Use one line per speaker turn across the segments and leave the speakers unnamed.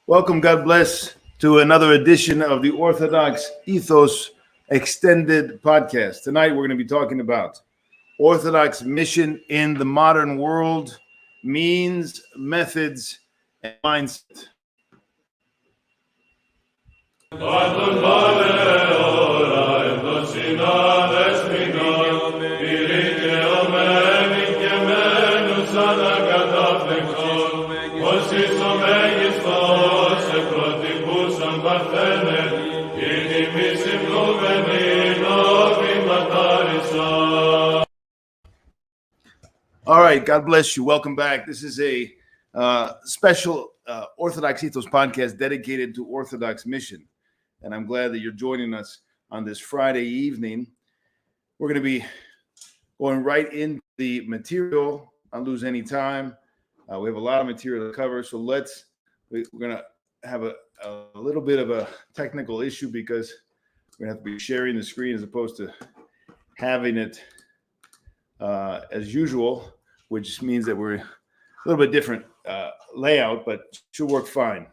Welcome, God bless, to another edition of the Orthodox Ethos Extended Podcast. Tonight, we're going to be talking about Orthodox mission in the modern world, means, methods, and mindset. All right, God bless you. Welcome back. This is a special Orthodox Ethos podcast dedicated to Orthodox mission. And I'm glad that you're joining us on this Friday evening. We're going to be going right into the material. I'll lose any time. We have a lot of material to cover. So we're going to have a little bit of a technical issue because we're going to have to be sharing the screen as opposed to having it as usual, which means that we're a little bit different layout, but should work fine.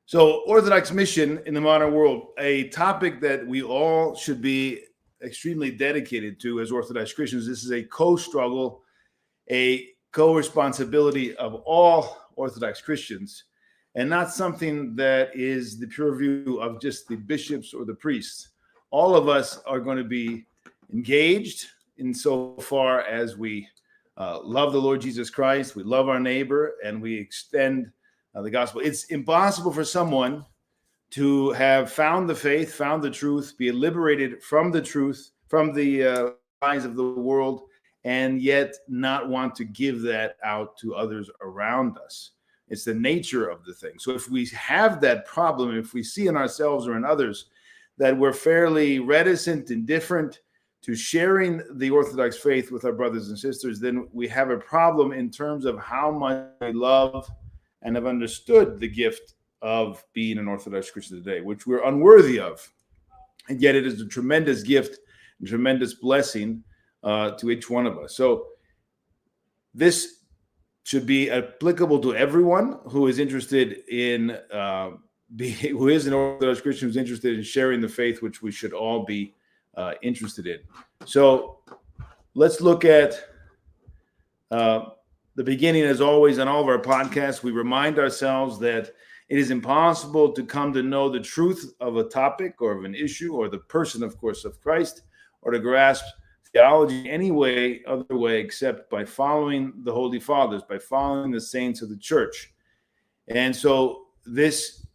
So Orthodox mission in the modern world, a topic that we all should be extremely dedicated to as Orthodox Christians. This is a co-struggle, a co-responsibility of all Orthodox Christians, and not something that is the purview of just the bishops or the priests. All of us are going to be engaged insofar as we love the Lord Jesus Christ, we love our neighbor, and we extend the gospel. It's impossible for someone to have found the faith, found the truth, be liberated from the truth, from the lies of the world, and yet not want to give that out to others around us. It's the nature of the thing. So if we have that problem, if we see in ourselves or in others that we're fairly reticent, indifferent to sharing the Orthodox faith with our brothers and sisters, then we have a problem in terms of how much we love and have understood the gift of being an Orthodox Christian today, which we're unworthy of. And yet it is a tremendous gift and tremendous blessing to each one of us. So this should be applicable to everyone who is interested in who is an Orthodox Christian, who's interested in sharing the faith, which we should all be interested in. So let's look at the beginning. As always, on all of our podcasts, we remind ourselves that it is impossible to come to know the truth of a topic or of an issue or the person, of course, of Christ, or to grasp theology any other way except by following the Holy Fathers, by following the saints of the church. And so this,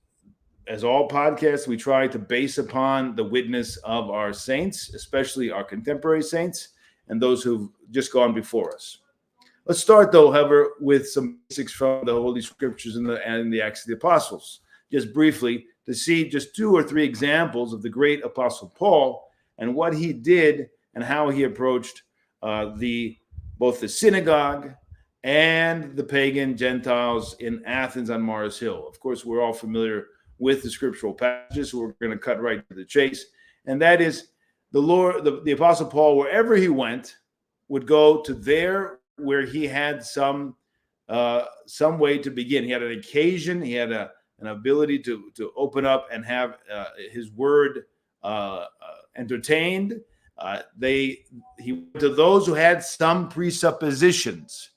as all podcasts, we try to base upon the witness of our saints, especially our contemporary saints and those who've just gone before us. Let's start, though, however, with some basics from the Holy Scriptures and the Acts of the Apostles, just briefly, to see just 2 or 3 examples of the great Apostle Paul and what he did and how he approached both the synagogue and the pagan Gentiles in Athens on Mars Hill. Of course, we're all familiar with the scriptural passages, so we're going to cut right to the chase. And that is the Apostle Paul, wherever he went, would go to there where he had some way to begin. He had an occasion, he had an ability to open up and have his word entertained. He went to those who had some presuppositions,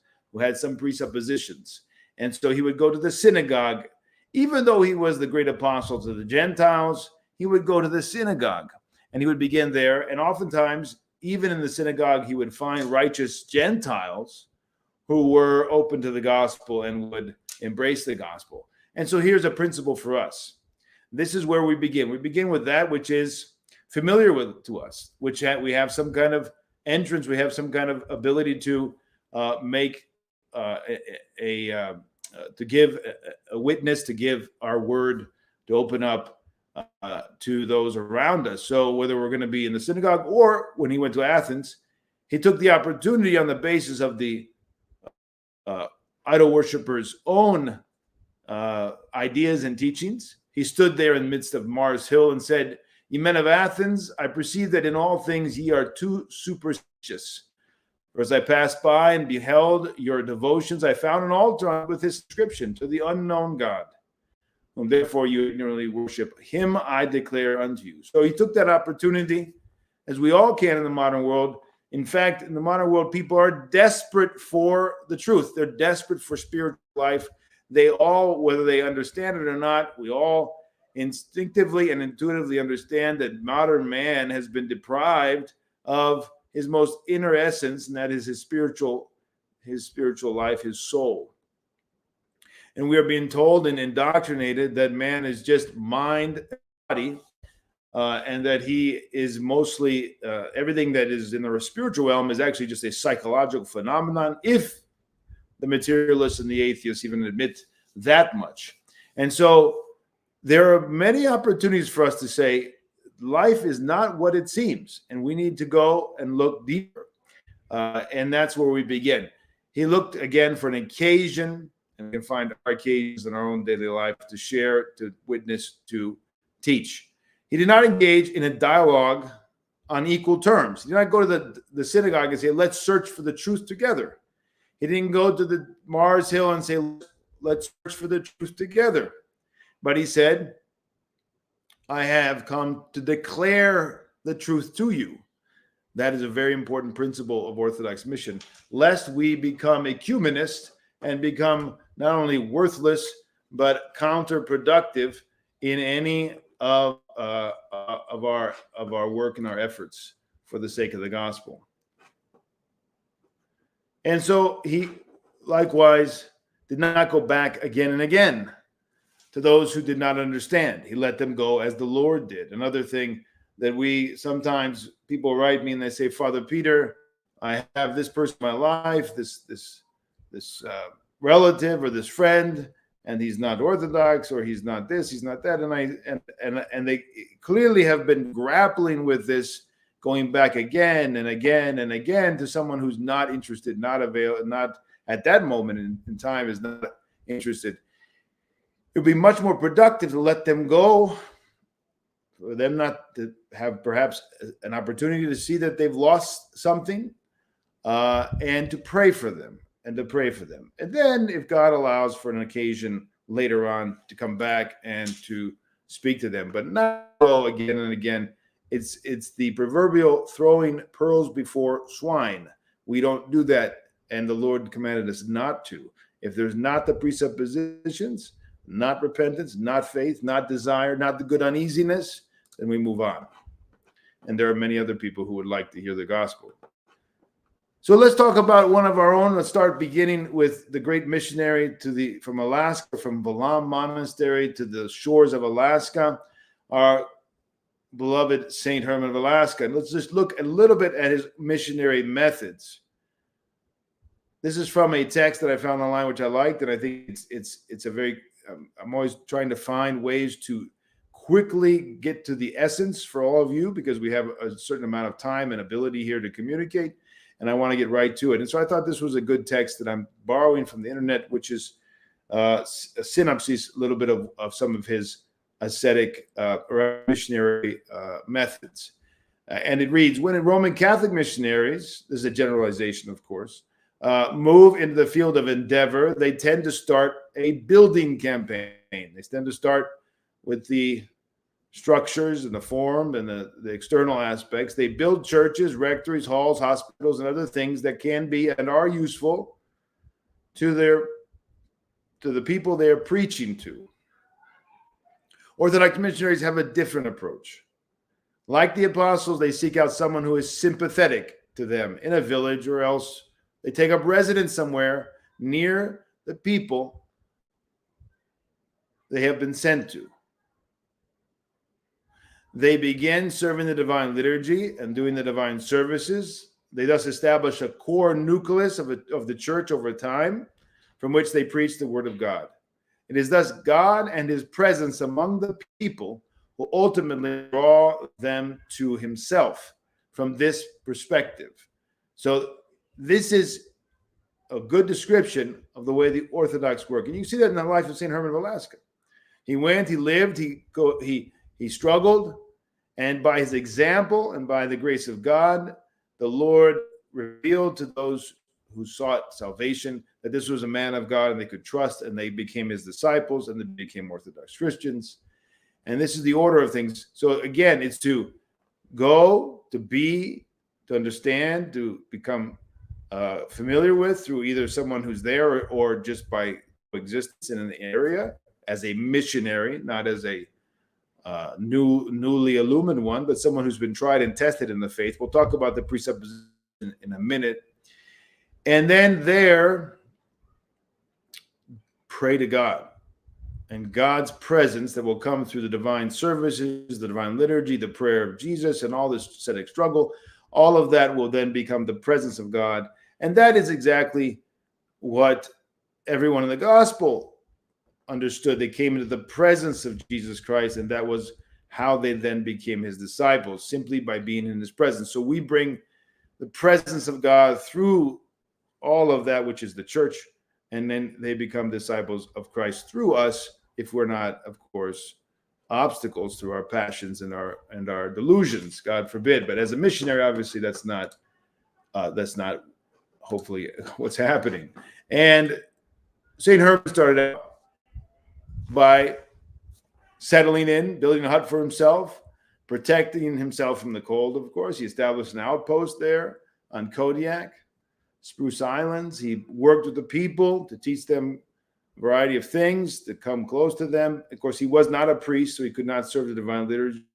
and so he would go to the synagogue. Even though he was the great apostle to the Gentiles, he would go to the synagogue and he would begin there. And oftentimes, even in the synagogue, he would find righteous Gentiles who were open to the gospel and would embrace the gospel. And so here's a principle for us. This is where we begin. We begin with that which is familiar to us, which we have some kind of entrance, we have some kind of ability to make to give a witness, to give our word, to open up to those around us. So whether we're going to be in the synagogue or when he went to Athens, he took the opportunity on the basis of the idol worshippers' own ideas and teachings. He stood there in the midst of Mars Hill and said, "Ye men of Athens, I perceive that in all things ye are too superstitious. For as I passed by and beheld your devotions, I found an altar with this inscription, to the unknown God, whom therefore you ignorantly worship. Him I declare unto you. So he took that opportunity, as we all can in the modern world. In fact, in the modern world, people are desperate for the truth. They're desperate for spiritual life. They all, whether they understand it or not, we all instinctively and intuitively understand that modern man has been deprived of his most inner essence, and that is his spiritual life, his soul. And we are being told and indoctrinated that man is just mind and body, and that he is mostly everything that is in the spiritual realm is actually just a psychological phenomenon, if the materialists and the atheists even admit that much. And so there are many opportunities for us to say, life is not what it seems, and we need to go and look deeper. And that's where we begin. He looked again for an occasion, and we can find our occasions in our own daily life to share, to witness, to teach. He did not engage in a dialogue on equal terms. He did not go to the synagogue and say, let's search for the truth together. He didn't go to the Mars Hill and say, let's search for the truth together. But he said, I have come to declare the truth to you. That is a very important principle of Orthodox mission, lest we become ecumenist and become not only worthless, but counterproductive in any of our work and our efforts for the sake of the gospel. And so he likewise did not go back again and again to those who did not understand. He let them go as the Lord did. Another thing that we sometimes, people write me and they say, Father Peter, I have this person in my life, this relative or this friend, and he's not Orthodox, or he's not this, he's not that, and they clearly have been grappling with this, going back again and again and again to someone who's not interested, not at that moment in time is not interested. It would be much more productive to let them go, for them not to have perhaps an opportunity to see that they've lost something, and to pray for them. And then, if God allows for an occasion later on, to come back and to speak to them, but not again and again. It's the proverbial throwing pearls before swine. We don't do that, and the Lord commanded us not to. If there's not the presuppositions, not repentance, not faith, not desire, not the good uneasiness, then we move on. And there are many other people who would like to hear the gospel. So let's talk about one of our own. Let's start beginning with the great missionary from Alaska, from Valam Monastery to the shores of Alaska, our beloved Saint Herman of Alaska. And let's just look a little bit at his missionary methods. This is from a text that I found online, which I liked, and I think it's a very. I'm always trying to find ways to quickly get to the essence for all of you, because we have a certain amount of time and ability here to communicate, and I want to get right to it. And so I thought this was a good text that I'm borrowing from the internet, which is a synopsis, a little bit of some of his ascetic or missionary methods. And it reads, when Roman Catholic missionaries, this is a generalization, of course, move into the field of endeavor, they tend to start a building campaign. They tend to start with the structures and the form and the external aspects. They build churches, rectories, halls, hospitals, and other things that can be and are useful to the people they're preaching to. Orthodox missionaries have a different approach. Like the apostles, they seek out someone who is sympathetic to them in a village, or else they take up residence somewhere near the people they have been sent to. They begin serving the divine liturgy and doing the divine services. They thus establish a core nucleus of the church over time, from which they preach the word of God. It is thus God and his presence among the people who ultimately draw them to himself from this perspective. So this is a good description of the way the Orthodox work. And you see that in the life of St. Herman of Alaska. He went, he lived, he struggled, and by his example and by the grace of God, the Lord revealed to those who sought salvation that this was a man of God and they could trust, and they became his disciples and they became Orthodox Christians. And this is the order of things. So again, it's to go, to be, to understand, to become familiar with through either someone who's there or just by existence in an area as a missionary, not as a newly illumined one, but someone who's been tried and tested in the faith. We'll talk about the presupposition in a minute. And then there, pray to God. And God's presence that will come through the divine services, the divine liturgy, the prayer of Jesus, and all this ascetic struggle, all of that will then become the presence of God. And that is exactly what everyone in the gospel understood. They came into the presence of Jesus Christ, and that was how they then became his disciples, simply by being in his presence. So we bring the presence of God through all of that, which is the church, and then they become disciples of Christ through us, if we're not, of course, obstacles through our passions and our delusions, God forbid. But as a missionary, obviously, that's not hopefully what's happening. And St. Herman started out by settling in, building a hut for himself, protecting himself from the cold, of course. He established an outpost there on Kodiak, Spruce Islands. He worked with the people to teach them a variety of things, to come close to them. Of course, he was not a priest, so he could not serve the divine liturgy.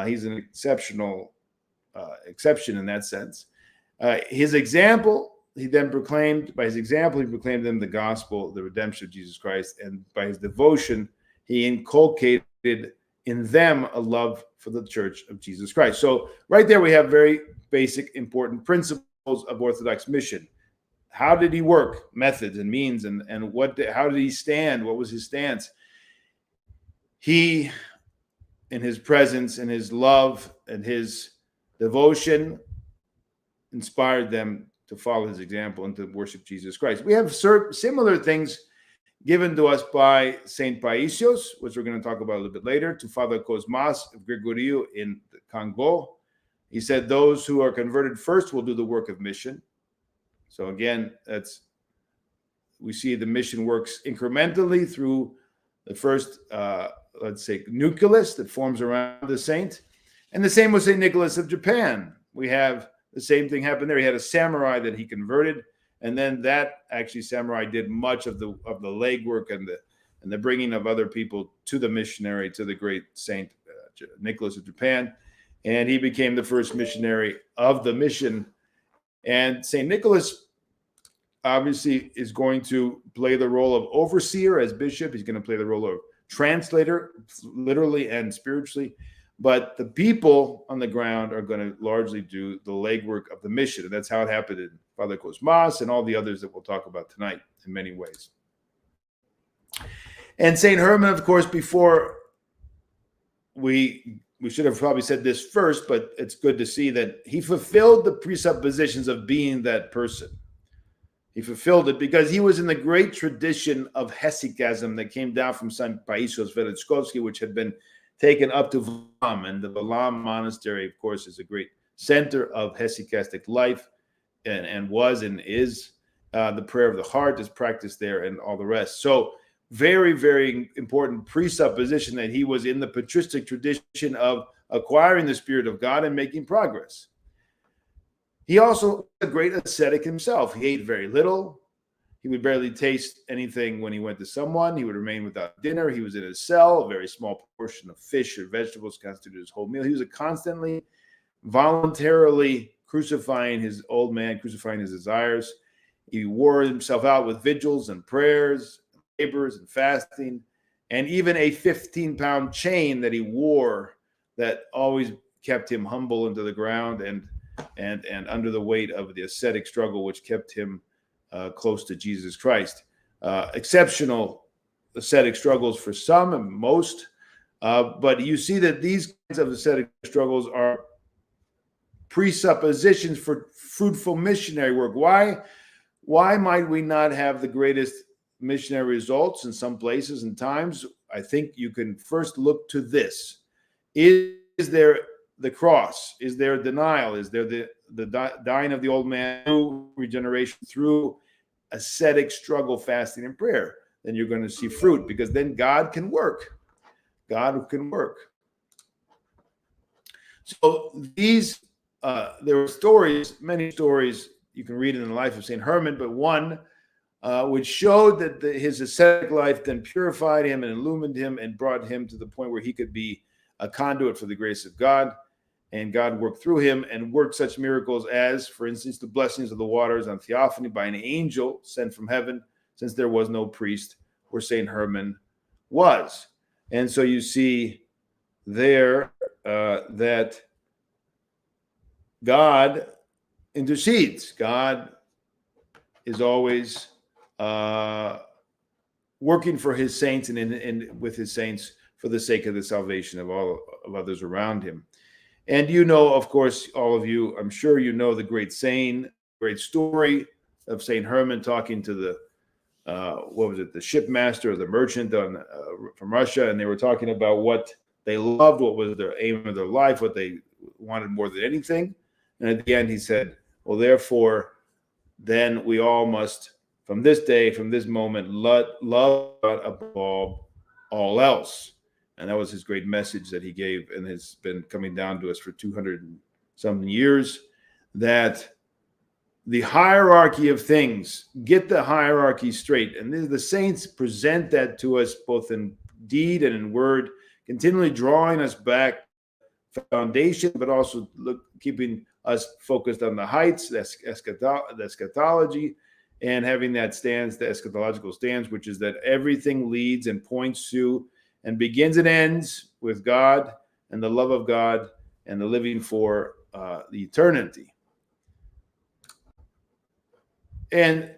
He's an exceptional exception in that sense. His example, he then proclaimed, by his example, he proclaimed them the gospel, the redemption of Jesus Christ, and by his devotion, he inculcated in them a love for the Church of Jesus Christ. So right there we have very basic, important principles of Orthodox mission. How did he work? Methods and means, and how did he stand? What was his stance? He, in his presence and his love and his devotion, inspired them to follow his example and to worship Jesus Christ. We have similar things given to us by Saint Paisios, which we're going to talk about a little bit later, to Father Cosmas of Grigoriou in the Congo. He said those who are converted first will do the work of mission. So again, we see the mission works incrementally through the first, let's say, nucleus that forms around the saint. And the same with St. Nicholas of Japan. We have the same thing happen there. He had a samurai that he converted, and then that actually samurai did much of the legwork and the bringing of other people to the missionary, to the great Saint Nicholas of Japan. And he became the first missionary of the mission. And St. Nicholas obviously is going to play the role of overseer as bishop. He's going to play the role of translator, literally and spiritually. But the people on the ground are going to largely do the legwork of the mission. And that's how it happened in Father Kosmas and all the others that we'll talk about tonight in many ways. And St. Herman, of course, before we should have probably said this first, but it's good to see that he fulfilled the presuppositions of being that person. He fulfilled it because he was in the great tradition of hesychasm that came down from St. Paisios Velitskovsky, which had been taken up to Vam. And the Vam monastery, of course, is a great center of hesychastic life and was and is. The prayer of the heart is practiced there and all the rest. So very, very important presupposition that he was in the patristic tradition of acquiring the Spirit of God and making progress. He also was a great ascetic himself. He ate very little. He would barely taste anything when he went to someone. He would remain without dinner. He was in his cell. A very small portion of fish or vegetables constituted his whole meal. He was constantly, voluntarily crucifying his old man, crucifying his desires. He wore himself out with vigils and prayers, labors and fasting, and even a 15-pound chain that he wore that always kept him humble into the ground and under the weight of the ascetic struggle, which kept him close to Jesus Christ. Exceptional ascetic struggles for some and most, but you see that these kinds of ascetic struggles are presuppositions for fruitful missionary work. Why might we not have the greatest missionary results in some places and times? I think you can first look to this. Is there the cross? Is there denial? Is there the dying of the old man through regeneration, through ascetic struggle, fasting, and prayer? Then you're going to see fruit, because then God can work. God can work. So these, there were stories, many stories you can read in the life of St. Herman, but one which showed that his ascetic life then purified him and illumined him and brought him to the point where he could be a conduit for the grace of God. And God worked through him and worked such miracles as, for instance, the blessings of the waters on theophany by an angel sent from heaven, since there was no priest where St. Herman was. And so you see there that God intercedes. God is always working for his saints and with his saints for the sake of the salvation of all of others around him. And you know, of course, all of you, I'm sure you know the great saying, great story of St. Herman talking to the the shipmaster or the merchant from Russia, and they were talking about what they loved, what was their aim of their life, what they wanted more than anything. And at the end, he said, well, therefore, then we all must, from this day, from this moment, love God above all else. And that was his great message that he gave and has been coming down to us for 200 and something years, that the hierarchy of things, get the hierarchy straight. And the saints present that to us both in deed and in word, continually drawing us back to foundation, but also keeping us focused on the heights, the eschatology, and having that stance, the eschatological stance, which is that everything leads and points to and begins and ends with God and the love of God and the living for the eternity. And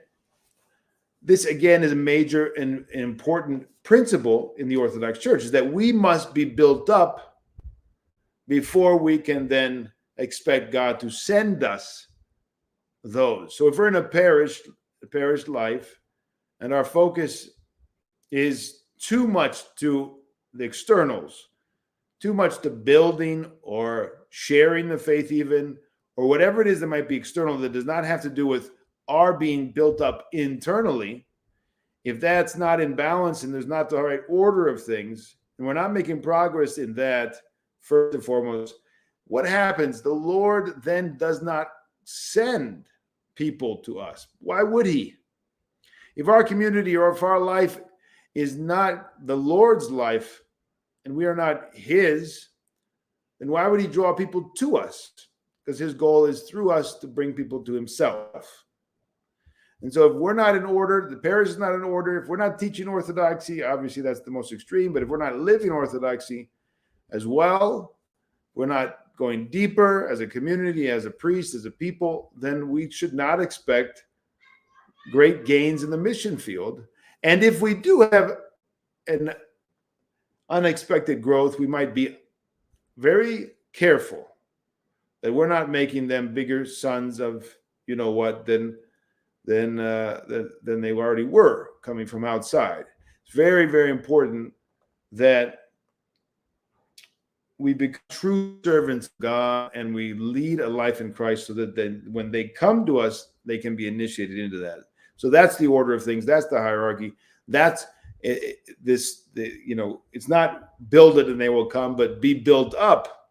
this, again, is a major and important principle in the Orthodox Church, is that we must be built up before we can then expect God to send us those. So if we're in a parish life, and our focus is too much to the externals, too much to building or sharing the faith even, or whatever it is that might be external that does not have to do with our being built up internally, if that's not in balance and there's not the right order of things, and we're not making progress in that, first and foremost, what happens? The Lord then does not send people to us. Why would he? If our community or if our life is not the Lord's life and we are not his, then why would he draw people to us? Because his goal is through us to bring people to himself. And so if we're not in order, the parish is not in order, if we're not teaching orthodoxy, obviously that's the most extreme, but if we're not living orthodoxy as well, we're not going deeper as a community, as a priest, as a people, then we should not expect great gains in the mission field. And if we do have an unexpected growth, we might be very careful that we're not making them bigger sons of, you know what, than they already were coming from outside. It's very, very important that we become true servants of God and we lead a life in Christ, so that then when they come to us, they can be initiated into that. So that's the order of things. That's the hierarchy. That's it's not build it and they will come, but be built up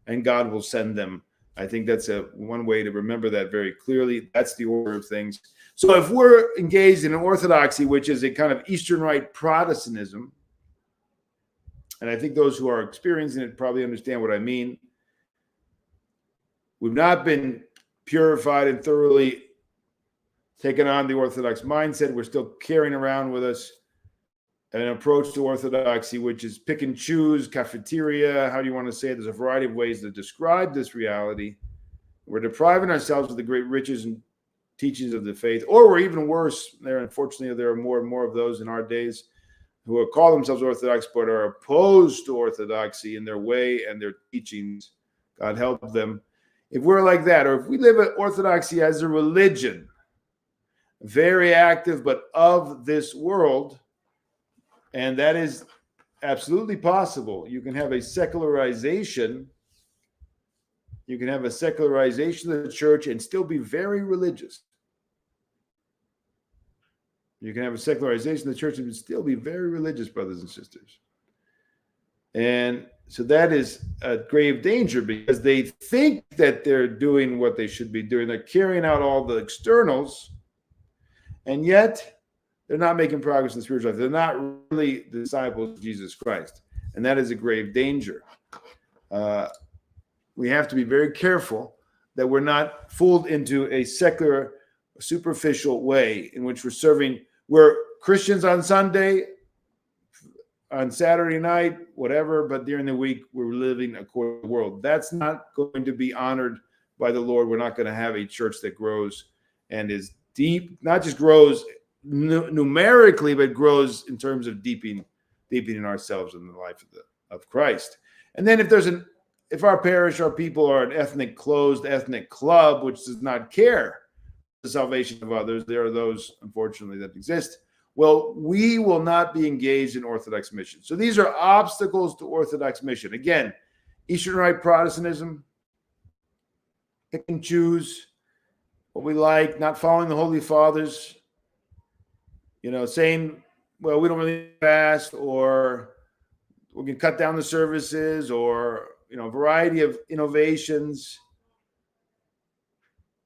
and God will send them. I think that's one way to remember that very clearly. That's the order of things. So if we're engaged in an orthodoxy, which is a kind of Eastern Rite Protestantism, and I think those who are experiencing it probably understand what I mean, we've not been purified and thoroughly taken on the Orthodox mindset. We're still carrying around with us an approach to orthodoxy, which is pick and choose, cafeteria, how do you want to say it? There's a variety of ways to describe this reality. We're depriving ourselves of the great riches and teachings of the faith, or we're even worse. Unfortunately, there are more and more of those in our days who call themselves Orthodox but are opposed to orthodoxy in their way and their teachings. God help them. If we're like that, or if we live at orthodoxy as a religion, very active but of this world, and that is absolutely possible. You can have a secularization You can have a secularization of the church and still be very religious. You can have a secularization of the church and still be very religious, brothers and sisters. And so that is a grave danger, because they think that they're doing what they should be doing. They're carrying out all the externals, and yet they're not making progress in the spiritual life. They're not really disciples of Jesus Christ. And that is a grave danger. We have to be very careful that we're not fooled into a secular, superficial way in which we're Christians on Sunday, on Saturday night, whatever, but during the week, we're living according to the world. That's not going to be honored by the Lord. We're not going to have a church that grows and is deep, not just grows numerically, but grows in terms of deepening ourselves in the life of Christ. And then if our parish, our people are an closed ethnic club, which does not care the salvation of others, there are those, unfortunately, that exist. Well, we will not be engaged in Orthodox mission. So these are obstacles to Orthodox mission. Again, Eastern Rite Protestantism, pick and choose what we like, not following the Holy Fathers, saying, well, we don't really fast, or we can cut down the services, or, a variety of innovations.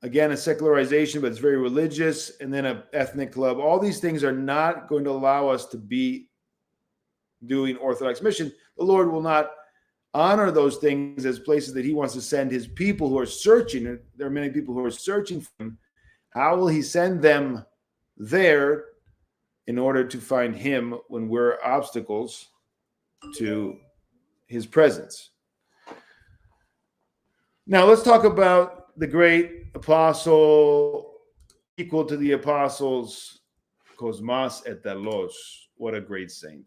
Again, a secularization, but it's very religious, and then an ethnic club. All these things are not going to allow us to be doing Orthodox mission. The Lord will not honor those things as places that he wants to send his people who are searching. There are many people who are searching for him. How will he send them there in order to find him when we're obstacles to his presence? Now, let's talk about the great apostle, equal to the apostles, Cosmas et Delos. What a great saint.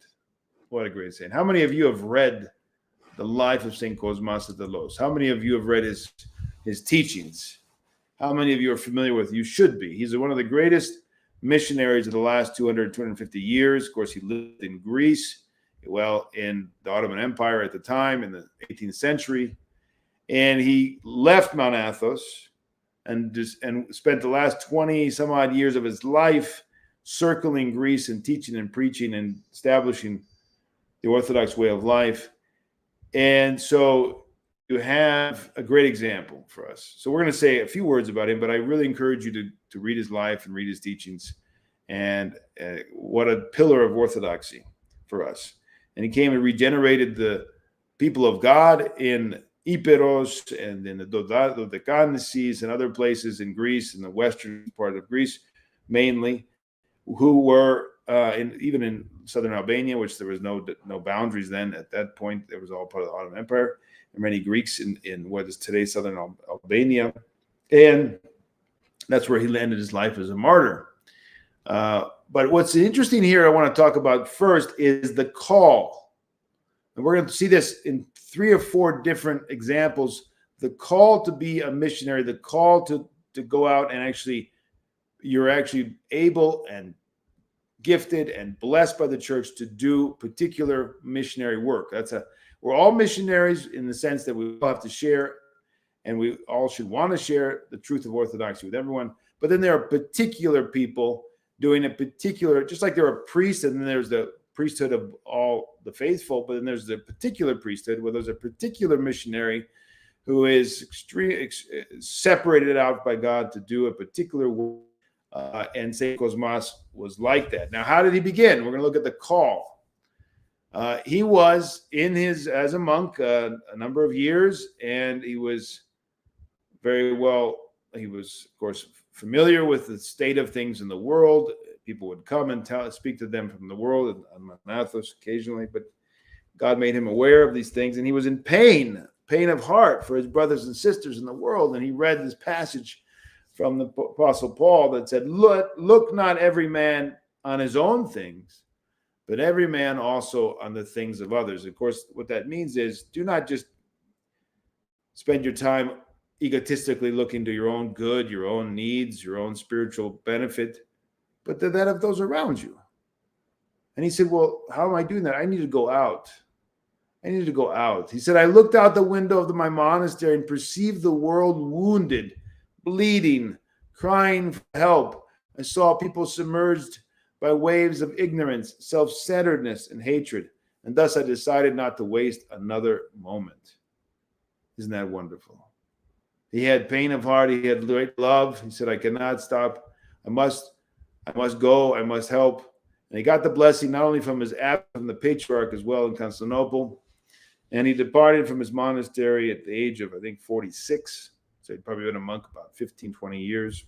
What a great saint. How many of you have read the life of St. Cosmas et Delos? How many of you have read his teachings? How many of you are familiar with? You should be. He's one of the greatest missionaries of the last 250 years. Of course, he lived in Greece, in the Ottoman Empire at the time, in the 18th century. And he left Mount Athos and spent the last 20 some odd years of his life circling Greece and teaching and preaching and establishing the Orthodox way of life. And so you have a great example for us. So we're going to say a few words about him, but I really encourage you to read his life and read his teachings. And what a pillar of orthodoxy for us. And he came and regenerated the people of God in Epirus and in the Dodecanneses and other places in Greece, in the western part of Greece, mainly, who were even in southern Albania, which there was no boundaries then. At that point, it was all part of the Ottoman Empire. There were many Greeks in what is today southern Albania, and that's where he ended his life as a martyr. But what's interesting here, I want to talk about first, is the call. And we're going to see this in 3 or 4 different examples. The call to be a missionary, the call to go out and you're actually able and gifted and blessed by the church to do particular missionary work. We're all missionaries in the sense that we all have to share, and we all should want to share the truth of Orthodoxy with everyone. But then there are particular people doing a particular, just like there are priests, and then there's the priesthood of all the faithful, but then there's the particular priesthood where there's a particular missionary who is separated out by God to do a particular work. And St. Cosmas was like that. Now, how did he begin? We're going to look at the call. He was as a monk a number of years, and he was he was, of course, familiar with the state of things in the world. People would come and speak to them from the world, on Mount Athos occasionally, but God made him aware of these things, and he was in pain of heart for his brothers and sisters in the world. And he read this passage from the Apostle Paul that said, look not every man on his own things, but every man also on the things of others. Of course, what that means is, do not just spend your time egotistically looking to your own good, your own needs, your own spiritual benefit, but that of those around you. And he said, well, how am I doing that? I need to go out I needed to go out. He said, I looked out the window of my monastery and perceived the world wounded, bleeding, crying for help. I saw people submerged by waves of ignorance, self-centeredness, and hatred. And thus I decided not to waste another moment. Isn't that wonderful? He had pain of heart. He had great love. He said, I cannot stop. I must go. I must help. And he got the blessing not only from his abbot, from the patriarch as well in Constantinople. And he departed from his monastery at the age of, I think, 46. So he'd probably been a monk about 15, 20 years,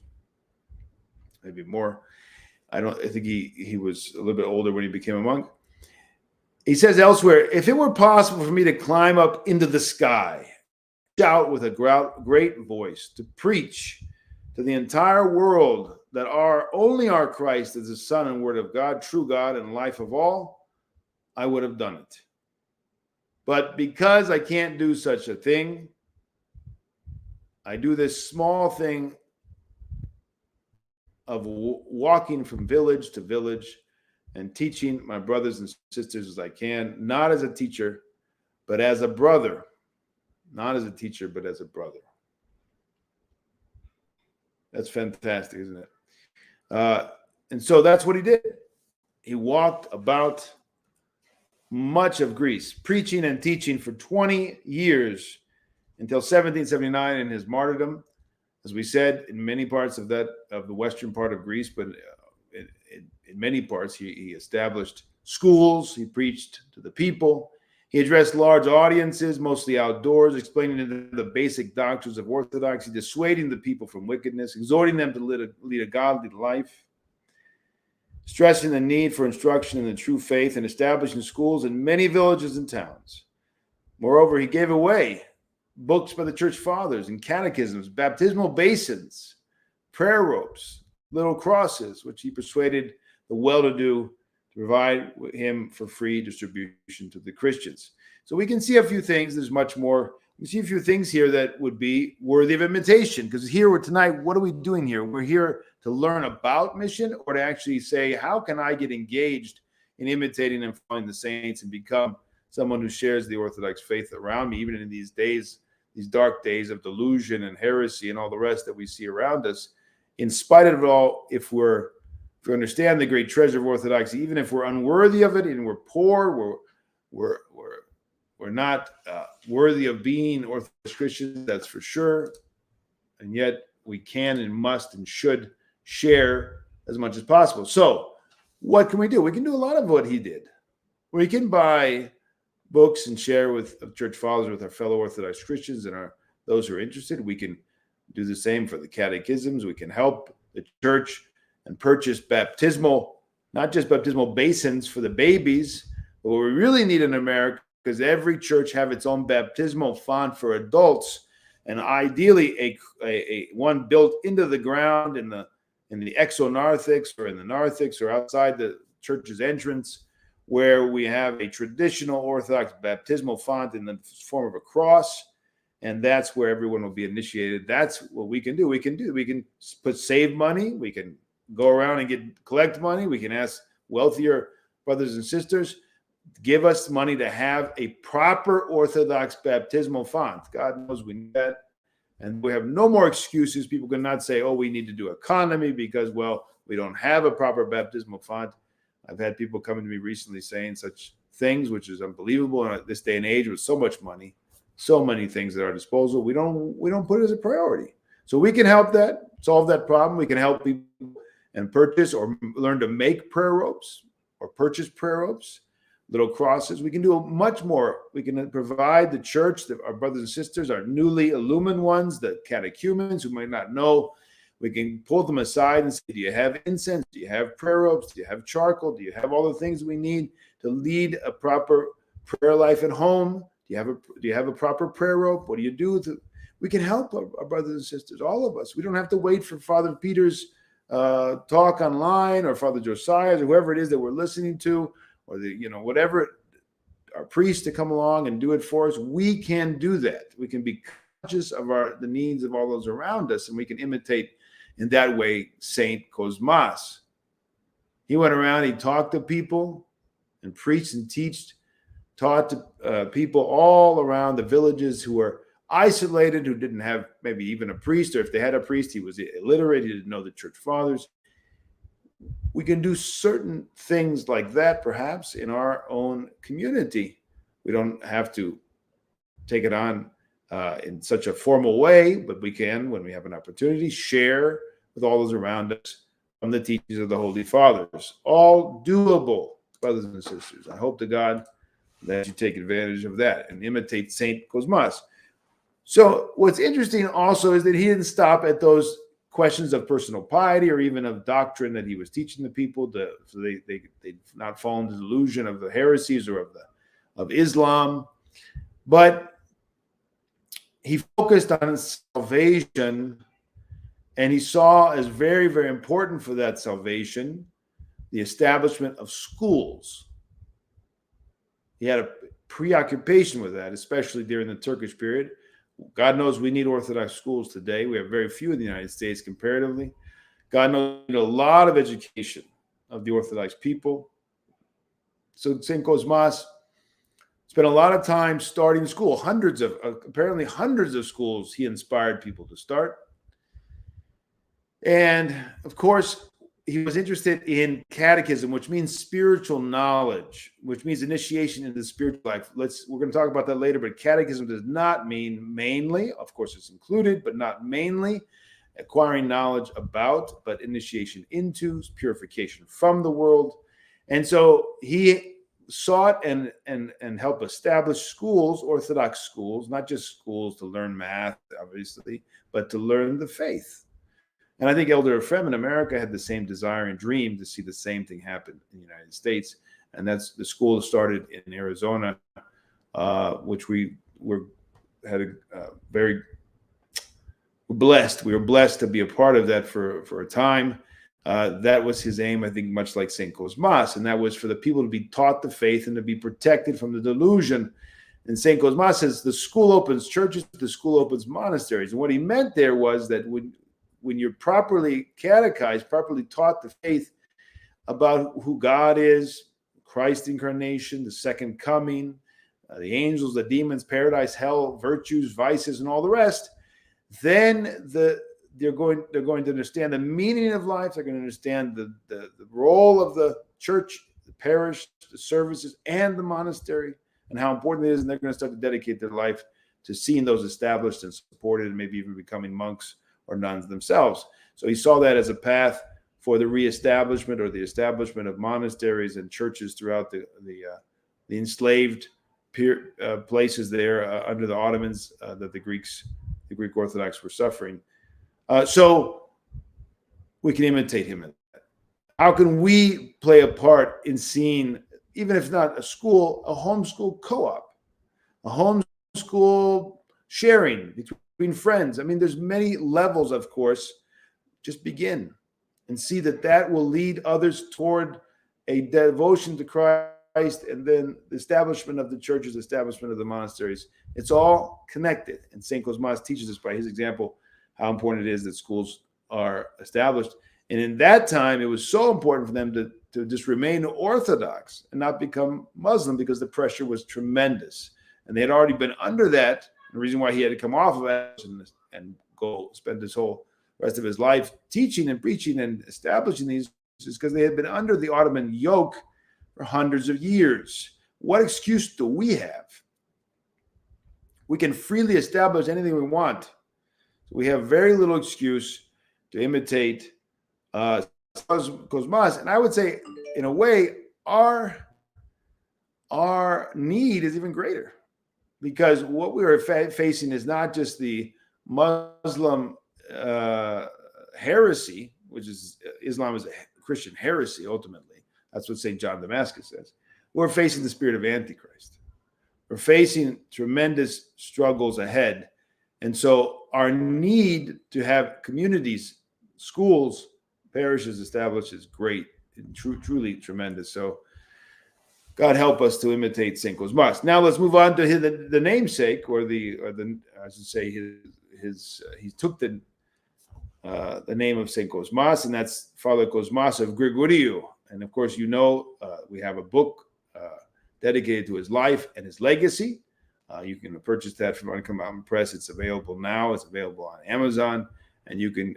maybe more. I think he was a little bit older when he became a monk. He says elsewhere, if it were possible for me to climb up into the sky, shout with a great voice, to preach to the entire world that only our Christ is the Son and Word of God, true God and life of all, I would have done it. But because I can't do such a thing, I do this small thing of walking from village to village and teaching my brothers and sisters as I can, not as a teacher, but as a brother. Not as a teacher, but as a brother. That's fantastic, isn't it? And so that's what he did. He walked about much of Greece, preaching and teaching for 20 years until 1779 in his martyrdom. As we said, in many parts of the western part of Greece, but in many parts, he established schools. He preached to the people. He addressed large audiences, mostly outdoors, explaining the basic doctrines of Orthodoxy, dissuading the people from wickedness, exhorting them to lead a godly life, stressing the need for instruction in the true faith, and establishing schools in many villages and towns. Moreover, he gave away books by the church fathers and catechisms, baptismal basins, prayer ropes, little crosses, which he persuaded the well-to-do to provide him for free distribution to the Christians. So we can see a few things. There's much more. We see a few things here that would be worthy of imitation, because tonight, what are we doing here? We're here to learn about mission, or to actually say, how can I get engaged in imitating and following the saints and become someone who shares the Orthodox faith around me, even in these days, these dark days of delusion and heresy and all the rest that we see around us. In spite of it all, if we understand the great treasure of Orthodoxy, even if we're unworthy of it and we're poor, we're not worthy of being Orthodox Christians, that's for sure. And yet we can and must and should share as much as possible. So what can we do? We can do a lot of what he did. We can buy books and share with church fathers, with our fellow Orthodox Christians and those who are interested. We can do the same for the catechisms. We can help the church and purchase baptismal, not just baptismal basins for the babies, but what we really need in America, because every church have its own baptismal font for adults, and ideally a one built into the ground in the exonarthex or in the narthex or outside the church's entrance, where we have a traditional Orthodox baptismal font in the form of a cross, and that's where everyone will be initiated. That's what we can do. We can save money. We can go around and collect money. We can ask wealthier brothers and sisters, give us money to have a proper Orthodox baptismal font. God knows we need that. And we have no more excuses. People cannot say, oh, we need to do economy because, well, we don't have a proper baptismal font. I've had people coming to me recently saying such things, which is unbelievable in this day and age with so much money, so many things at our disposal. We don't put it as a priority. So we can help solve that problem. We can help people and purchase or learn to make prayer ropes or purchase prayer ropes, little crosses. We can do much more. We can provide the church, our brothers and sisters, our newly illumined ones, the catechumens who might not know. We can pull them aside and say, do you have incense? Do you have prayer ropes? Do you have charcoal? Do you have all the things we need to lead a proper prayer life at home? Do you have a proper prayer rope? What do you do? We can help our brothers and sisters, all of us. We don't have to wait for Father Peter's talk online or Father Josiah's or whoever it is that we're listening to, or whatever, our priest to come along and do it for us. We can do that. We can be conscious of the needs of all those around us, and we can imitate in that way Saint Kosmas. He went around, he talked to people and preached and taught taught to people all around the villages who were isolated, who didn't have maybe even a priest, or if they had a priest, he was illiterate, he didn't know the church fathers. We can do certain things like that, perhaps, in our own community. We don't have to take it on in such a formal way, but we can, when we have an opportunity, share with all those around us from the teachings of the Holy Fathers. All doable, brothers and sisters. I hope to God that you take advantage of that and imitate Saint Kosmas. So what's interesting also is that he didn't stop at those questions of personal piety or even of doctrine that he was teaching the people, so they not fall into the delusion of the heresies or of Islam. But he focused on salvation, and he saw as very, very important for that salvation the establishment of schools. He had a preoccupation with that, especially during the Turkish period. God knows we need Orthodox schools today. We have very few in the United States comparatively. God knows we need a lot of education of the Orthodox people. So St. Kosmas spent a lot of time starting school, apparently hundreds of schools he inspired people to start. And of course, he was interested in catechism, which means spiritual knowledge, which means initiation into the spiritual life. We're going to talk about that later, but catechism does not mean mainly, of course it's included, but not mainly acquiring knowledge about, but initiation into, purification from the world. And so he sought and helped establish schools, Orthodox schools, not just schools to learn math, obviously, but to learn the faith. And I think Elder Ephrem in America had the same desire and dream to see the same thing happen in the United States. And that's the school that started in Arizona, which we were blessed. We were blessed to be a part of that for a time. That was his aim, I think, much like St. Kosmas. And that was for the people to be taught the faith and to be protected from the delusion. And St. Kosmas says the school opens churches, the school opens monasteries. And what he meant there was that when you're properly catechized, properly taught the faith about who God is, Christ incarnation, the second coming, the angels, the demons, paradise, hell, virtues, vices, and all the rest, then they're going to understand the meaning of life. They're going to understand the role of the church, the parish, the services, and the monastery, and how important it is. And they're going to start to dedicate their life to seeing those established and supported, and maybe even becoming monks or nuns themselves. So he saw that as a path for the reestablishment or the establishment of monasteries and churches throughout the enslaved places there under the Ottomans that the Greek Orthodox were suffering. So we can imitate him in that. How can we play a part in seeing, even if not a school, a homeschool co-op, a homeschool sharing between friends? I mean, there's many levels, of course. Just begin and see that will lead others toward a devotion to Christ, and then the establishment of the churches, establishment of the monasteries. It's all connected. And St. Kosmas teaches us by his example how important it is that schools are established. And in that time, it was so important for them to just remain Orthodox and not become Muslim, because the pressure was tremendous. And they had already been under that. The reason why he had to come off of it and go spend his whole rest of his life teaching and preaching and establishing these is because they had been under the Ottoman yoke for hundreds of years. What excuse do we have? We can freely establish anything we want. So we have very little excuse to imitate Kosmas. And I would say, in a way, our need is even greater, because what we are facing is not just the Muslim heresy, which is Islam is a Christian heresy ultimately. That's what St. John of Damascus says. We're facing the spirit of Antichrist. We're facing tremendous struggles ahead. And so our need to have communities, schools, parishes established is great and truly tremendous. So God help us to imitate St. Kosmas. Now let's move on to the namesake, or I should say he took the name of St. Kosmas, and that's Father Kosmas of Grigoriou. And of course, we have a book
dedicated to his life and his legacy. You can purchase that from Uncommon Mountain Press. It's available now. It's available on Amazon, and you can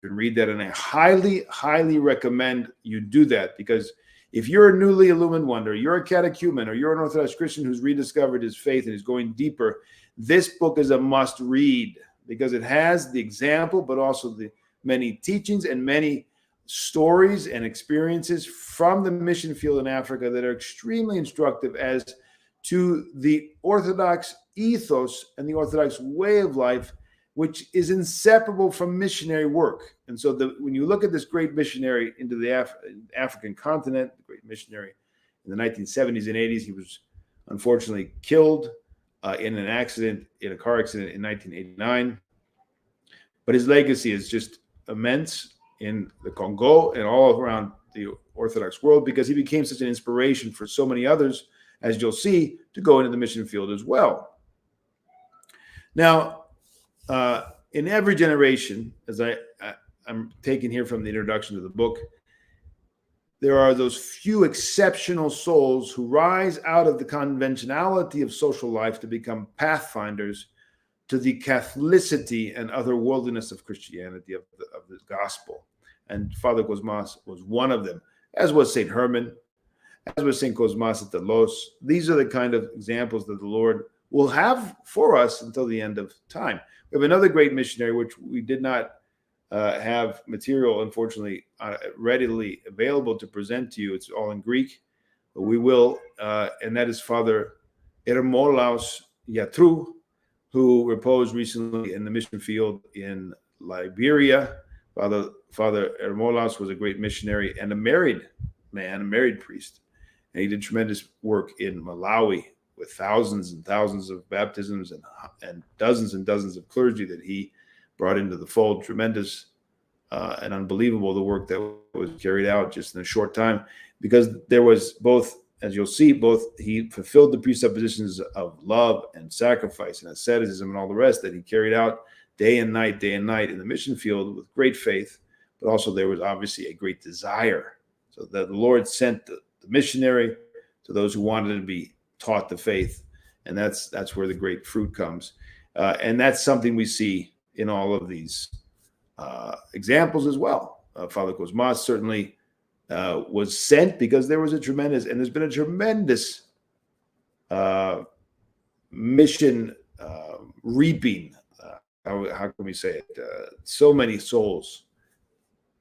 read that. And I highly recommend you do that, because if you're a newly illumined one, or you're a catechumen, or you're an Orthodox Christian who's rediscovered his faith and is going deeper, this book is a must read, because it has the example, but also the many teachings and many stories and experiences from the mission field in Africa that are extremely instructive as to the Orthodox ethos and the Orthodox way of life, which is inseparable from missionary work. And so when you look at this great missionary into the African continent, the great missionary in the 1970s and 80s, he was unfortunately killed in a car accident in 1989. But his legacy is just immense in the Congo and all around the Orthodox world, because he became such an inspiration for so many others, as you'll see, to go into the mission field as well. Now, in every generation, as I'm taking here from the introduction to the book, there are those few exceptional souls who rise out of the conventionality of social life to become pathfinders to the Catholicity and otherworldliness of Christianity, of the gospel. And Father Kosmas was one of them, as was St. Herman, as was St. Cosmas at the Los. These are the kind of examples that the Lord will have for us until the end of time. We have another great missionary, which we did not have material, unfortunately, readily available to present to you. It's all in Greek, but we will, and that is Father Hermolaus Yatru, who reposed recently in the mission field in Liberia. Father Hermolaus was a great missionary and a married man, a married priest. And he did tremendous work in Malawi with thousands and thousands of baptisms and dozens of clergy that he brought into the fold. Tremendous and unbelievable the work that was carried out just in a short time, because there was both, as you'll see, he fulfilled the presuppositions of love and sacrifice and asceticism and all the rest that he carried out day and night in the mission field with great faith, but also there was obviously a great desire. So that the Lord sent the missionary to those who wanted to be taught the faith, and that's where the great fruit comes. And that's something we see in all of these examples as well. Father Kosmas certainly was sent because there's been a tremendous mission reaping. How can we say it? So many souls,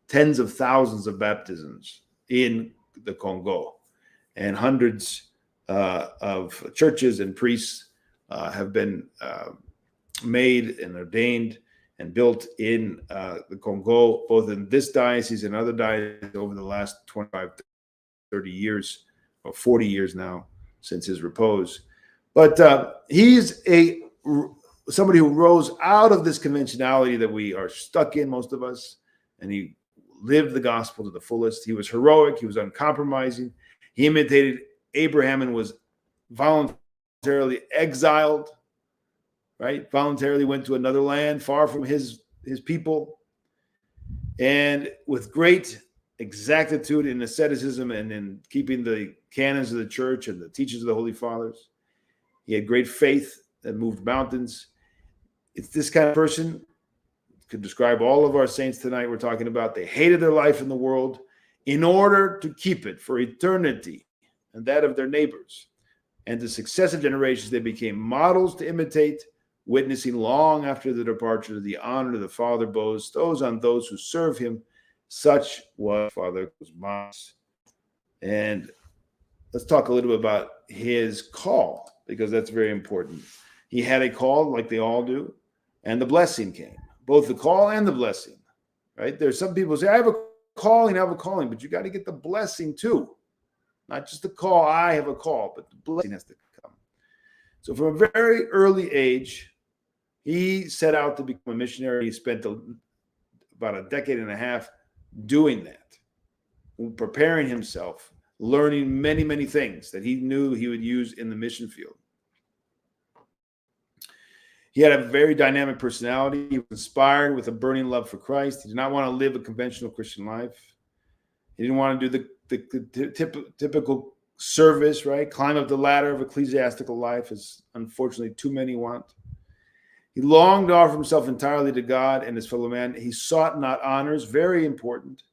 tens of thousands of baptisms in the Congo, and hundreds of churches and priests have been made and ordained and built in the Congo, both in this diocese and other dioceses over the last 25, 30 years, or 40 years now since his repose. But he's somebody who rose out of this conventionality that we are stuck in, most of us, and he lived the gospel to the fullest. He was heroic. He was uncompromising. He imitated Abraham and was voluntarily exiled, right? Voluntarily went to another land far from his people. And with great exactitude in asceticism and in keeping the canons of the church and the teachings of the Holy Fathers, he had great faith that moved mountains. It's this kind of person, could describe all of our saints tonight we're talking about. They hated their life in the world in order to keep it for eternity and that of their neighbors. And to successive generations, they became models to imitate, witnessing long after the departure the honor the Father bestows on those who serve him. Such was Father Kosmas. And let's talk a little bit about his call, because that's very important. He had a call like they all do, and the blessing came. Both the call and the blessing, right? There's some people say, I have a calling, but you got to get the blessing too. Not just the call, I have a call, but the blessing has to come. So from a very early age, he set out to become a missionary. He spent about a decade and a half doing that, preparing himself, learning many, many things that he knew he would use in the mission field. He had a very dynamic personality. He was inspired with a burning love for Christ. He did not want to live a conventional Christian life. He didn't want to do the typical
service, right? Climb up the ladder of ecclesiastical life, as unfortunately too many want. He longed to offer himself entirely to God and his fellow man. He sought not honors, very important,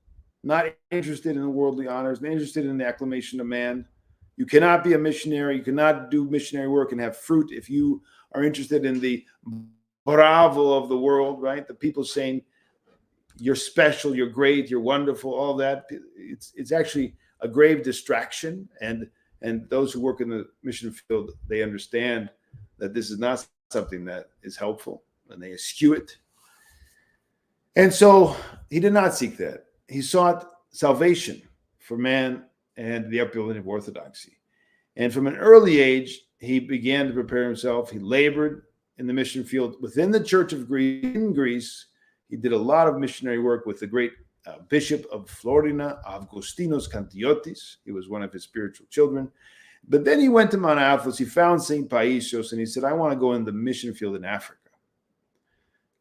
not interested in worldly honors, not interested in the acclamation of man. You cannot be a missionary. You cannot do missionary work and have fruit if you are interested in the bravo of the world, right? The people saying you're special, you're great, you're wonderful, all that. It's actually a grave distraction. And those who work in the mission field, they understand that this is not something that is helpful, and they eschew it. And so he did not seek that. He sought salvation for man and the upbuilding of orthodoxy. And from an early age, he began to prepare himself. He labored in the mission field within the Church of Greece. In Greece, he did a lot of missionary work with the great Bishop of Florina, Augustinos Kantiotis. He was one of his spiritual children. But then he went to Mount Athos. He found St. Paisios, and he said, I want to go in the mission field in Africa.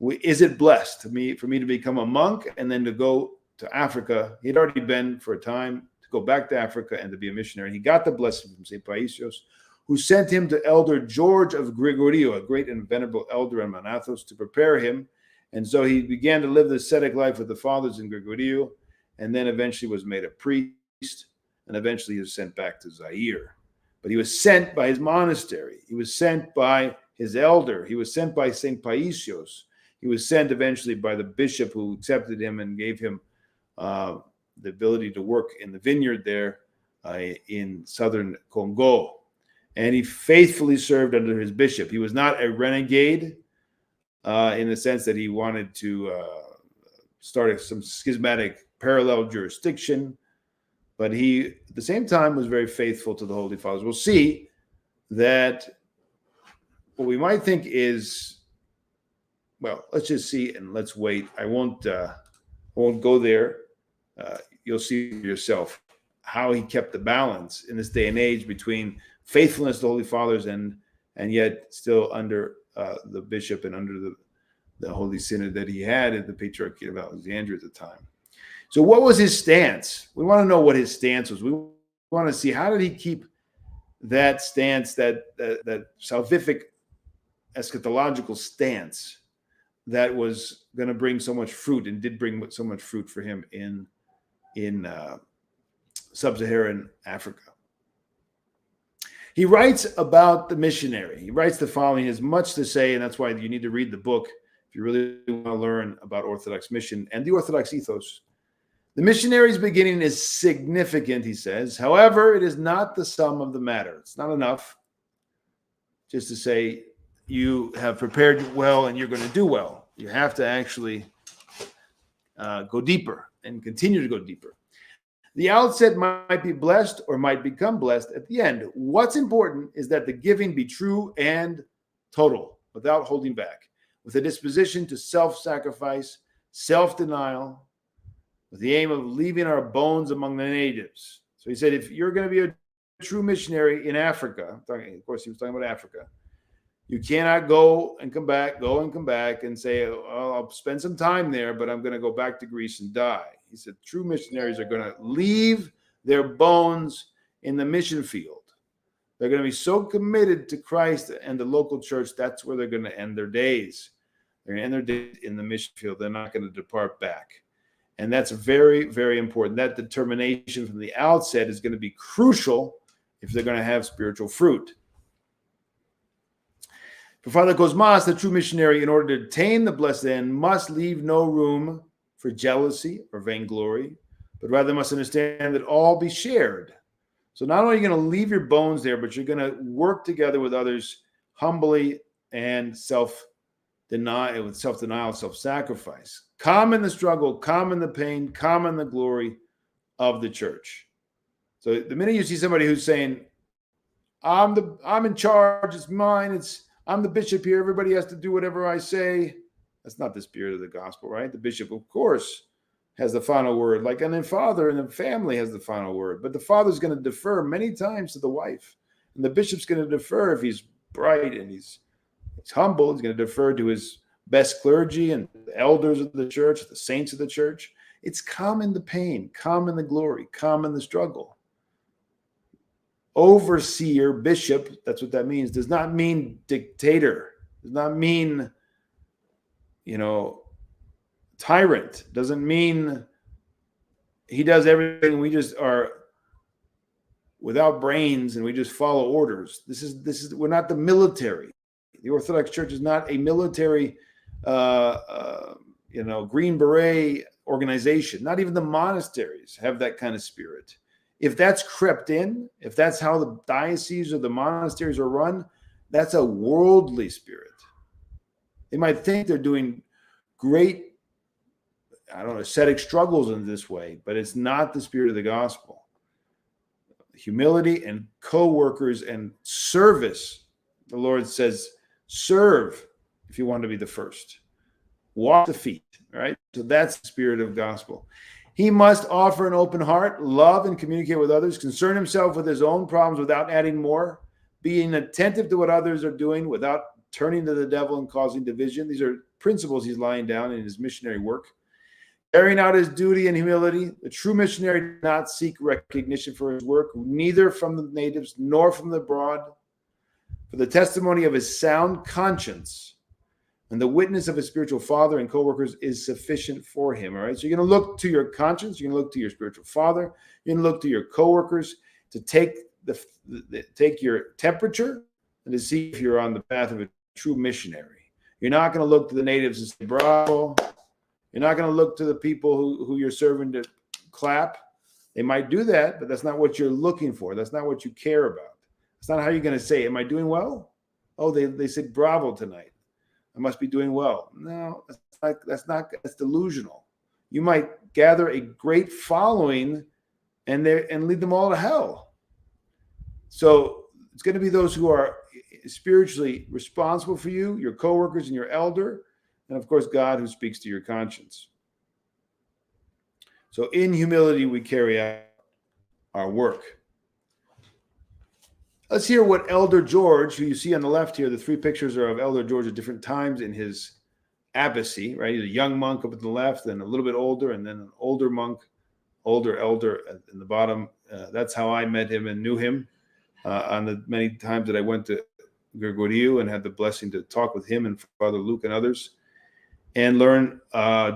Is it blessed for me to become a monk and then to go to Africa? He'd already been for a time to go back to Africa and to be a missionary. He got the blessing from St. Paisios, who sent him to Elder George of Gregorio, a great and venerable elder in Mount Athos, to prepare him. And so he began to live the ascetic life with the fathers in Gregorio, and then eventually was made a priest, and eventually he was sent back to Zaire. But he was sent by his monastery. He was sent by his elder. He was sent by St. Paisios. He was sent eventually by the bishop who accepted him and gave him the ability to work in the vineyard there in southern Congo. And he faithfully served under his bishop. He was not a renegade in the sense that he wanted to start some schismatic parallel jurisdiction. But he, at the same time, was very faithful to the Holy Fathers. We'll see that what we might think is, well, let's just see and let's wait. I won't go there. You'll see yourself how he kept the balance in this day and age between faithfulness to the Holy Fathers and yet still under the bishop and under the Holy Synod that he had at the Patriarchate of Alexandria at the time. So what was his stance? We want to know what his stance was. We want to see, how did he keep that stance, that salvific eschatological stance that was going to bring so much fruit and did bring so much fruit for him in sub-Saharan Africa. He writes about the missionary. He writes the following. He has much to say, and that's why you need to read the book if you really want to learn about Orthodox mission and the Orthodox ethos. The missionary's beginning is significant, he says. However, it is not the sum of the matter. It's not enough just to say you have prepared well and you're going to do well. You have to actually go deeper and continue to go deeper. The outset might be blessed or might become blessed at the end. What's important is that the giving be true and total, without holding back, with a disposition to self-sacrifice, self-denial, with the aim of leaving our bones among the natives. So he said, if you're going to be a true missionary in Africa, of course he was talking about Africa, you cannot go and come back and say, oh, I'll spend some time there, but I'm going to go back to Greece and die. He said, true missionaries are going to leave their bones in the mission field. They're going to be so committed to Christ and the local church, that's where they're going to end their days. They're going to end their days in the mission field. They're not going to depart back. And that's very, very important. That determination from the outset is going to be crucial if they're going to have spiritual fruit. For Father Kosmas, the true missionary, in order to attain the blessed end, must leave no room for jealousy or vainglory, but rather must understand that all be shared. So not only are you going to leave your bones there, but you're going to work together with others humbly and self-denial, self-sacrifice. Come in the struggle, come in the pain, come in the glory of the church. So the minute you see somebody who's saying, I'm in charge, it's mine, I'm the bishop here, everybody has to do whatever I say, that's not the spirit of the gospel, right? The bishop, of course, has the final word, like, and then father and the family has the final word. But the father's going to defer many times to the wife. And the bishop's going to defer if he's bright and he's humble. He's going to defer to his best clergy and the elders of the church, the saints of the church. It's come in the pain, come in the glory, come in the struggle. Overseer, bishop, that's what that means, does not mean dictator, does not mean, tyrant, doesn't mean he does everything. We just are without brains and we just follow orders. This is we're not the military. The Orthodox Church is not a military, Green Beret organization. Not even the monasteries have that kind of spirit. If that's crept in, if that's how the dioceses or the monasteries are run, that's a worldly spirit. They might think they're doing great, ascetic struggles in this way, but it's not the spirit of the gospel. Humility and co-workers and service. The Lord says, serve if you want to be the first. Wash the feet, right? So that's the spirit of gospel. He must offer an open heart, love and communicate with others, concern himself with his own problems without adding more, being attentive to what others are doing without turning to the devil and causing division. These are principles he's laying down in his missionary work. Carrying out his duty in humility, the true missionary does not seek recognition for his work, neither from the natives nor from the abroad. For the testimony of his sound conscience and the witness of his spiritual father and co-workers is sufficient for him. All right. So you're going to look to your conscience. You're going to look to your spiritual father. You're going to look to your co-workers to take take your temperature and to see if you're on the path of a true missionary. You're not going to look to the natives and say, bravo. You're not going to look to the people who you're serving to clap. They might do that, but that's not what you're looking for. That's not what you care about. That's not how you're going to say, am I doing well? Oh, they said bravo tonight. I must be doing well. No, that's delusional. You might gather a great following and lead them all to hell. So it's going to be those who are spiritually responsible for you, your coworkers and your elder, and of course, God who speaks to your conscience. So in humility, we carry out our work. Let's hear what Elder George, who you see on the left here, the three pictures are of Elder George at different times in his abbacy, right? He's a young monk up at the left, and a little bit older, and then an older monk, older elder in the bottom. That's how I met him and knew him on the many times that I went to Gregoriu and had the blessing to talk with him and Father Luke and others and learn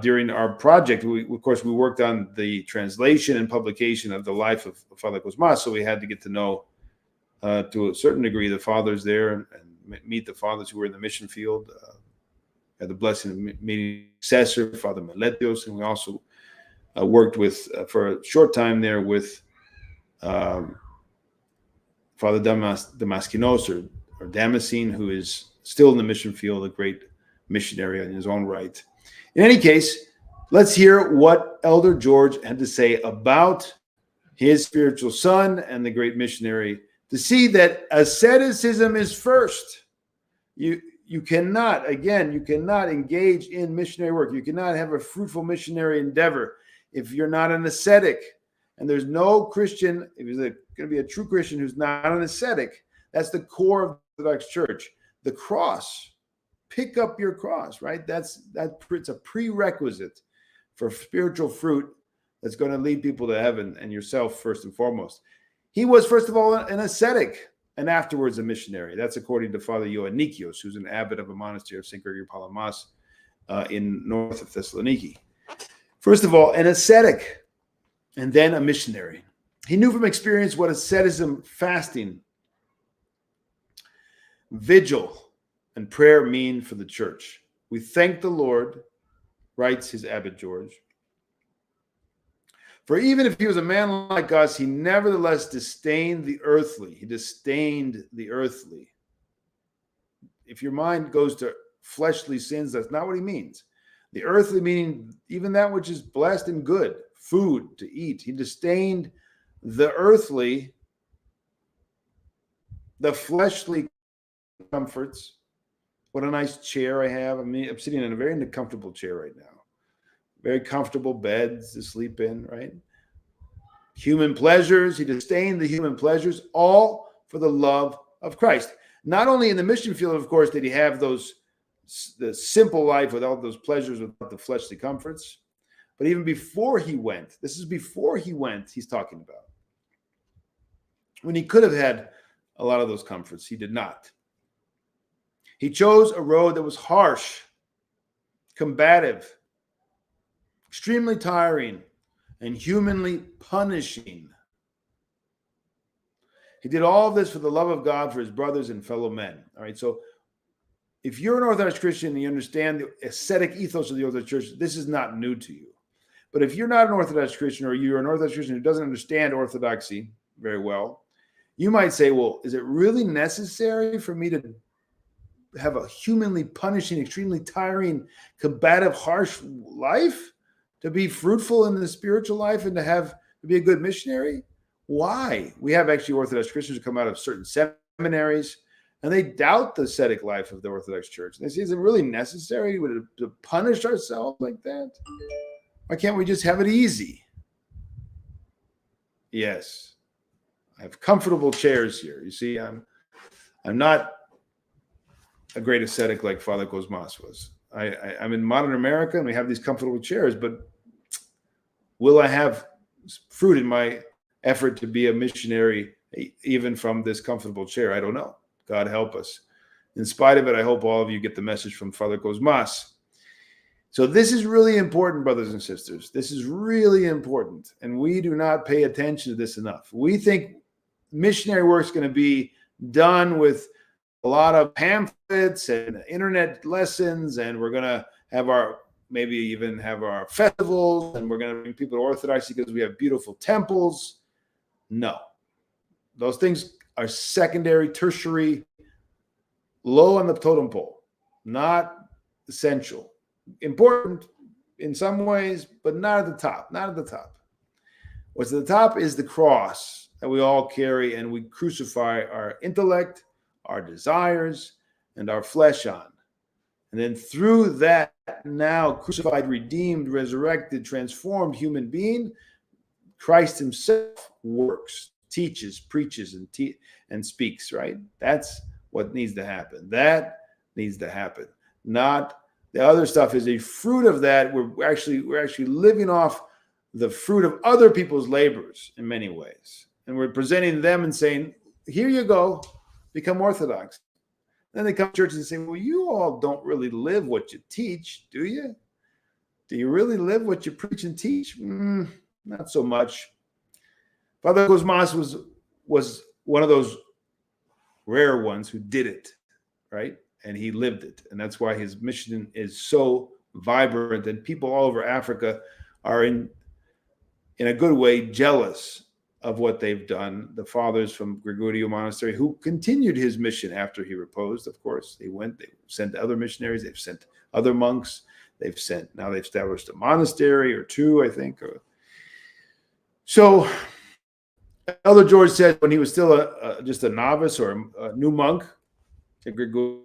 during our project. Of course, we worked on the translation and publication of the life of Father Kosmas, so we had to get to know to a certain degree the fathers there and meet the fathers who were in the mission field. Had the blessing of meeting successor, Father Meletios, and we also worked with, for a short time there, with Father Damaskinos or Damascene, who is still in the mission field, a great missionary in his own right. In any case, let's hear what Elder George had to say about his spiritual son and the great missionary, to see that asceticism is first. You cannot engage in missionary work. You cannot have a fruitful missionary endeavor if you're not an ascetic. And there's no Christian, if he's going to be a true Christian who's not an ascetic. That's the core of the Orthodox Church. The cross. Pick up your cross, right? It's a prerequisite for spiritual fruit that's going to lead people to heaven, and yourself first and foremost. He was, first of all, an ascetic and afterwards a missionary. That's according to Father Ioannikios, who's an abbot of a monastery of St. Gregory Palamas in north of Thessaloniki. First of all, an ascetic and then a missionary. He knew from experience what asceticism, fasting, vigil, and prayer mean for the church. We thank the Lord, writes his Abbot George, for even if he was a man like us, he nevertheless disdained the earthly. He disdained the earthly. If your mind goes to fleshly sins, that's not what he means. The earthly meaning even that which is blessed and good, food to eat. He disdained the earthly, the fleshly comforts. What a nice chair I have. I mean, I'm sitting in a very comfortable chair right now. Very comfortable beds to sleep in, right? Human pleasures. He disdained the human pleasures, all for the love of Christ. Not only in the mission field, of course, did he have the simple life without those pleasures, without the fleshly comforts, but even before he went, this is before he went, he's talking about. when he could have had a lot of those comforts. He did not. He chose a road that was harsh, combative, extremely tiring, and humanly punishing. He did all of this for the love of God, for his brothers and fellow men. All right, so if you're an Orthodox Christian and you understand the ascetic ethos of the Orthodox Church, this is not new to you. But if you're not an Orthodox Christian, or you're an Orthodox Christian who doesn't understand Orthodoxy very well, you might say, well, is it really necessary for me to have a humanly punishing, extremely tiring, combative, harsh life to be fruitful in the spiritual life and to be a good missionary? Why? We have actually Orthodox Christians who come out of certain seminaries and they doubt the ascetic life of the Orthodox Church. They say, is it really necessary to punish ourselves like that? Why can't we just have it easy? Yes. I have comfortable chairs here. You see, I'm not a great ascetic like Father Kosmas was. I'm in modern America and we have these comfortable chairs, but will I have fruit in my effort to be a missionary even from this comfortable chair? I don't know. God help us. In spite of it, I hope all of you get the message from Father Cosmas. So this is really important, brothers and sisters. This is really important. And we do not pay attention to this enough. We think missionary work is going to be done with a lot of pamphlets and internet lessons, and we're going to have maybe even have our festivals, and we're going to bring people to Orthodoxy because we have beautiful temples. No. Those things are secondary, tertiary, low on the totem pole, not essential. Important in some ways, but not at the top. Not at the top. What's at the top is the cross that we all carry, and we crucify our intellect, our desires, and our flesh on. And then through that now crucified, redeemed, resurrected, transformed human being, Christ himself works, teaches, preaches, and speaks, right? That's what needs to happen. That needs to happen. Not the other stuff is a fruit of that. We're actually living off the fruit of other people's labors in many ways. And we're presenting them and saying, here you go, become Orthodox. Then they come to churches and say, well, you all don't really live what you teach, do you? Do you really live what you preach and teach? Not so much. Father Kosmas was one of those rare ones who did it, right? And he lived it. And that's why his mission is so vibrant. And people all over Africa are in a good way jealous of what they've done. The fathers from Gregorio Monastery, who continued his mission after he reposed, of course. They sent other missionaries. They've sent other monks. Now they've established a monastery or two, I think. So Elder George said when he was still just a novice or a new monk at Gregorio,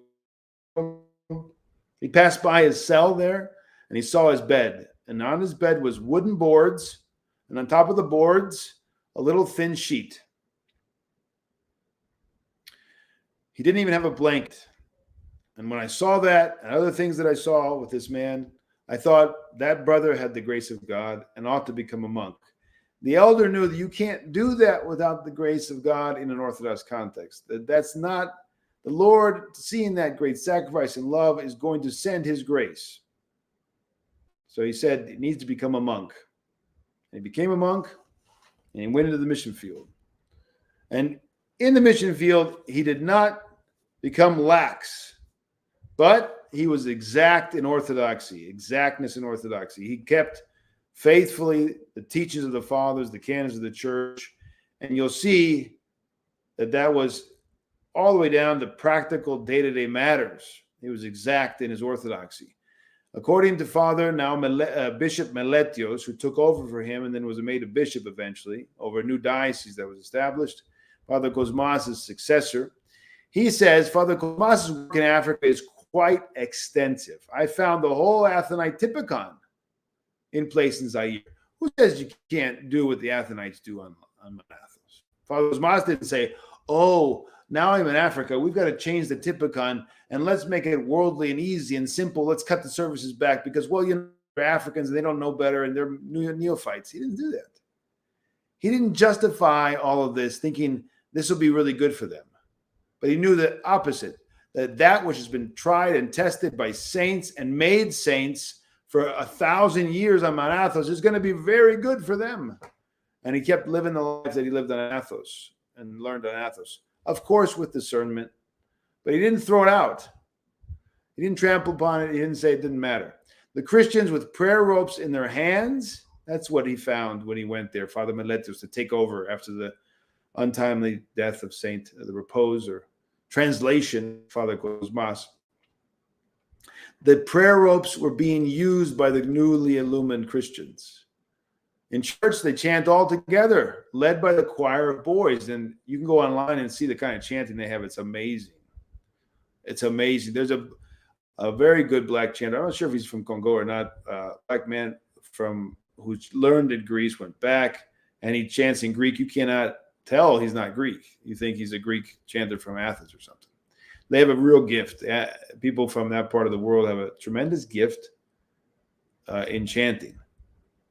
he passed by his cell there and he saw his bed. And on his bed was wooden boards, and on top of the boards, a little thin sheet. He didn't even have a blanket. And when I saw that and other things that I saw with this man, I thought that brother had the grace of God and ought to become a monk. The elder knew that you can't do that without the grace of God in an Orthodox context. That's not the Lord, seeing that great sacrifice and love, is going to send his grace. So he said he needs to become a monk. And he became a monk, and he went into the mission field. And in the mission field, he did not become lax, but he was exact in orthodoxy, exactness in orthodoxy. He kept faithfully the teachings of the fathers, the canons of the church, and you'll see that was all the way down to practical day-to-day matters. He was exact in his orthodoxy. According to Father, now Bishop Meletios, who took over for him and then was made a bishop eventually over a new diocese that was established, Father Kosmas' successor, he says Father Kosmas' work in Africa is quite extensive. I found the whole Athonite typicon in place in Zaire. Who says you can't do what the Athonites do on Mount Athos? Father Kosmas didn't say, oh, now I'm in Africa, we've got to change the typicon and let's make it worldly and easy and simple. Let's cut the services back because, well, they're Africans and they don't know better and they're neophytes. He didn't do that. He didn't justify all of this thinking
this will be really good for them. But he knew the opposite, that which has been tried and tested by saints and made saints for 1,000 years on Mount Athos is going to be very good for them. And he kept living the life that he lived on Athos and learned on Athos, of course, with discernment. But he didn't throw it out. He didn't trample upon it. He didn't say it didn't matter. The Christians with prayer ropes in their hands, that's what he found when he went there, Father Meletios, to take over after the untimely death of Saint, the repose or translation, Father Cosmas. The prayer ropes were being used by the newly illumined Christians. In church, they chant all together, led by the choir of boys. And you can go online and see the kind of chanting they have. It's amazing. It's amazing. There's a very good black chanter. I'm not sure if he's from Congo or not. Black man who learned in Greece, went back, and he chants in Greek. You cannot tell he's not Greek. You think he's a Greek chanter from Athens or something. They have a real gift. People from that part of the world have a tremendous gift in chanting,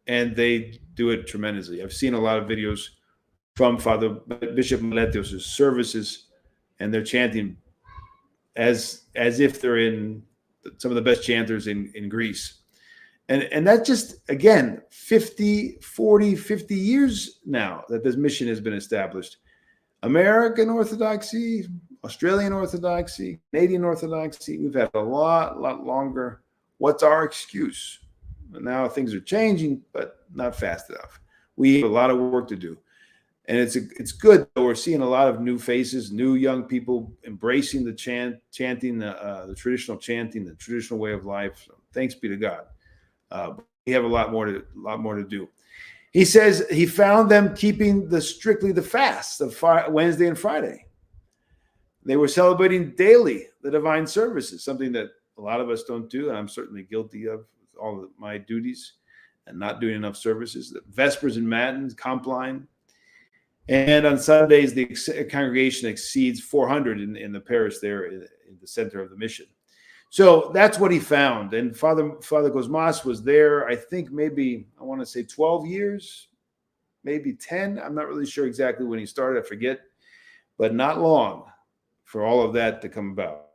and they do it tremendously. I've seen a lot of videos from Father Bishop Meletios' services, and they're chanting as if they're in some of the best chanters in Greece. And that just, again, 50 years now that this mission has been established. American Orthodoxy, Australian Orthodoxy, Canadian Orthodoxy, we've had a lot longer. What's our excuse? Now things are changing, but not fast enough. We have a lot of work to do. And it's good that we're seeing a lot of new faces, new young people embracing the chanting, the traditional chanting, the traditional way of life. So thanks be to God. We have a lot more to do. He says he found them keeping strictly the fasts of Wednesday and Friday. They were celebrating daily the divine services, something that a lot of us don't do, and I'm certainly guilty of all of my duties and not doing enough services. The Vespers and Matins, Compline. And on Sundays, the congregation exceeds 400 in the parish there in the center of the mission. So that's what he found. And Father Kosmas was there, I think maybe, I want to say 12 years, maybe 10. I'm not really sure exactly when he started, I forget. But not long for all of that to come about.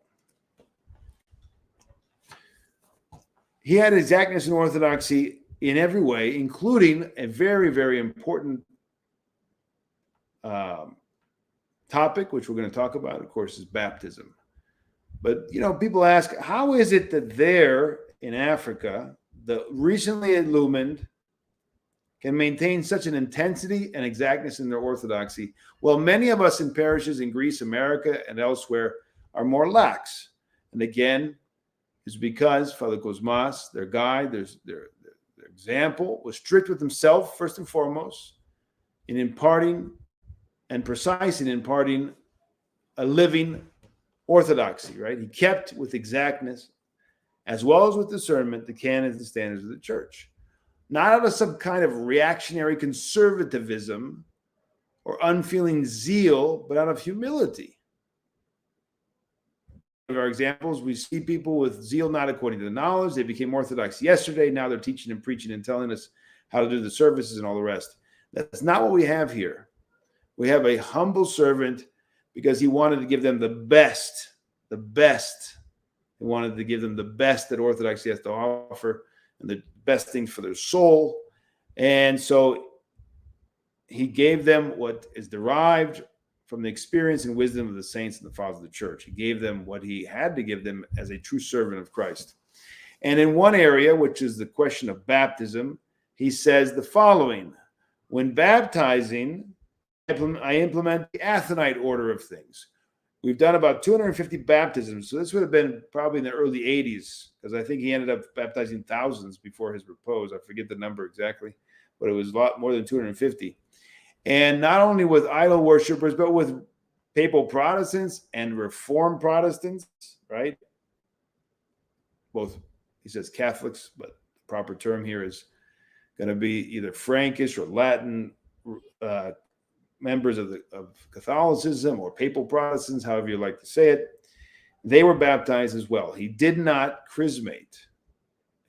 He had exactness in orthodoxy in every way, including a very, very important topic, which we're going to talk about, of course, is baptism. But, people ask, how is it that there in Africa, the recently illumined can maintain such an intensity and exactness in their orthodoxy? Well, many of us in parishes in Greece, America, and elsewhere are more lax. And again, it's because Father Kosmas, their guide, their example, was strict with himself, first and foremost, in imparting and precise in imparting a living orthodoxy, right? He kept with exactness, as well as with discernment, the canons and standards of the church. Not out of some kind of reactionary conservatism or unfeeling zeal, but out of humility. One of our examples, we see people with zeal not according to the knowledge. They became Orthodox yesterday. Now they're teaching and preaching and telling us how to do the services and all the rest. That's not what we have here. We have a humble servant because he wanted to give them the best. He wanted to give them the best that Orthodoxy has to offer and the best things for their soul. And so he gave them what is derived from the experience and wisdom of the saints and the fathers of the church. He gave them what he had to give them as a true servant of Christ. And in one area, which is the question of baptism, he says the following: when baptizing, I implement the Athonite order of things. We've done about 250 baptisms, so this would have been probably in the early 80s, because I think he ended up baptizing thousands before his repose. I forget the number exactly, but it was a lot more than 250. And not only with idol worshipers, but with papal Protestants and Reformed Protestants, right? Both, he says Catholics, but the proper term here is going to be either Frankish or Latin members of Catholicism or papal Protestants, however you like to say it. They were baptized as well. He did not chrismate.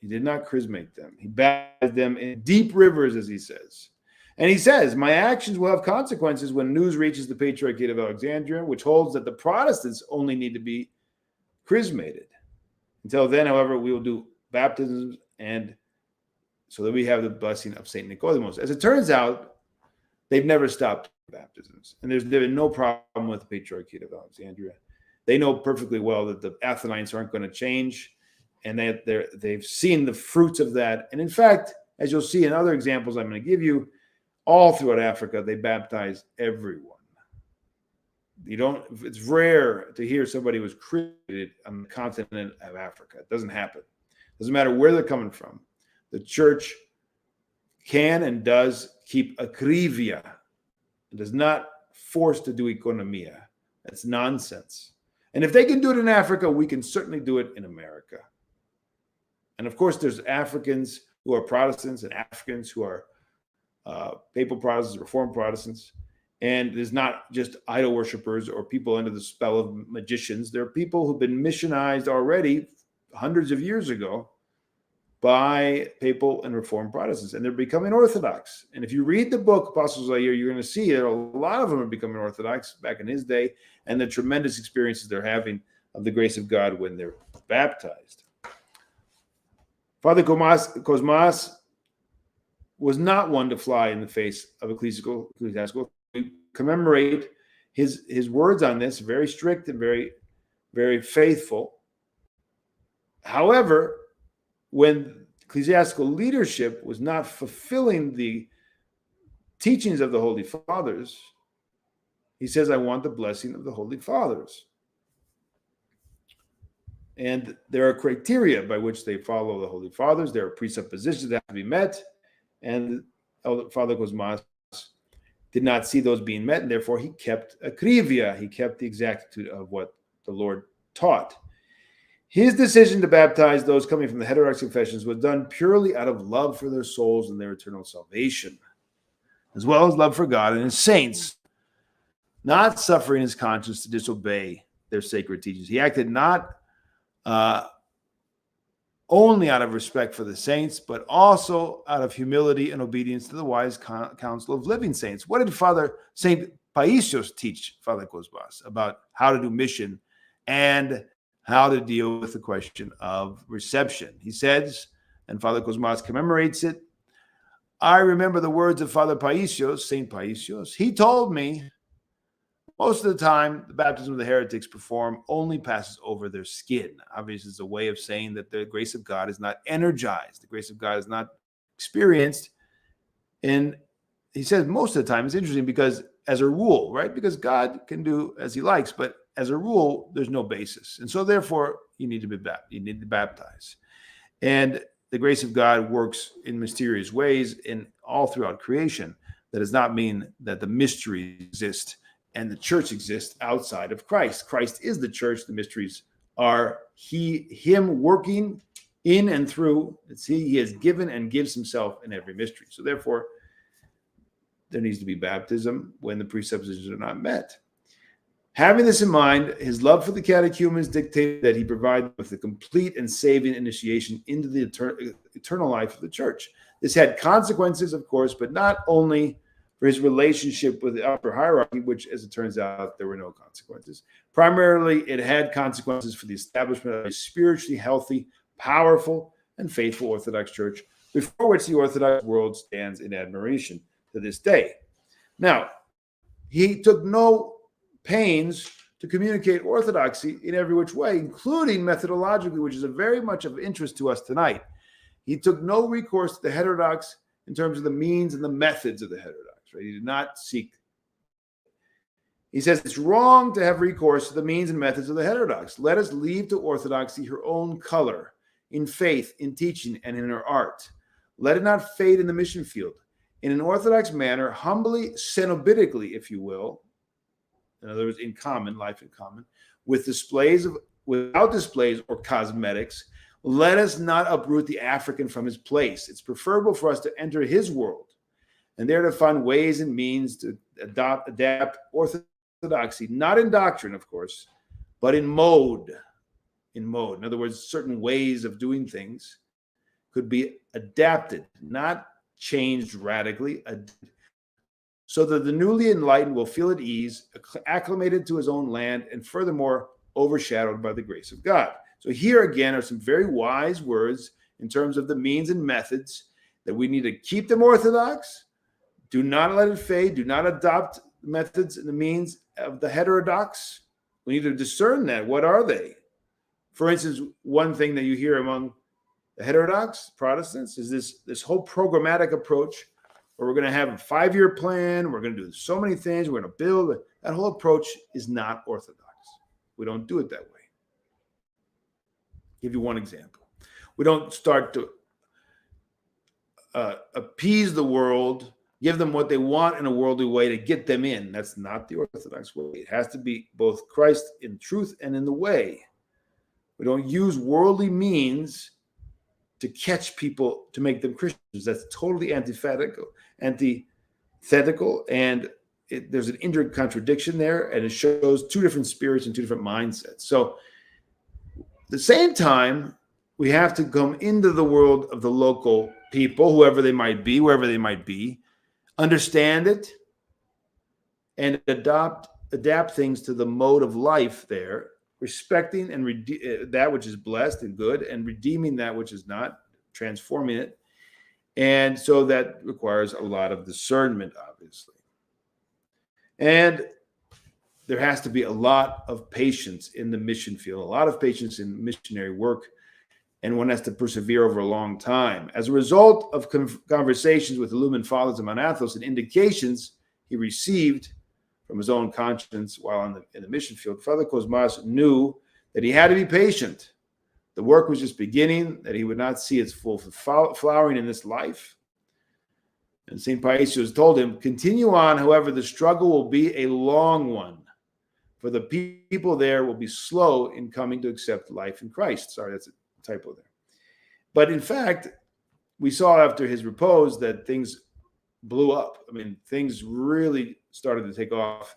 He did not chrismate them. He baptized them in deep rivers, as he says. And he says, my actions will have consequences when news reaches the Patriarchate of Alexandria, which holds that the Protestants only need to be chrismated. Until then, however, we will do baptisms and so that we have the blessing of St. Nicodemus. As it turns out, they've never stopped baptisms. And there's been no problem with the Patriarchate of Alexandria. They know perfectly well that the Athenites aren't going to change, and they've seen the fruits of that. And in fact, as you'll see in other examples I'm going to give you, all throughout Africa, they baptize everyone. It's rare to hear somebody was created on the continent of Africa. It doesn't happen. It doesn't matter where they're coming from. The church can and does keep akrivia. It does not force to do economia. That's nonsense. And if they can do it in Africa, we can certainly do it in America. And of course, there's Africans who are Protestants and Africans who are papal Protestants, Reformed Protestants. And there's not just idol worshipers or people under the spell of magicians. There are people who've been missionized already hundreds of years ago by papal and Reformed Protestants, and they're becoming Orthodox. And if you read the book Apostles of Zaire, you're going to see that a lot of them are becoming Orthodox back in his day, and the tremendous experiences they're having of the grace of God when they're baptized. Father Kosmas was not one to fly in the face of ecclesiastical. We commemorate his words on this, very strict and very, very faithful. However, when ecclesiastical leadership was not fulfilling the teachings of the Holy Fathers, he says, I want the blessing of the Holy Fathers. And there are criteria by which they follow the Holy Fathers. There are presuppositions that have to be met. And Father Cosmas did not see those being met, and therefore he kept akrivia. He kept the exactitude of what the Lord taught. His decision to baptize those coming from the heterodox confessions was done purely out of love for their souls and their eternal salvation, as well as love for God and his saints, not suffering his conscience to disobey their sacred teachings. He acted not only out of respect for the saints, but also out of humility and obedience to the wise counsel of living saints. What did St. Paisios teach Father Cosmas about how to do mission and how to deal with the question of reception? He says, and Father Cosmas commemorates it, I remember the words of Father Paisios, St. Paisios. He told me, most of the time, the baptism of the heretics perform only passes over their skin. Obviously, it's a way of saying that the grace of God is not energized. The grace of God is not experienced. And he says most of the time, it's interesting because as a rule, right? Because God can do as he likes, but as a rule, there's no basis. And so therefore, you need to baptize. And the grace of God works in mysterious ways in all throughout creation. That does not mean that the mysteries exist and the church exists outside of Christ. Christ is the church. The mysteries are him working in and through. He has given and gives himself in every mystery. So therefore, there needs to be baptism when the presuppositions are not met. Having this in mind, his love for the catechumens dictated that he provide with a complete and saving initiation into the eternal life of the church. This had consequences, of course, but not only for his relationship with the upper hierarchy, which, as it turns out, there were no consequences. Primarily, it had consequences for the establishment of a spiritually healthy, powerful, and faithful Orthodox Church, before which the Orthodox world stands in admiration to this day. Now, he took no pains to communicate orthodoxy in every which way, including methodologically, which is a very much of interest to us tonight. He took no recourse to the heterodox in terms of the means and the methods of the heterodox. Right? He did not seek. He says it's wrong to have recourse to the means and methods of the heterodox. Let us leave to orthodoxy her own color in faith, in teaching, and in her art. Let it not fade in the mission field. In an orthodox manner, humbly, cenobitically, if you will, in other words, in common, life in common, without displays or cosmetics, let us not uproot the African from his place. It's preferable for us to enter his world and there to find ways and means to adapt orthodoxy, not in doctrine, of course, but in mode. In other words, certain ways of doing things could be adapted, not changed radically, so that the newly enlightened will feel at ease, acclimated to his own land, and furthermore, overshadowed by the grace of God. So here again are some very wise words in terms of the means and methods that we need to keep them orthodox. Do not let it fade. Do not adopt the methods and the means of the heterodox. We need to discern that. What are they? For instance, one thing that you hear among the heterodox Protestants is this whole programmatic approach where we're going to have a 5-year plan. We're going to do so many things. We're going to build. That whole approach is not orthodox. We don't do it that way. I'll give you one example. We don't start to appease the world, give them what they want in a worldly way to get them in. That's not the Orthodox way. It has to be both Christ in truth and in the way. We don't use worldly means to catch people to make them Christians. That's totally antithetical, and there's an injured contradiction there, and it shows two different spirits and two different mindsets. So at the same time, we have to come into the world of the local people, wherever they might be, understand it, and adapt things to the mode of life there, respecting and that which is blessed and good, and redeeming that which is not, transforming it. And so that requires a lot of discernment, obviously. And there has to be a lot of patience in the mission field, a lot of patience in missionary work, and one has to persevere over a long time. As a result of conversations with illumined fathers of Mount Athos and indications he received from his own conscience while in the mission field, Father Kosmas knew that he had to be patient. The work was just beginning, that he would not see its full flowering in this life. And St. Paisios told him, continue on, however, the struggle will be a long one, for the people there will be slow in coming to accept life in Christ. Sorry, that's a typo there. But in fact, we saw after his repose that things blew up. I mean, things really started to take off.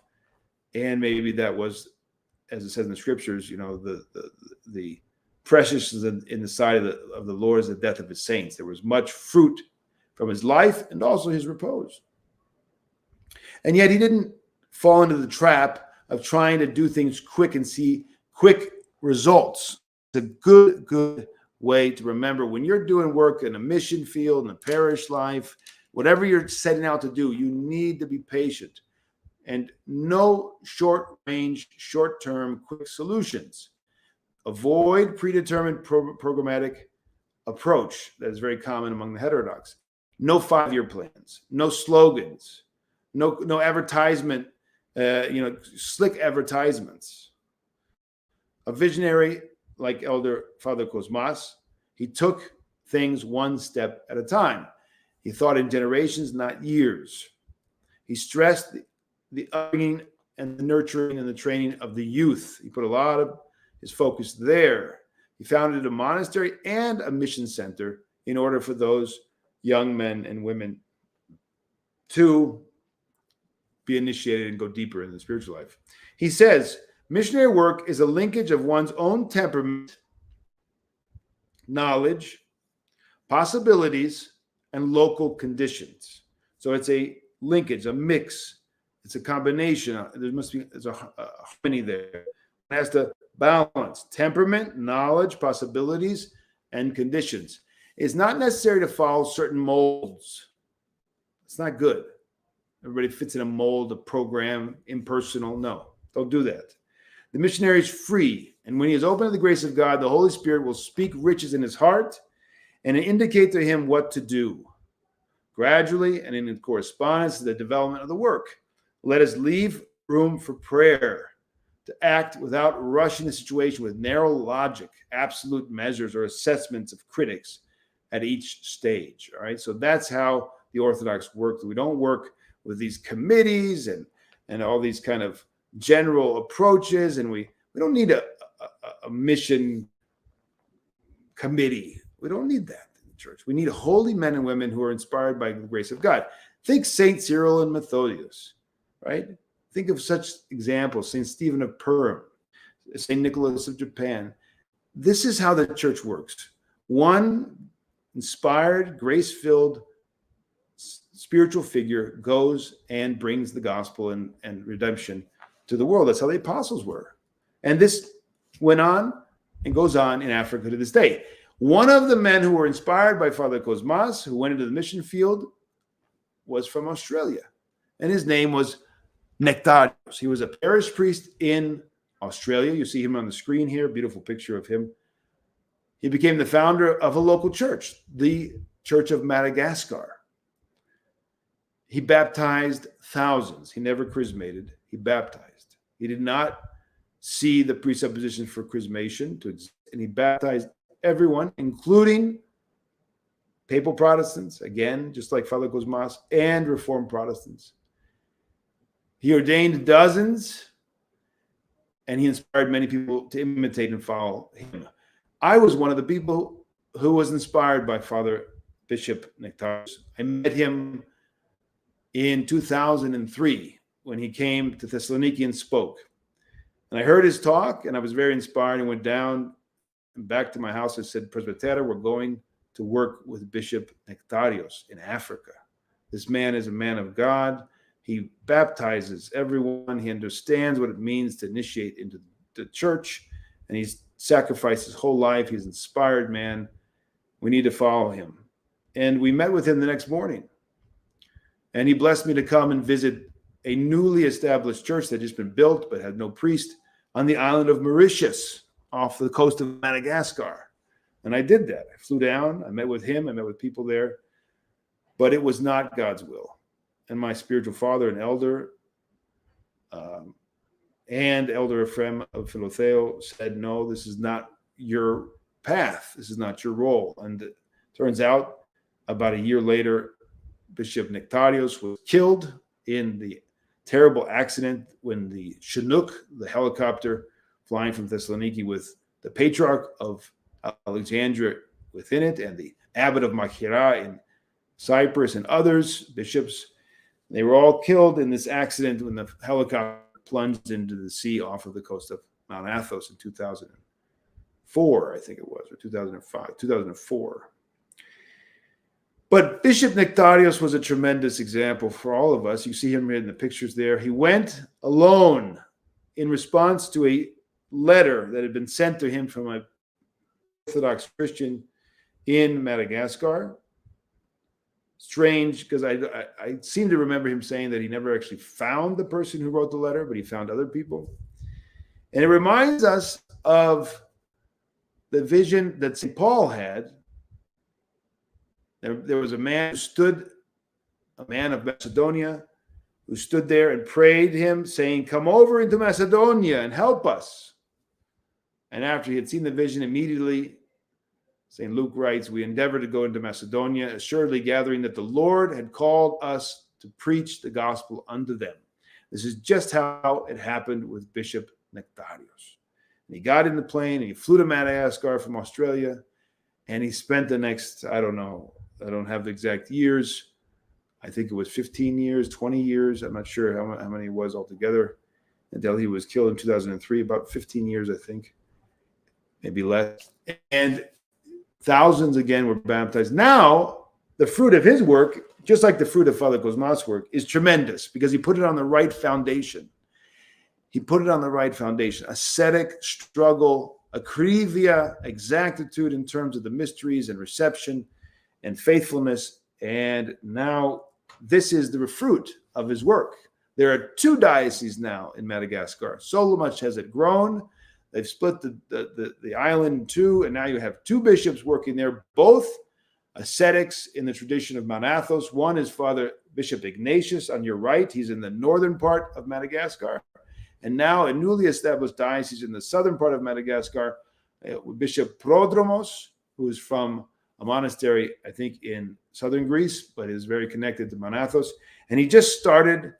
And maybe that was, as it says in the scriptures, the precious is in the sight of the Lord is the death of his saints. There was much fruit from his life and also his repose. And yet he didn't fall into the trap of trying to do things quick and see quick results. It's a good way to remember when you're doing work in a mission field, in a parish life, whatever you're setting out to do, you need to be patient. And no short-range, short-term, quick solutions. Avoid predetermined programmatic approach that is very common among the heterodox. No 5-year plans, no slogans, no advertisement, slick advertisements. A visionary like Elder Father Kosmas, he took things one step at a time. He thought in generations, not years. He stressed the upbringing and the nurturing and the training of the youth. He put a lot of his focus there. He founded a monastery and a mission center in order for those young men and women to be initiated and go deeper in the spiritual life. He says, missionary work is a linkage of one's own temperament, knowledge, possibilities, and local conditions. So it's a linkage, a mix. It's a combination. There's a harmony there. It has to balance temperament, knowledge, possibilities, and conditions. It's not necessary to follow certain molds. It's not good. Everybody fits in a mold, a program, impersonal. No, don't do that. The missionary is free, and when he is open to the grace of God, the Holy Spirit will speak riches in his heart and indicate to him what to do. Gradually and in correspondence to the development of the work, let us leave room for prayer, to act without rushing the situation with narrow logic, absolute measures, or assessments of critics at each stage. All right, so that's how the Orthodox work. We don't work with these committees and all these kind of general approaches, and we don't need a mission committee. We don't need that in the church. We need holy men and women who are inspired by the grace of God. Think St. Cyril and Methodius, right? Think of such examples, St. Stephen of Perm, St. Nicholas of Japan. This is how the church works. One inspired, grace-filled spiritual figure goes and brings the gospel and redemption to the world. That's how the apostles were. And this went on and goes on in Africa to this day. One of the men who were inspired by Father Kosmas, who went into the mission field, was from Australia. And his name was Nectarios. He was a parish priest in Australia. You see him on the screen here, beautiful picture of him. He became the founder of a local church, the Church of Madagascar. He baptized thousands. He never chrismated. He baptized. He did not see the presuppositions for chrismation to exist, and he baptized everyone, including papal Protestants, again, just like Father Cosmas, and Reformed Protestants. He ordained dozens, and he inspired many people to imitate and follow him. I was one of the people who was inspired by Father Bishop Nectarios. I met him in 2003 when he came to Thessaloniki and spoke. And I heard his talk, and I was very inspired and went down and back to my house and said, Presbytera, we're going to work with Bishop Nectarios in Africa. This man is a man of God. He baptizes everyone. He understands what it means to initiate into the church, and he's sacrificed his whole life. He's an inspired man. We need to follow him. And we met with him the next morning, and he blessed me to come and visit a newly established church that had just been built but had no priest on the island of Mauritius off the coast of Madagascar. And I did that. I flew down. I met with him. I met with people there. But it was not God's will. And my spiritual father and elder, Elder Ephrem of Philotheo, said, no, this is not your path. This is not your role. And it turns out about a year later, Bishop Nectarios was killed in the terrible accident when the Chinook, the helicopter flying from Thessaloniki with the Patriarch of Alexandria within it and the Abbot of Maghera in Cyprus and others, bishops, they were all killed in this accident when the helicopter plunged into the sea off of the coast of Mount Athos in 2004, I think it was, or 2004. But Bishop Nectarios was a tremendous example for all of us. You see him here in the pictures there. He went alone in response to a letter that had been sent to him from an Orthodox Christian in Madagascar. Strange, because I seem to remember him saying that he never actually found the person who wrote the letter, but he found other people. And it reminds us of the vision that St. Paul had. There was a man a man of Macedonia, who stood there and prayed him, saying, come over into Macedonia and help us. And after he had seen the vision, immediately, St. Luke writes, we endeavored to go into Macedonia, assuredly gathering that the Lord had called us to preach the gospel unto them. This is just how it happened with Bishop Nectarios. And he got in the plane and he flew to Madagascar from Australia, and he spent the next, I don't have the exact years. I think it was 15 years, 20 years. I'm not sure how many it was altogether until he was killed in 2003, about 15 years, I think, maybe less. And thousands again were baptized. Now, the fruit of his work, just like the fruit of Father Kosmas' work, is tremendous because he put it on the right foundation. He put it on the right foundation. Ascetic struggle, akrivia, exactitude in terms of the mysteries and reception and faithfulness. And now this is the fruit of his work. There are 2 dioceses now in Madagascar. So much has it grown. They've split the island in 2, and now you have 2 bishops working there, both ascetics in the tradition of Mount Athos. One is Father Bishop Ignatius on your right. He's in the northern part of Madagascar. And now a newly established diocese in the southern part of Madagascar, Bishop Prodromos, who is from a monastery, I think, in southern Greece, but is very connected to Mount Athos. And he just started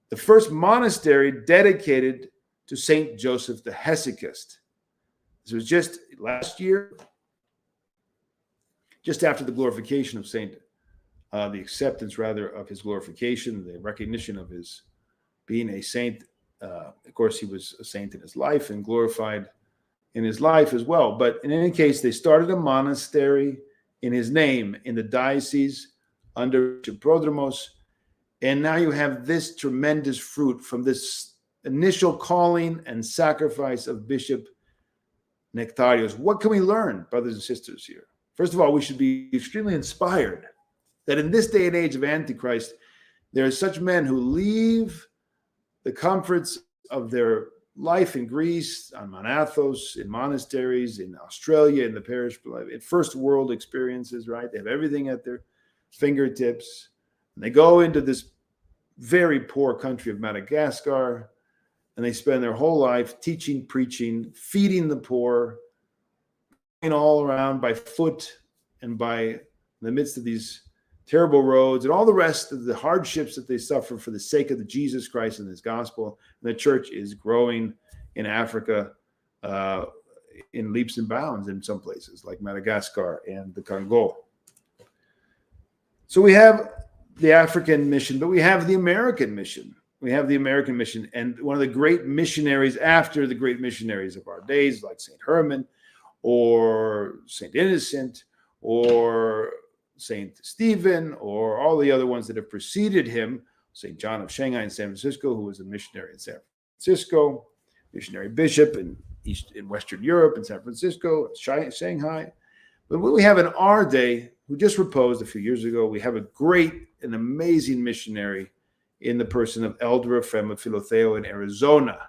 the first monastery dedicated to St. Joseph the Hesychist. This was just last year, just after the glorification of the acceptance rather of his glorification, the recognition of his being a saint. Of course, he was a saint in his life and glorified in his life as well. But in any case, they started a monastery in his name in the diocese
under Bishop Prodromos. And now you have this tremendous fruit from this initial calling and sacrifice of Bishop Nectarios. What can we learn, brothers and sisters, here? First of all, we should be extremely inspired that in this day and age of Antichrist, there are such men who leave the comforts of their life in Greece, on Mount Athos, in monasteries, in Australia, in the parish, in first world experiences, right? They have everything at their fingertips. And they go into this very poor country of Madagascar, and they spend their whole life teaching, preaching, feeding the poor, going all around by foot and in the midst of these terrible roads and all the rest of the hardships that they suffer for the sake of the Jesus Christ and his gospel. And the church is growing in Africa in leaps and bounds in some places like Madagascar and the Congo. So we have the African mission, but we have the American mission. We have the American mission, and one of the great missionaries after the great missionaries of our days, like St. Herman or St. Innocent or St. Stephen or all the other ones that have preceded him, St. John of Shanghai in San Francisco, who was a missionary in San Francisco, missionary bishop in Western Europe, in San Francisco, Shanghai. But what we have in our day, who just reposed a few years ago, we have a great and amazing missionary in the person of Elder Ephrem of Philotheo in Arizona.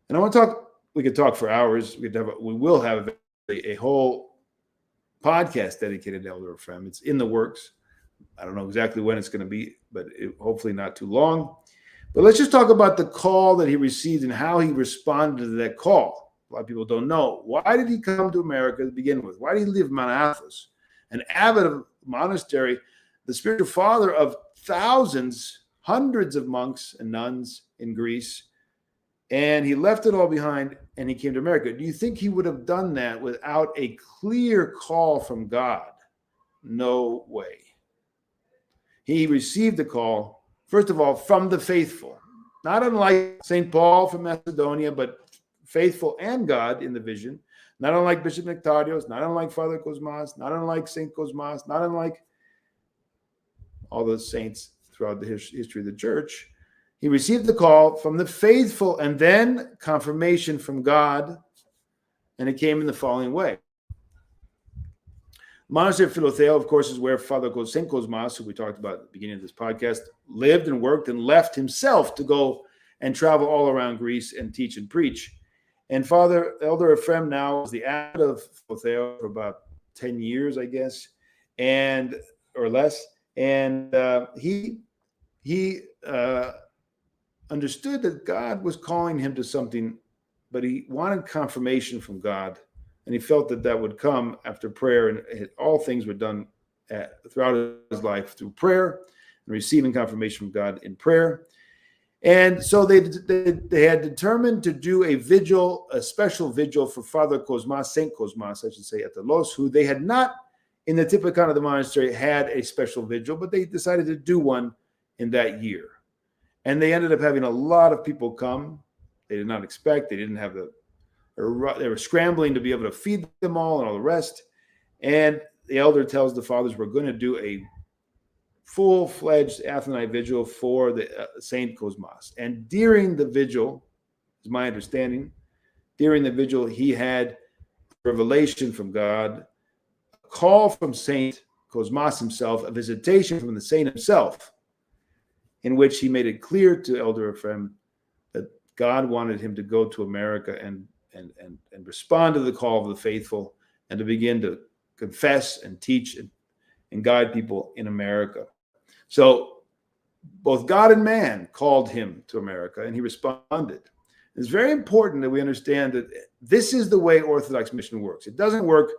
And I want to talk, we could talk for hours. We will have a whole podcast dedicated to Elder Ephrem. It's in the works. I don't know exactly when it's going to be, but hopefully not too long. But let's just talk about the call that he received and how he responded to that call. A lot of people don't know. Why did he come to America to begin with? Why did he live in Mount Athos? An abbot of a monastery, the spiritual father of thousands, hundreds of monks and nuns in Greece. And he left it all behind and he came to America. Do you think he would have done that without a clear call from God? No way. He received the call, first of all, from the faithful. Not unlike St. Paul from Macedonia, but faithful and God in the vision. Not unlike Bishop Nectarios, not unlike Father Kosmas, not unlike St. Kosmas, not unlike all the saints throughout the history of the church. He received the call from the faithful and then confirmation from God, and it came in the following way. Monastery of Philotheo, of course, is where Father St. Kosmas, who we talked about at the beginning of this podcast, lived and worked and left himself to go and travel all around Greece and teach and preach. And Father Elder Ephrem now is the abbot of Philotheo for about 10 years, I guess, and or less. And he understood that God was calling him to something, but he wanted confirmation from God. And he felt that that would come after prayer, and all things were done throughout his life through prayer and receiving confirmation from God in prayer. And so they had determined to do a vigil, a special vigil for Father Kosmas, St. Kosmas, I should say, at the Los, who they had not, in the Typicon of the monastery, had a special vigil, but they decided to do one in that year. And they ended up having a lot of people come. They did not expect, they didn't have they were scrambling to be able to feed them all and all the rest. And the elder tells the fathers, we're going to do a full-fledged Athonite vigil for the Saint Kosmas. And during the vigil, is my understanding, during the vigil, he had revelation from God, a call from Saint Kosmas himself, a visitation from the saint himself, in which he made it clear to Elder Ephrem that God wanted him to go to America and respond to the call of the faithful and to begin to confess and teach and guide people in America. So both God and man called him to America, and he responded. It's very important that we understand that this is the way Orthodox mission works. It doesn't work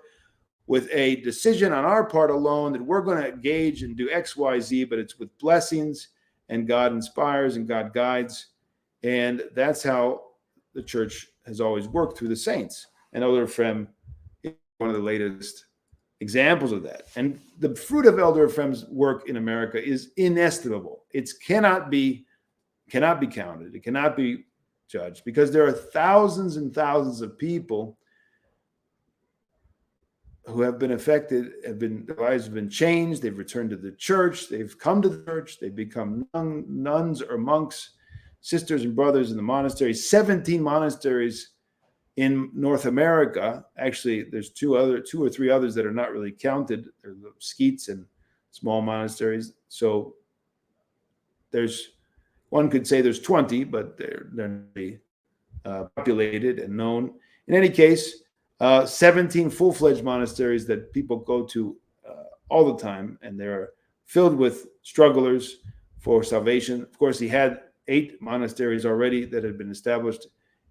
with a decision on our part alone that we're going to engage and do X, Y, Z, but it's with blessings, and God inspires and God guides. And that's how the church has always worked through the saints. And Elder Ephrem is one of the latest examples of that. And the fruit of Elder Ephrem's work in America is inestimable. It cannot be counted. It cannot be judged, because there are thousands and thousands of people
who have been affected, their lives have been changed. They've returned to the church. They've come to the church. They've become nuns or monks, sisters and brothers in the monasteries. 17 monasteries in North America. Actually, there's two or three others that are not really counted. They're the skeets and small monasteries. So one could say there's 20, but they're populated and known. In any case, 17 full-fledged monasteries that people go to all the time, and they're filled with strugglers for salvation. Of course, he had 8 monasteries already that had been established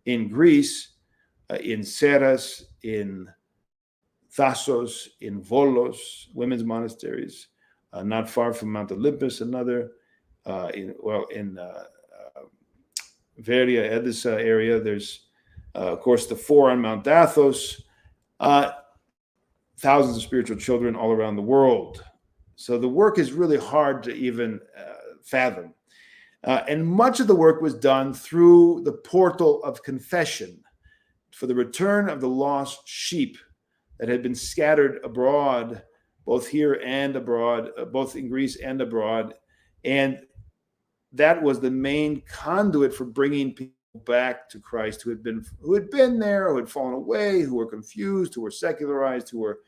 in Greece, in Seras, in Thassos, in Volos, women's monasteries, not far from Mount Olympus, another, in Veria, Edessa area. There's, of course, the 4 on Mount Athos, thousands of spiritual children all around the world. So the work is really hard to even fathom. And much of the work was done through the portal of confession for the return of the lost sheep that had been scattered abroad, both here and abroad, both in Greece and abroad. And that was the main conduit for bringing people back to Christ who had been there, who had fallen away, who were confused, who were secularized, who were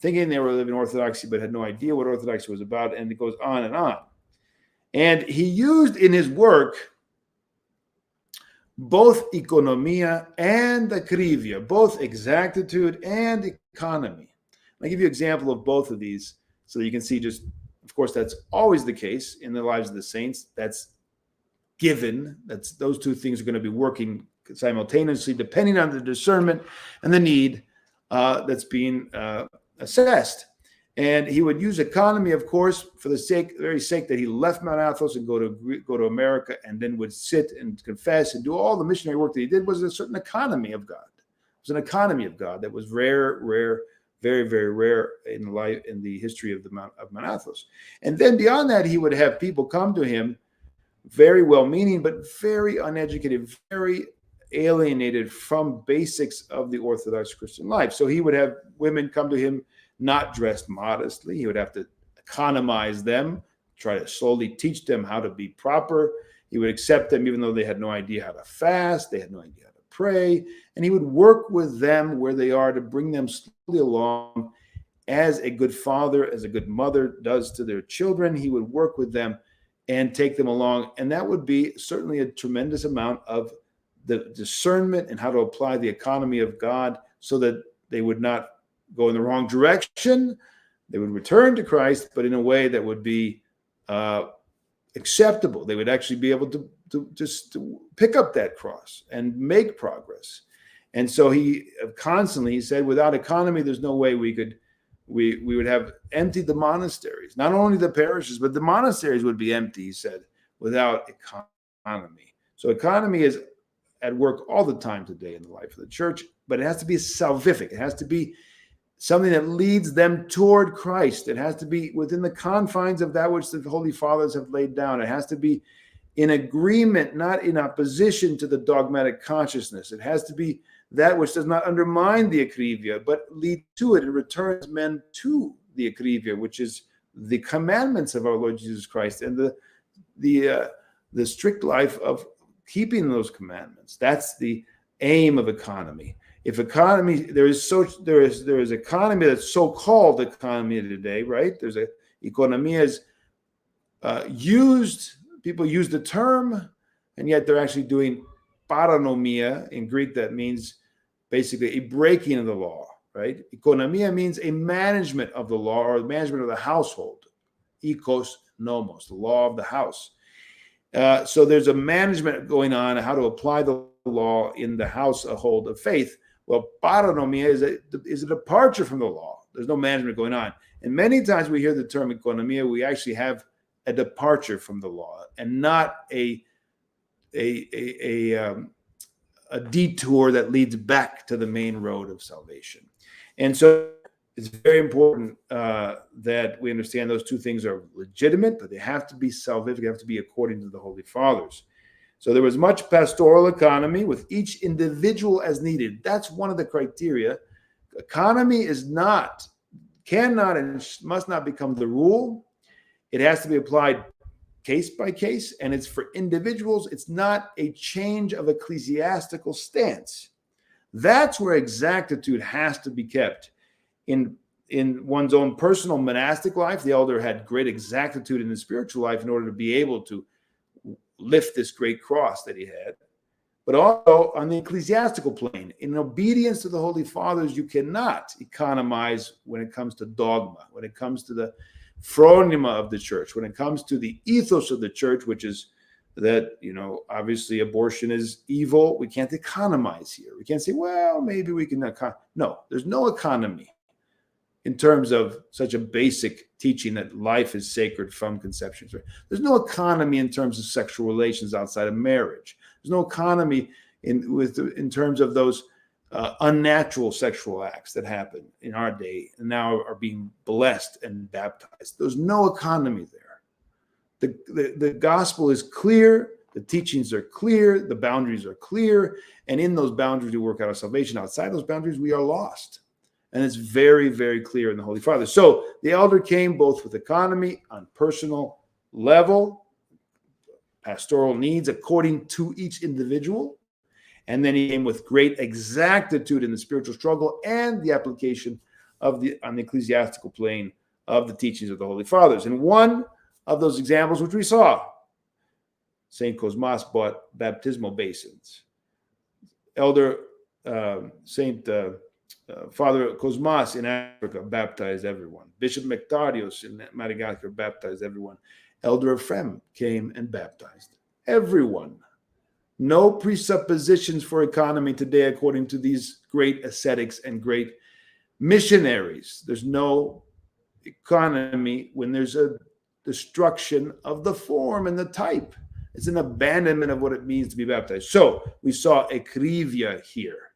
thinking they were living Orthodoxy but had no idea what Orthodoxy was about, and it goes on and on. And he used in his work both economia and akrivia, both exactitude and economy. I'll give you an example of both of these so that you can see just, of course, that's always the case in the lives of the saints. That's given. Those two things are going to be working simultaneously depending on the discernment and the need that's being assessed. And he would use economy, of course, for the very sake that he left Mount Athos and go to America, and then would sit and confess and do all the missionary work that he did. Was a certain economy of God. It was an economy of God that was rare, very, very rare in the history of Mount Athos. And then beyond that, he would have people come to him, very well-meaning, but very uneducated, very alienated from basics of the Orthodox Christian life. So he would have women come to him not dressed modestly. He would have to economize them, try to slowly teach them how to be proper. He would accept them even though they had no idea how to fast, they had no idea how to pray, and he would work with them where they are to bring them slowly along as a good father, as a good mother does to their children. He would work with them and take them along, and that would be certainly a tremendous amount of the discernment and how to apply the economy of God so that they would not go in the wrong direction. They would return to Christ, but in a way that would be acceptable. They would actually be able to pick up that cross and make progress. And so he said, without economy, there's no way we would have emptied the monasteries. Not only the parishes, but the monasteries would be empty, he said, without economy. So economy is at work all the time today in the life of the church, but it has to be salvific. It has to be something that leads them toward Christ. It has to be within the confines of that which the Holy Fathers have laid down. It has to be in agreement, not in opposition to the dogmatic consciousness. It has to be that which does not undermine the akrivia, but lead to it and returns men to the akrivia, which is the commandments of our Lord Jesus Christ and the strict life of keeping those commandments. That's the aim of economy. If economy, there is economy that's so-called economy today, right? There's economia is used. People use the term, and yet they're actually doing paranomia in Greek. That means basically a breaking of the law, right? Economia means a management of the law or management of the household. Ekos nomos, the law of the house. So there's a management going on, how to apply the law in the household of faith. Well, paranomia is a departure from the law. There's no management going on. And many times we hear the term economia, we actually have a departure from the law and not a detour that leads back to the main road of salvation. And so it's very important that we understand those two things are legitimate, but they have to be salvific, they have to be according to the Holy Fathers. So there was much pastoral economy with each individual as needed. That's one of the criteria.
Economy cannot and must not become the rule. It has to be applied case by case, and it's for individuals. It's not a change of ecclesiastical stance. That's where exactitude has to be kept. In one's own personal monastic life, the elder had great exactitude in his spiritual life in order to be able to lift this great cross that he had. But also on the ecclesiastical plane, in obedience to the Holy Fathers, you cannot economize when it comes to dogma, when it comes to the phronema of the church, when it comes to the ethos of the church, which is that, obviously abortion is evil. We can't economize here. We can't say, well, maybe we can. No, there's no economy in terms of such a basic teaching that life is sacred from conception. There's no economy in terms of sexual relations outside of marriage. There's no economy in terms of those unnatural sexual acts that happen in our day and now are being blessed and baptized. There's no economy there. The gospel is clear. The teachings are clear. The boundaries are clear. And in those boundaries, we work out our salvation. Outside those boundaries, we are lost. And it's very, very clear in the Holy Father. So the elder came both with economy on personal level, pastoral needs according to each individual. And then he came with great exactitude in the spiritual struggle and the application on the ecclesiastical plane of the teachings of the Holy Fathers. And one of those examples, which we saw, St. Kosmas bought baptismal basins. Elder Father Kosmas in Africa baptized everyone. Bishop Nectarios in Madagascar baptized everyone. Elder Ephrem came and baptized everyone. No presuppositions for economy today, according to these great ascetics and great missionaries. There's no economy when there's a destruction of the form and the type. It's an abandonment of what it means to be baptized. So we saw ekrivia here.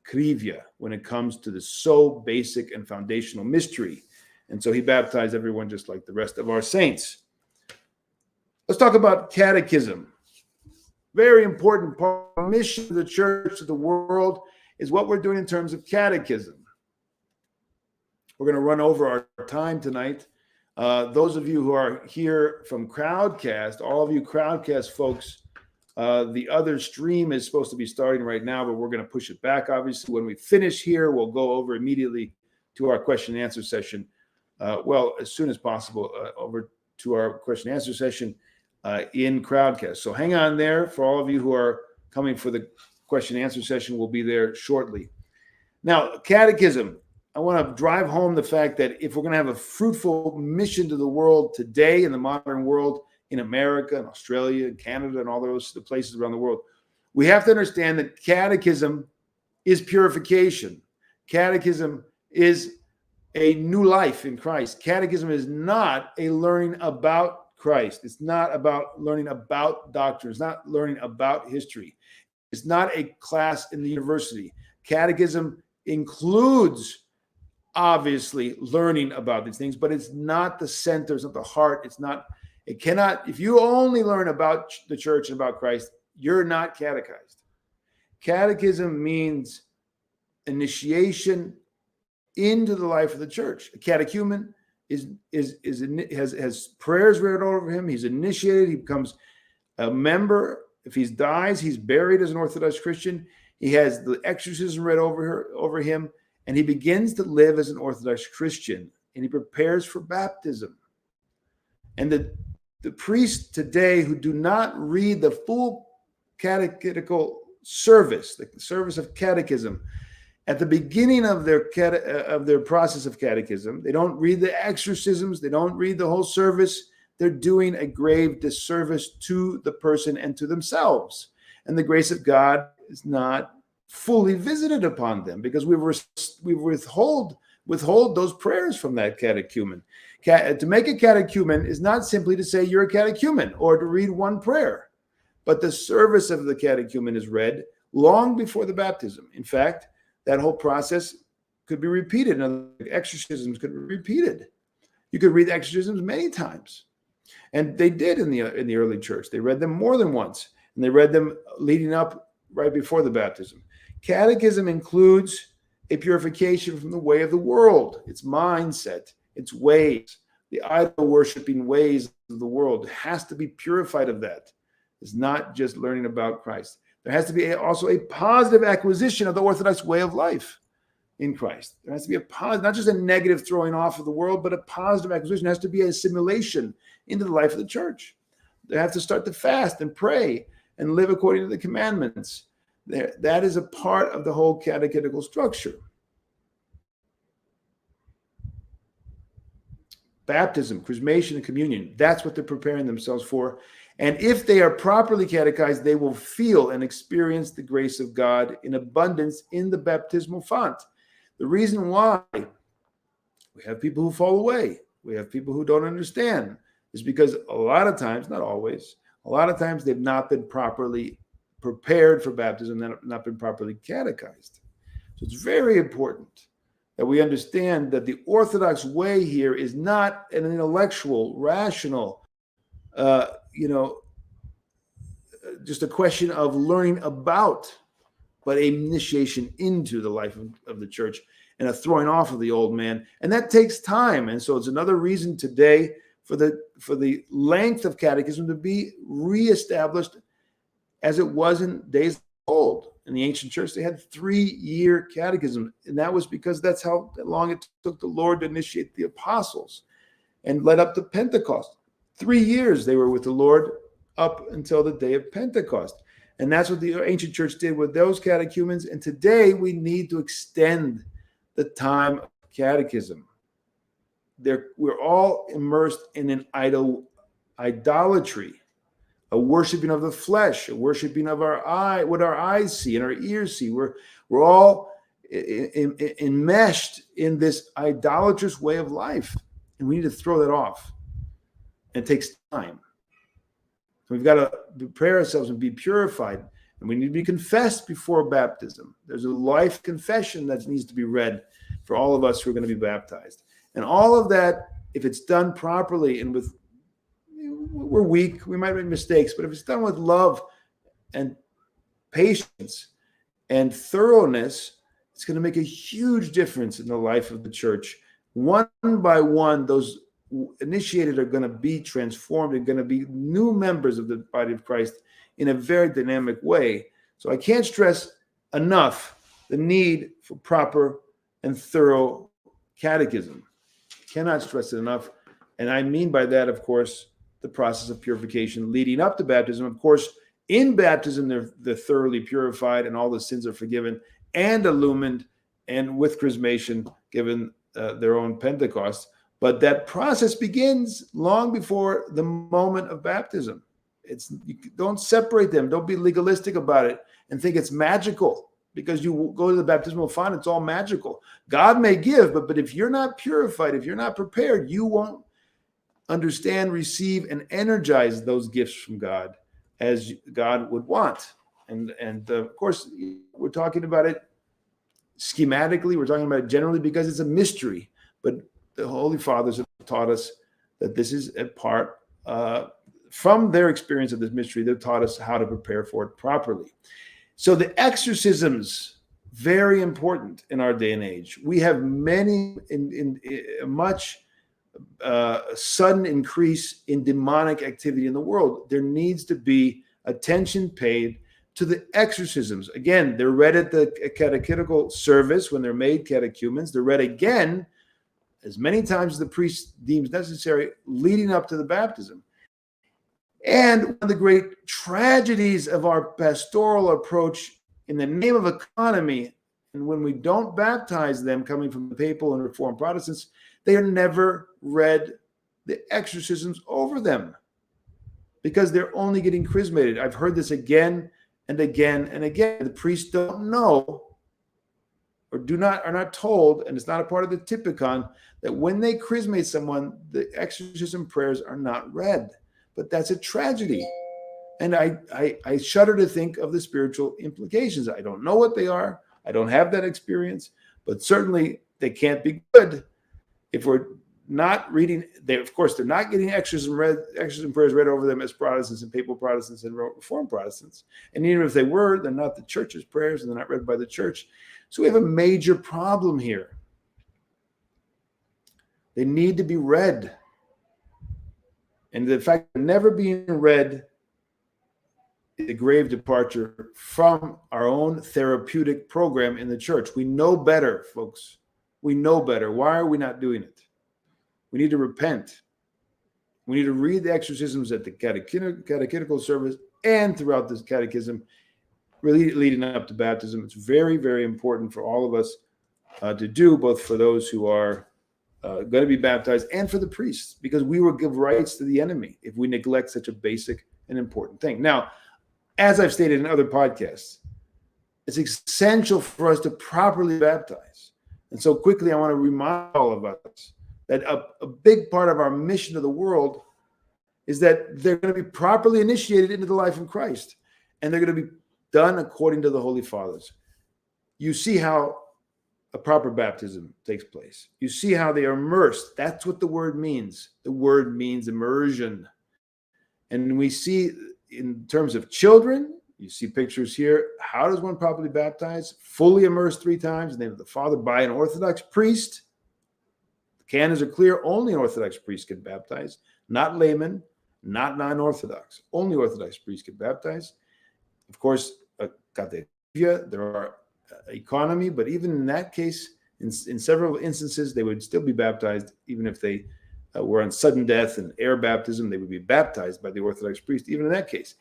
Ekrivia when it comes to the so basic and foundational mystery. And so he baptized everyone just like the rest of our saints. Let's talk about catechism. Very important part of the mission of the church to the world is what we're doing in terms of catechism. We're going to run over our time tonight. Those of you who are here from Crowdcast, all of you Crowdcast folks, the other stream is supposed to be starting right now, but we're going to push it back. Obviously, when we finish here, we'll go over immediately to our question and answer session. As soon as possible, over to our question and answer session in Crowdcast. So hang on there for all of you who are coming for the question and answer session. We'll be there shortly. Now, catechism. I want to drive home the fact that if we're going to have a fruitful mission to the world today, in the modern world, in America and Australia and Canada and all the places around the world, we have to understand that catechism is purification. Catechism is a new life in Christ. Catechism is not a learning about Christ. It's not about learning about doctrine. It's not learning about history. It's not a class in the university. Catechism includes, obviously, learning about these things, but it's not the center. It's not the heart. It cannot, if you only learn about the church and about Christ, you're not catechized. Catechism means initiation into the life of the church. A catechumen has prayers read over him. He's initiated. He becomes a member. If he dies, he's buried as an Orthodox Christian. He has the exorcism read over him, and he begins to live as an Orthodox Christian, and he prepares for baptism. And the priests today who do not read the full catechetical service, the service of catechism, at the beginning of their process of catechism, they don't read the exorcisms, they don't read the whole service. They're doing a grave disservice to the person and to themselves. And the grace of God is not fully visited upon them because we withhold those prayers from that catechumen. To make a catechumen is not simply to say you're a catechumen or to read one prayer, but the service of the catechumen is read long before the baptism. In fact, that whole process could be repeated. And exorcisms could be repeated. You could read exorcisms many times. And they did in the early church. They read them more than once. And they read them leading up right before the baptism. Catechism includes a purification from the way of the world, its mindset, its ways, the idol worshiping ways of the world. It has to be purified of that. It's not just learning about Christ. There has to be also a positive acquisition of the Orthodox way of life in Christ. There has to be a positive, not just a negative throwing off of the world, but a positive acquisition. There has to be an assimilation into the life of the church. They have to start to fast and pray and live according to the commandments. That is a part of the whole catechetical structure. Baptism, chrismation, and communion, that's what they're preparing themselves for. And if they are properly catechized, they will feel and experience the grace of God in abundance in the baptismal font. The reason why we have people who fall away, we have people who don't understand, is because a lot of times, not always, a lot of times they've not been properly prepared for baptism, they've not been properly catechized. So it's very important that we understand that the Orthodox way here is not an intellectual, rational, just a question of learning about, but an initiation into the life of the church and a throwing off of the old man. And that takes time. And so it's another reason today for the length of catechism to be reestablished as it was in days old. In the ancient church, they had 3-year catechism. And that was because that's how long it took the Lord to initiate the apostles and led up to Pentecost. 3 years they were with the Lord up until the day of Pentecost. And that's what the ancient church did with those catechumens. And today we need to extend the time of catechism. We're all immersed in an idolatry, a worshiping of the flesh, a worshiping of our eye, what our eyes see and our ears see. We're all enmeshed in this idolatrous way of life. And we need to throw that off. It takes time. So we've got to prepare ourselves and be purified. And we need to be confessed before baptism. There's a life confession that needs to be read for all of us who are going to be baptized. And all of that, if it's done properly and we're weak, we might make mistakes, but if it's done with love and patience and thoroughness, it's going to make a huge difference in the life of the church. One by one, those initiated are going to be transformed and going to be new members of the body of Christ in a very dynamic way. So I can't stress enough the need for proper and thorough catechism. Cannot stress it enough. And I mean by that, of course, the process of purification leading up to baptism. Of course, in baptism, they're thoroughly purified and all the sins are forgiven and illumined, and with chrismation given their own Pentecost. But that process begins long before the moment of baptism. You don't separate them. Don't be legalistic about it and think it's magical because you go to the baptismal font, it's all magical. God may give, but if you're not purified, if you're not prepared, you won't understand, receive, and energize those gifts from God as God would want. And of course, we're talking about it schematically. We're talking about it generally because it's a mystery. But the Holy Fathers have taught us that this is a part, from their experience of this mystery, they've taught us how to prepare for it properly. So the exorcisms, very important in our day and age. We have many, in much sudden increase in demonic activity in the world. There needs to be attention paid to the exorcisms. Again, they're read at the catechetical service when they're made catechumens. They're read again as many times as the priest deems necessary leading up to the baptism. And one of the great tragedies of our pastoral approach in the name of economy, and when we don't baptize them coming from the papal and Reformed Protestants, they are never read the exorcisms over them because they're only getting chrismated. I've heard this again and again and again. The priests don't know or are not told, and it's not a part of the typicon, that when they chrismate someone, the exorcism prayers are not read. But that's a tragedy. And I shudder to think of the spiritual implications. I don't know what they are. I don't have that experience, but certainly they can't be good if we're
not reading. Of course, they're not getting exorcism prayers read over them as Protestants and papal Protestants and Reformed Protestants. And even if they were, they're not the church's prayers, and they're not read by the church. So we have a major problem here. They need to be read. And the fact of never being read is a grave departure from our own therapeutic program in the church. We know better, folks. We know better. Why are we not doing it? We need to repent. We need to read the exorcisms at the catechetical service and throughout this catechism, really leading up to baptism. It's very, very important for all of us to do, both for those who are going to be baptized and for the priests, because we will give rights to the enemy if we neglect such a basic and important thing. Now, as I've stated in other podcasts, it's essential for us to properly baptize. And so quickly, I want to remind all of us that a big part of our mission to the world is that they're going to be properly initiated into the life of Christ, and they're going to be done according to the Holy Fathers. You see how a proper baptism takes place. You see how they are immersed. That's what the word means. The word means immersion. And we see in terms of children, you see pictures here. How does one properly baptize? Fully immersed 3 times in the name of the Father by an Orthodox priest. The canons are clear. Only an Orthodox priest can baptize, not laymen, not non-Orthodox. Only Orthodox priests can baptize. Of course, there are economy, but even in that case, in several instances, they would still be baptized, even if they were on sudden death and air baptism. They would be baptized by the Orthodox priest, even in that case.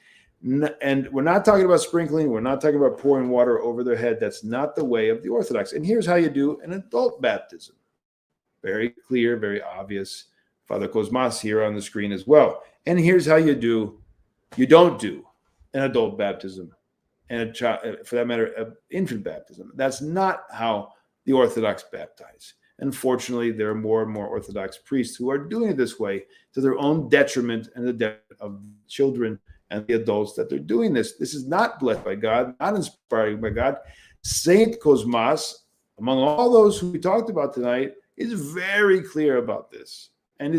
And we're not talking about sprinkling. We're not talking about pouring water over their head. That's not the way of the Orthodox. And here's how you do an adult baptism. Very clear, very obvious. Father Kosmas here on the screen as well. And here's how you don't do an adult baptism and a child, for that matter, an infant baptism. That's not how the Orthodox baptize. Unfortunately, there are more and more Orthodox priests who are doing it this way to their own detriment and the detriment of children and the adults that they're doing this. This is not blessed by God, not inspired by God. Saint Cosmas, among all those who we talked about tonight, is very clear about this, and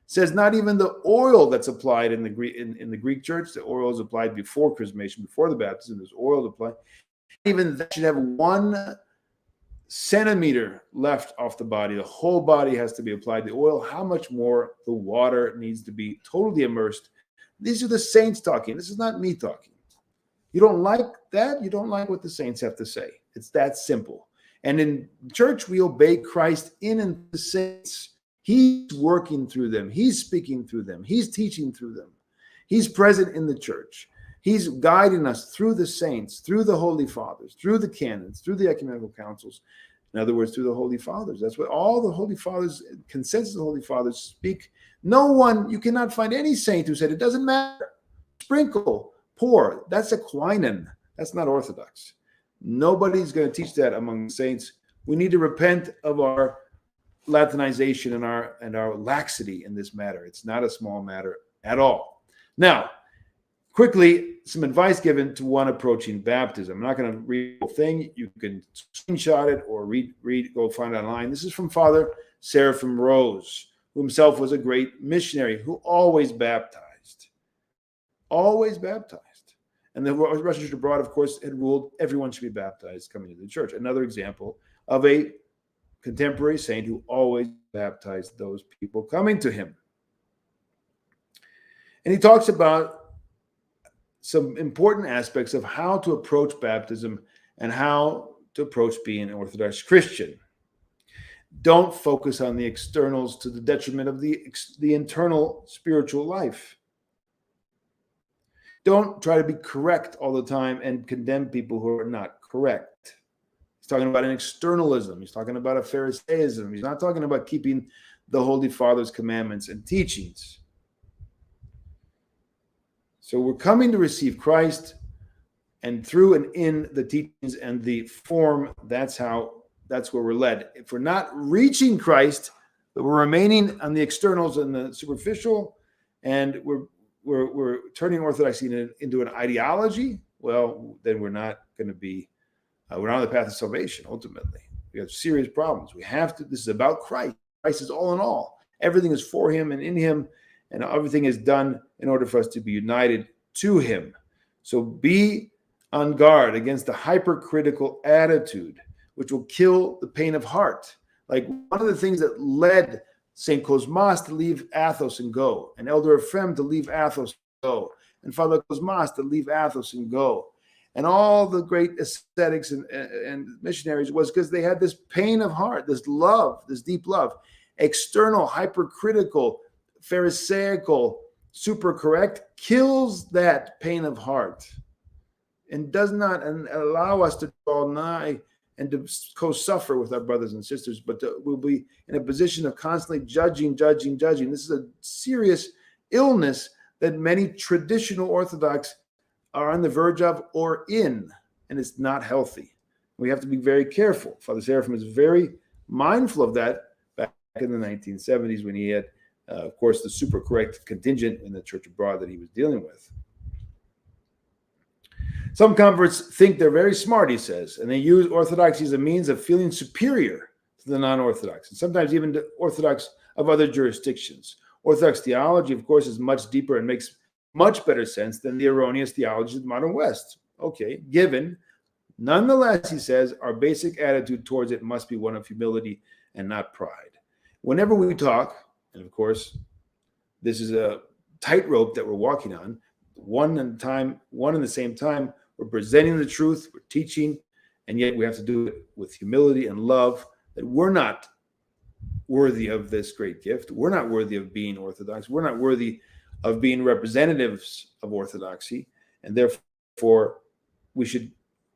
says not even the oil that's applied in the Greek church, the oil is applied before chrismation, before the baptism, there's oil applied. Even that should have 1 centimeter left off the body. The whole body has to be applied the oil. How much more the water needs to be totally immersed. These are the saints talking. This is not me talking. You don't like that? You don't like what the saints have to say. It's that simple. And in church, we obey Christ in the saints. He's working through them. He's speaking through them. He's teaching through them. He's present in the church. He's guiding us through the saints, through the Holy Fathers, through the canons, through the ecumenical councils. In other words, through the Holy Fathers. That's what all the Holy Fathers, consensus of the Holy Fathers speak. No one, you cannot find any saint who said it doesn't matter. Sprinkle, pour. That's Aquinan. That's not Orthodox. Nobody's going to teach that among the saints. We need to repent of our Latinization and our laxity in this matter. It's not a small matter at all. Now, quickly, some advice given to one approaching baptism. I'm not going to read the whole thing. You can screenshot it or go find it online. This is from Father Seraphim Rose, who himself was a great missionary who always baptized. Always baptized. And the Russian Church abroad, of course, had ruled everyone should be baptized coming to the church. Another example of a contemporary saint who always baptized those people coming to him. And he talks about some important aspects of how to approach baptism and how to approach being an Orthodox Christian. Don't focus on the externals to the detriment of the internal spiritual life. Don't try to be correct all the time and condemn people who are not correct. He's talking about an externalism. He's talking about a Pharisaism. He's not talking about keeping the Holy Father's commandments and teachings. So we're coming to receive Christ, and through and in the teachings and the form, that's where we're led. If we're not reaching Christ, but we're remaining on the externals and the superficial, and we're turning Orthodoxy into an ideology, well, then we're not going to be, we're not on the path of salvation, ultimately. We have serious problems. We have to, this is about Christ. Christ is all in all. Everything is for him and in him, and everything is done in order for us to be united to him. So be on guard against the hypercritical attitude, which will kill the pain of heart. Like one of the things that led St. Kosmas to leave Athos and go, and Elder Ephrem to leave Athos and go, and Father Cosmas to leave Athos and go, and all the great ascetics and missionaries was because they had this pain of heart, this love, this deep love. External, hypercritical, pharisaical, super correct kills that pain of heart and does not allow us to draw nigh and to co-suffer with our brothers and sisters, but we'll be in a position of constantly judging. This is a serious illness that many traditional Orthodox are on the verge of or in, and it's not healthy. We have to be very careful. Father Seraphim is very mindful of that back in the 1970s when he had, of course, the super correct contingent in the church abroad that he was dealing with. Some converts think they're very smart, he says, and they use Orthodoxy as a means of feeling superior to the non-Orthodox, and sometimes even to Orthodox of other jurisdictions. Orthodox theology, of course, is much deeper and makes much better sense than the erroneous theology of the modern West. Okay, given. Nonetheless, he says, our basic attitude towards it must be one of humility and not pride. Whenever we talk, and of course, this is a tightrope that we're walking on, one in the same time, we're presenting the truth, we're teaching, and yet we have to do it with humility and love, that we're not worthy of this great gift. We're not worthy of being Orthodox. We're not worthy of being representatives of Orthodoxy, and therefore we should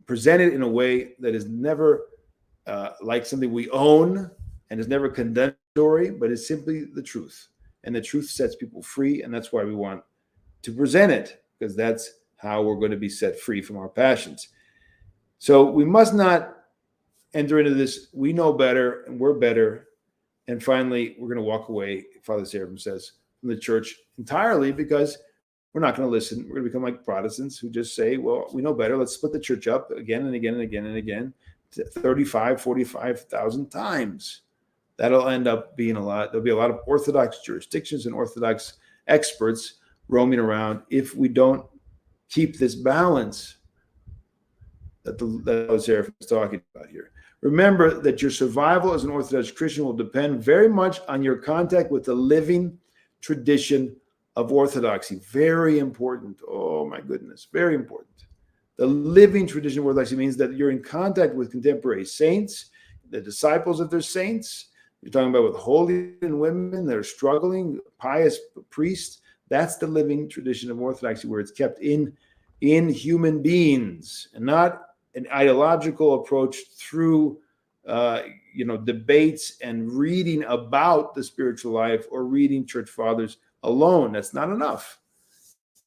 present it in a way that is never like something we own and is never condemnatory, but is simply the truth. And the truth sets people free, and that's why we want to present it, because that's how we're going to be set free from our passions. So we must not enter into this, we know better and we're better, and finally we're going to walk away, Father Seraphim says, from the church entirely, because we're not going to listen. We're going to become like Protestants who just say, well, we know better. Let's split the church up again and again and again and again, 35, 45,000 times. That'll end up being a lot. There'll be a lot of Orthodox jurisdictions and Orthodox experts roaming around if we don't keep this balance that the Seraphim is talking about here. Remember that your survival as an Orthodox Christian will depend very much on your contact with the living tradition of Orthodoxy. Very important. Oh my goodness, very important. The living tradition of Orthodoxy means that you're in contact with contemporary saints, the disciples of their saints. You're talking about with holy women that are struggling, pious priests. That's the living tradition of Orthodoxy, where it's kept in human beings and not an ideological approach through debates and reading about the spiritual life or reading church fathers alone. That's not enough.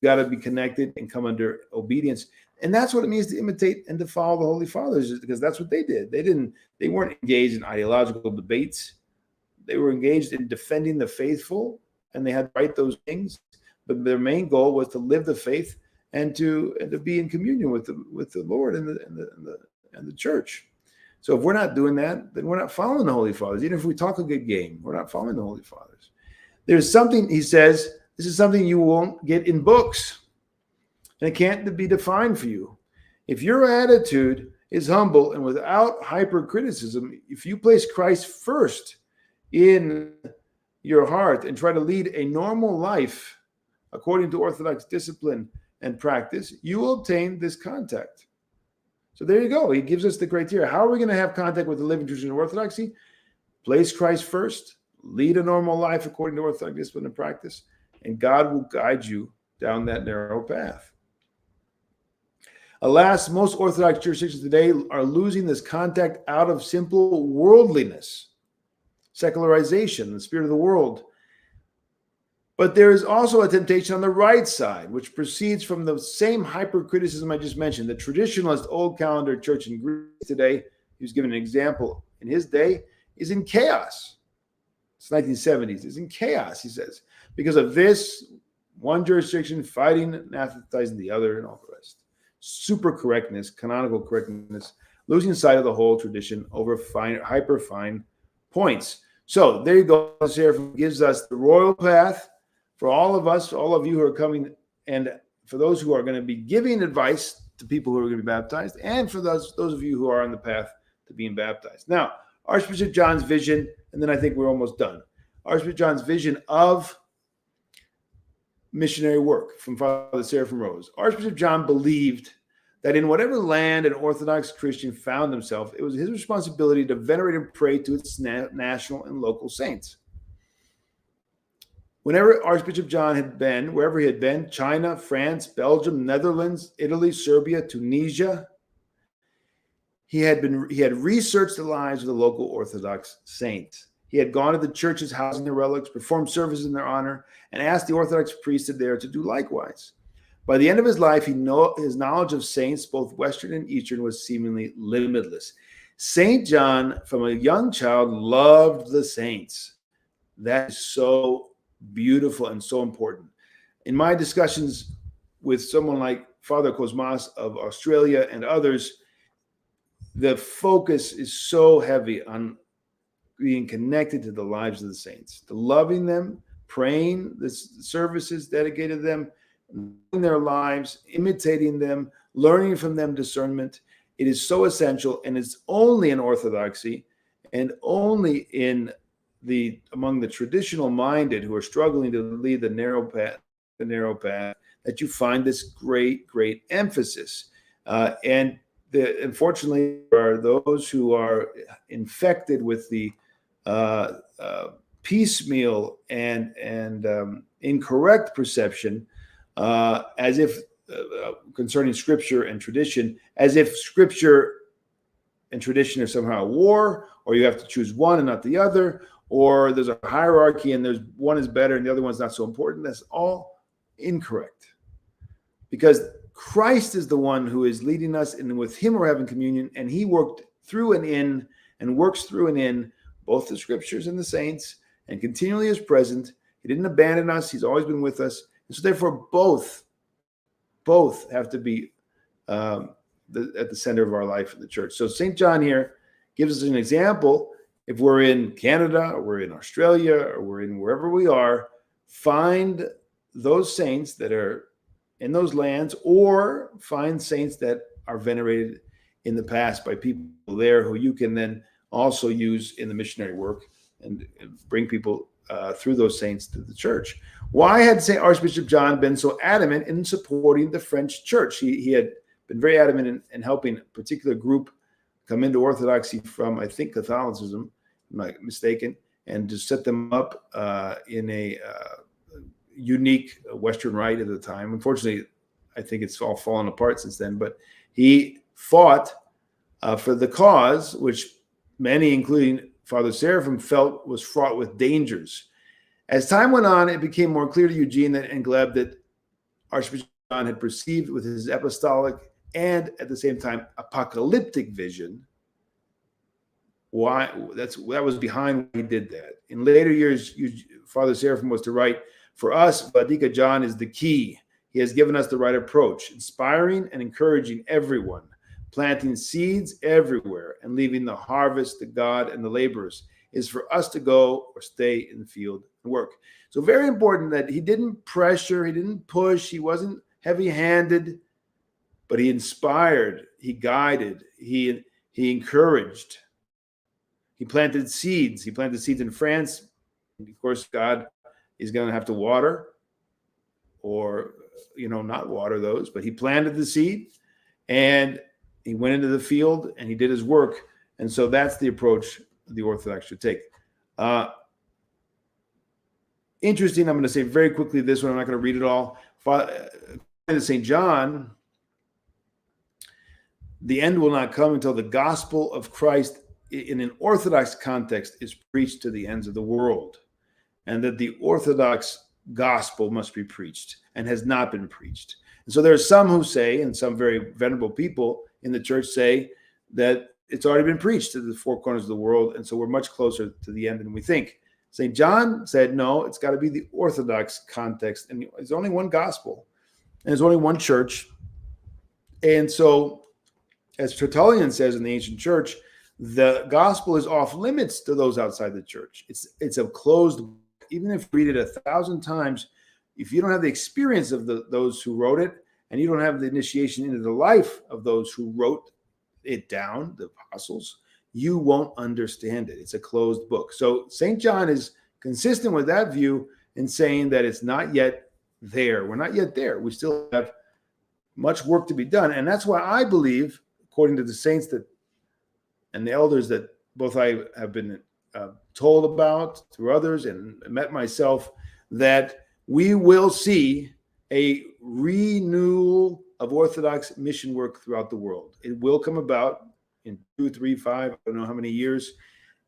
You got to be connected and come under obedience. And that's what it means to imitate and to follow the Holy Fathers, because that's what they did. They weren't engaged in ideological debates. They were engaged in defending the faithful, and they had to write those things. But their main goal was to live the faith and to be in communion with the Lord and the church. So if we're not doing that, then we're not following the Holy Fathers. Even if we talk a good game, we're not following the Holy Fathers. There's something, he says, this is something you won't get in books, and it can't be defined for you. If your attitude is humble and without hypercriticism, if you place Christ first in your heart and try to lead a normal life according to Orthodox discipline and practice, you will obtain this contact. So there you go. He gives us the criteria. How are we going to have contact with the living tradition of Orthodoxy? Place Christ first, lead a normal life according to Orthodox discipline and practice, and God will guide you down that narrow path. Alas, most Orthodox jurisdictions today are losing this contact out of simple worldliness, secularization, the spirit of the world. But there is also a temptation on the right side, which proceeds from the same hypercriticism I just mentioned. The traditionalist old calendar church in Greece today, he was given an example in his day, is in chaos. It's 1970s. It's in chaos, he says, because of this one jurisdiction fighting and anathematizing the other and all the rest. Super correctness, canonical correctness, losing sight of the whole tradition over hyper fine points. So there you go. Seraphim gives us the royal path for all of us, all of you who are coming, and for those who are going to be giving advice to people who are going to be baptized, and for those of you who are on the path to being baptized. Now, Archbishop John's vision, and then I think we're almost done. Archbishop John's vision of missionary work from Father Seraphim Rose. Archbishop John believed that in whatever land an Orthodox Christian found himself, it was his responsibility to venerate and pray to its national and local saints. Whenever Archbishop John had been, wherever he had been, China, France, Belgium, Netherlands, Italy, Serbia, Tunisia, he had researched the lives of the local Orthodox saints. He had gone to the churches housing their relics, performed services in their honor, and asked the Orthodox priesthood there to do likewise. By the end of his life, his knowledge of saints, both Western and Eastern, was seemingly limitless. St. John, from a young child, loved the saints. That is so beautiful and so important. In my discussions with someone like Father Kosmas of Australia and others, the focus is so heavy on being connected to the lives of the saints, to loving them, praying the services dedicated to them, in their lives, imitating them, learning from them discernment. It is so essential, and it's only in Orthodoxy and only among the traditional minded who are struggling to lead the narrow path, that you find this great emphasis. Unfortunately, there are those who are infected with the piecemeal and incorrect perception, as if concerning Scripture and tradition, as if Scripture and tradition are somehow at war, or you have to choose one and not the other, or there's a hierarchy and there's one is better and the other one's not so important. That's all incorrect, because Christ is the one who is leading us, and with him we're having communion, and he worked through and in and works through and in both the Scriptures and the saints, and continually is present. He didn't abandon us. He's always been with us. And so therefore both have to be at the center of our life in the church. So St. John here gives us an example. If we're in Canada, or we're in Australia, or we're in wherever we are, find those saints that are in those lands, or find saints that are venerated in the past by people there who you can then also use in the missionary work and bring people through those saints to the church. Why had St. Archbishop John been so adamant in supporting the French church? He had been very adamant in helping a particular group come into Orthodoxy from, I think, Catholicism, if I'm not mistaken, and to set them up in a unique Western Rite at the time. Unfortunately, I think it's all fallen apart since then, but he fought for the cause, which many, including Father Seraphim, felt was fraught with dangers. As time went on, it became more clear to Eugene and Gleb that Archbishop John had perceived with his apostolic and at the same time apocalyptic vision. Why that was behind why he did that. In later years, Father Seraphim was to write, "For us, Vladika John is the key. He has given us the right approach, inspiring and encouraging everyone, planting seeds everywhere and leaving the harvest to God and the laborers. Is for us to go or stay in the field and work." So very important that he didn't pressure, he didn't push, he wasn't heavy-handed, but he inspired, he guided, he encouraged. He planted seeds. He planted seeds in France. Of course, God is going to have to water or, not water those, but he planted the seed and he went into the field and he did his work. And so that's the approach the Orthodox should take. Interesting. I'm going to say very quickly this one. I'm not going to read it all. St. John, the end will not come until the gospel of Christ in an Orthodox context is preached to the ends of the world, and that the Orthodox gospel must be preached and has not been preached. And so there are some who say, and some very venerable people in the church say, that it's already been preached to the four corners of the world, and so we're much closer to the end than we think. St. John said, no, it's got to be the Orthodox context, and there's only one gospel, and there's only one church. And so, as Tertullian says in the ancient church,
the gospel is off limits to those outside the church. It's a closed book. Even if you read it 1,000 times, if you don't have the experience of those who wrote it, and you don't have the initiation into the life of those who wrote it down, the apostles, you won't understand it. It's a closed book. So St. John is consistent with that view in saying that it's not yet there. We're not yet there. We still have much work to be done. And that's why I believe, according to the saints that and the elders that both I have been told about through others and met myself, that we will see a renewal of Orthodox mission work throughout the world. It will come about in 2, 3, 5, I don't know how many years,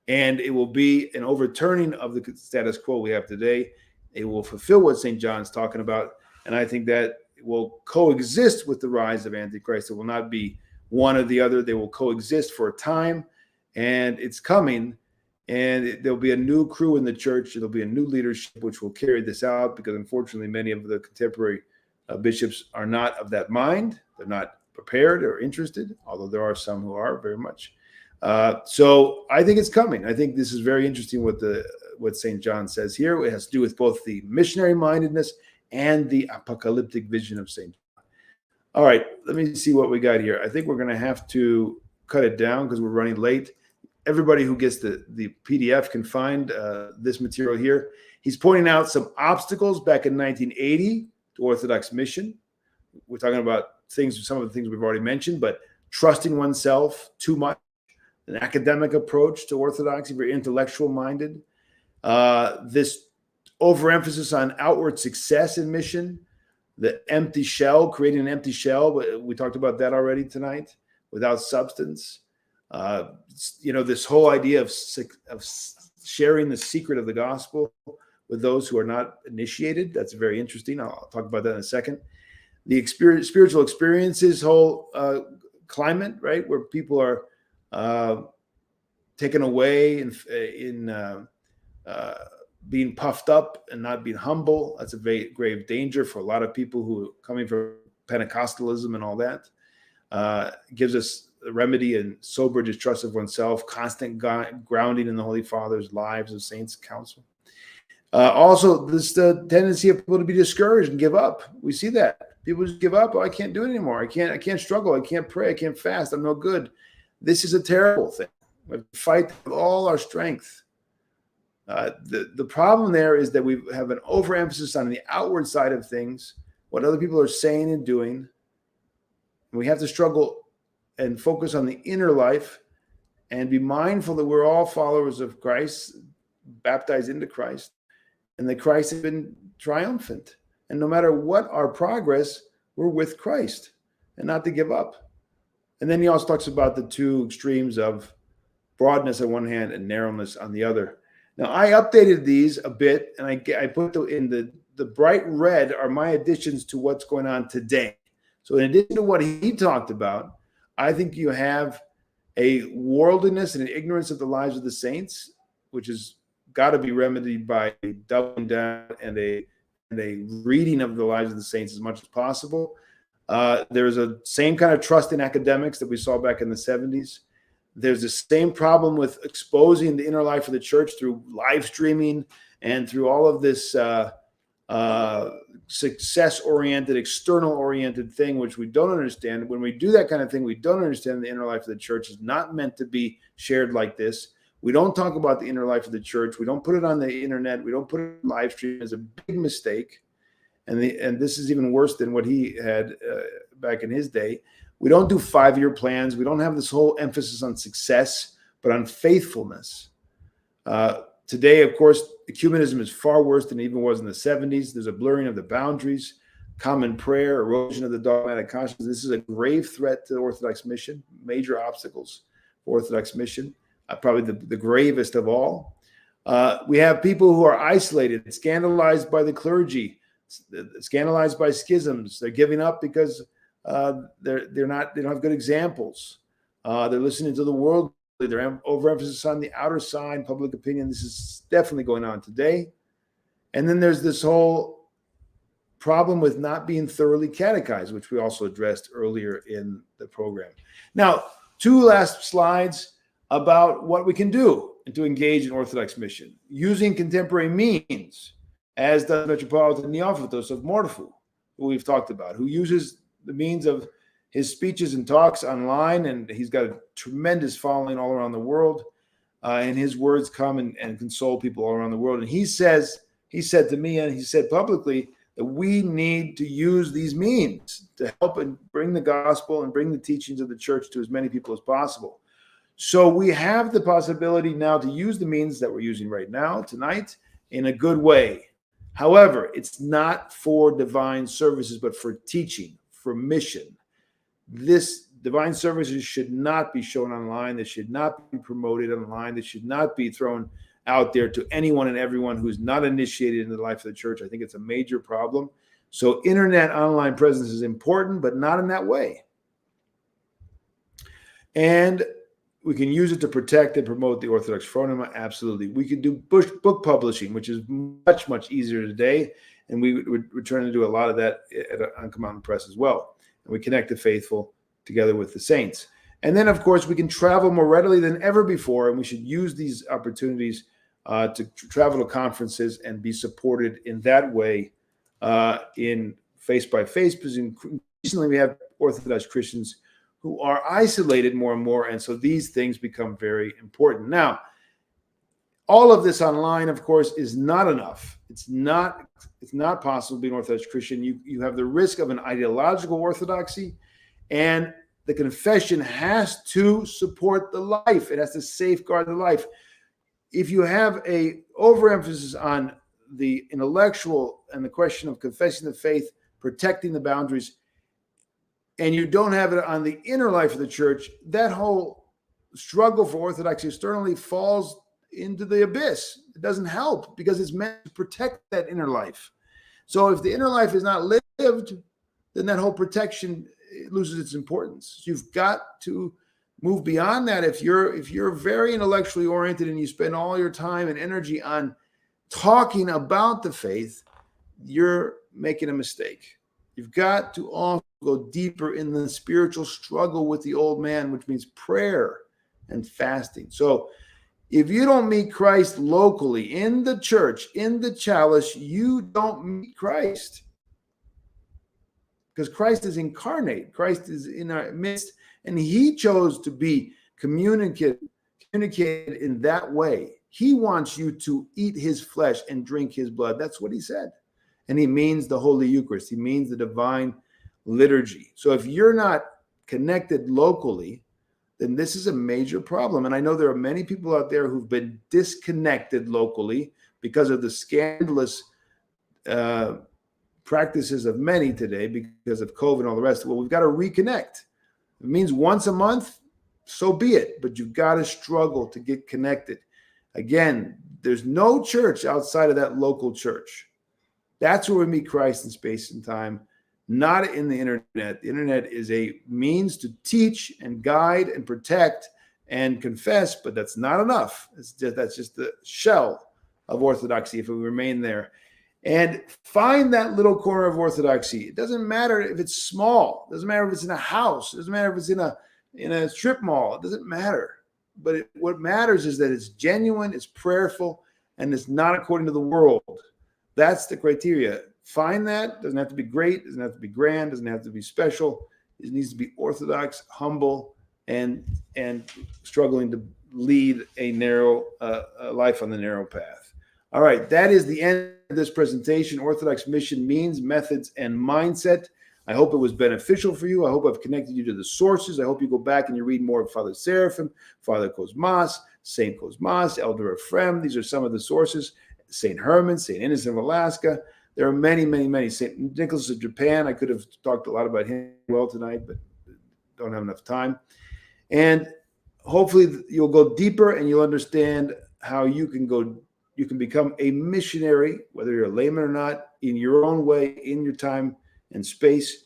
and it will be an overturning of the status quo we have today. It will fulfill what St. John's talking about, and I think that it will coexist with the rise of Antichrist. It will not be one or the other. They will coexist for a time, and it's coming. And there'll be a new crew in the church. There'll be a new leadership which will carry this out, because unfortunately many of the contemporary bishops are not of that mind. They're not prepared or interested, although there are some who are very much. So I think it's coming. I think this is very interesting what St. John says here. It has to do with both the missionary mindedness and the apocalyptic vision of St. John. All right, let me see what we got here. I think we're going to have to cut it down because we're running late. Everybody who gets the PDF can find this material here. He's pointing out some obstacles back in 1980 to Orthodox mission. We're talking about some of the things we've already mentioned, but trusting oneself too much, an academic approach to Orthodoxy, very intellectual minded. This overemphasis on outward success in mission, the empty shell, creating an empty shell. We talked about that already tonight, without substance. This whole idea of sharing the secret of the gospel with those who are not initiated. That's very interesting. I'll talk about that in a second. The spiritual experiences whole climate, right, where people are taken away in being puffed up and not being humble. That's a very grave danger for a lot of people who are coming from Pentecostalism and all that. Gives us a remedy and sober distrust of oneself, constant grounding in the Holy Father's lives of saints' counsel. Also, this tendency of people to be discouraged and give up. We see that. People just give up. Oh, I can't do it anymore. I can't struggle. I can't pray. I can't fast. I'm no good. This is a terrible thing. We have to fight with all our strength. The problem there is that we have an overemphasis on the outward side of things, what other people are saying and doing. And we have to struggle and focus on the inner life and be mindful that we're all followers of Christ, baptized into Christ, and that Christ has been triumphant. And no matter what our progress, we're with Christ, and not to give up. And then he also talks about the two extremes of broadness on one hand and narrowness on the other. Now, I updated these a bit, and I put in the bright red are my additions to what's going on today. So in addition to what he talked about, I think you have a worldliness and an ignorance of the lives of the saints, which has got to be remedied by doubling down and a reading of the lives of the saints as much as possible. There's a same kind of trust in academics that we saw back in the 70s. There's the same problem with exposing the inner life of the church through live streaming and through all of this success-oriented, external-oriented thing, which we don't understand. When we do that kind of thing, we don't understand the inner life of the church is not meant to be shared like this. We don't talk about the inner life of the church. We don't put it on the internet. We don't put it on live stream. It's a big mistake. And this is even worse than what he had back in his day. We don't do 5-year plans. We don't have this whole emphasis on success, but on faithfulness. Today, of course, ecumenism is far worse than it even was in the 70s. There's a blurring of the boundaries, common prayer, erosion of the dogmatic conscience. This is a grave threat to the Orthodox mission, major obstacles for Orthodox mission, probably the gravest of all. We have people who are isolated, scandalized by the clergy, scandalized by schisms. They're giving up because they don't have good examples. They're listening to the world. They're overemphasis on the outer side, public opinion. This is definitely going on today. And then there's this whole problem with not being thoroughly catechized, which we also addressed earlier in the program. Now, 2 last slides.
about what we can do and to engage in Orthodox mission using contemporary means, as does Metropolitan Neophytos of Morphu, who we've talked about, who uses the means of his speeches and talks online, and he's got a tremendous following all around the world. And his words come and console people all around the world. And he said to me, and he said publicly, that we need to use these means to help and bring the gospel and bring the teachings of the church to as many people as possible. So we have the possibility now to use the means that we're using right now, tonight, in a good way. However, it's not for divine services, but for teaching, for mission. This divine services should not be shown online. They should not be promoted online. They should not be thrown out there to anyone and everyone who's not initiated into the life of the church. I think it's a major problem. So internet online presence is important, but not in that way. And we can use it to protect and promote the Orthodox phronema. Absolutely. We could do book publishing, which is much, much easier today. And we're trying to do a lot of that at Uncommon Press as well. And we connect the faithful together with the saints. And then, of course, we can travel more readily than ever before. And we should use these opportunities to travel to conferences and be supported in that way in face-by-face. Because increasingly we have Orthodox Christians who are isolated more and more. And so these things become very important. Now, all of this online, of course, is not enough. It's not possible to be an Orthodox Christian. You have the risk of an ideological orthodoxy, and the confession has to support the life. It has to safeguard the life. If you have a overemphasis on the intellectual and the question of confessing the faith, protecting the boundaries, and you don't have it on the inner life of the church, that whole struggle for orthodoxy externally falls into the abyss. It doesn't help because it's meant to protect that inner life. So if the inner life is not lived, then that whole protection loses its importance. You've got to move beyond that. If you're very intellectually oriented and you spend all your time and energy on talking about the faith, you're making a mistake. You've got to also go deeper in the spiritual struggle with the old man, which means prayer and fasting. So if you don't meet Christ locally in the church, in the chalice, you don't meet Christ. Because Christ is incarnate. Christ is in our midst, and he chose to be communicated in that way. He wants you to eat his flesh and drink his blood. That's what he said. And he means the Holy Eucharist. He means the divine liturgy. So if you're not connected locally, then this is a major problem. And I know there are many people out there who've been disconnected locally because of the scandalous practices of many today because of COVID and all the rest. Well, we've got to reconnect. It means once a month, so be it. But you've got to struggle to get connected. Again, there's no church outside of that local church. That's where we meet Christ in space and time, not in the internet. The internet is a means to teach and guide and protect and confess, but that's not enough. That's just the shell of orthodoxy if we remain there. And find that little corner of orthodoxy. It doesn't matter if it's small. It doesn't matter if it's in a house. It doesn't matter if it's in a strip mall. It doesn't matter. But what matters is that it's genuine, it's prayerful, and it's not according to the world. That's the criteria. Find that. It doesn't have to be great. It doesn't have to be grand. It doesn't have to be special. It needs to be orthodox, humble, and struggling to lead a narrow life on the narrow path. All right, that is the end of this presentation, Orthodox Mission, Means, Methods, and Mindset. I hope it was beneficial for you. I hope I've connected you to the sources. I hope you go back and you read more of Father Seraphim, Father Kosmas, Saint Kosmas, Elder Ephrem. These are some of the sources. Saint Herman, Saint Innocent of Alaska. There are many, many, many. Saint Nicholas of Japan. I could have talked a lot about him well tonight, but don't have enough time. And hopefully you'll go deeper and you'll understand how you can become a missionary, whether you're a layman or not, in your own way, in your time and space.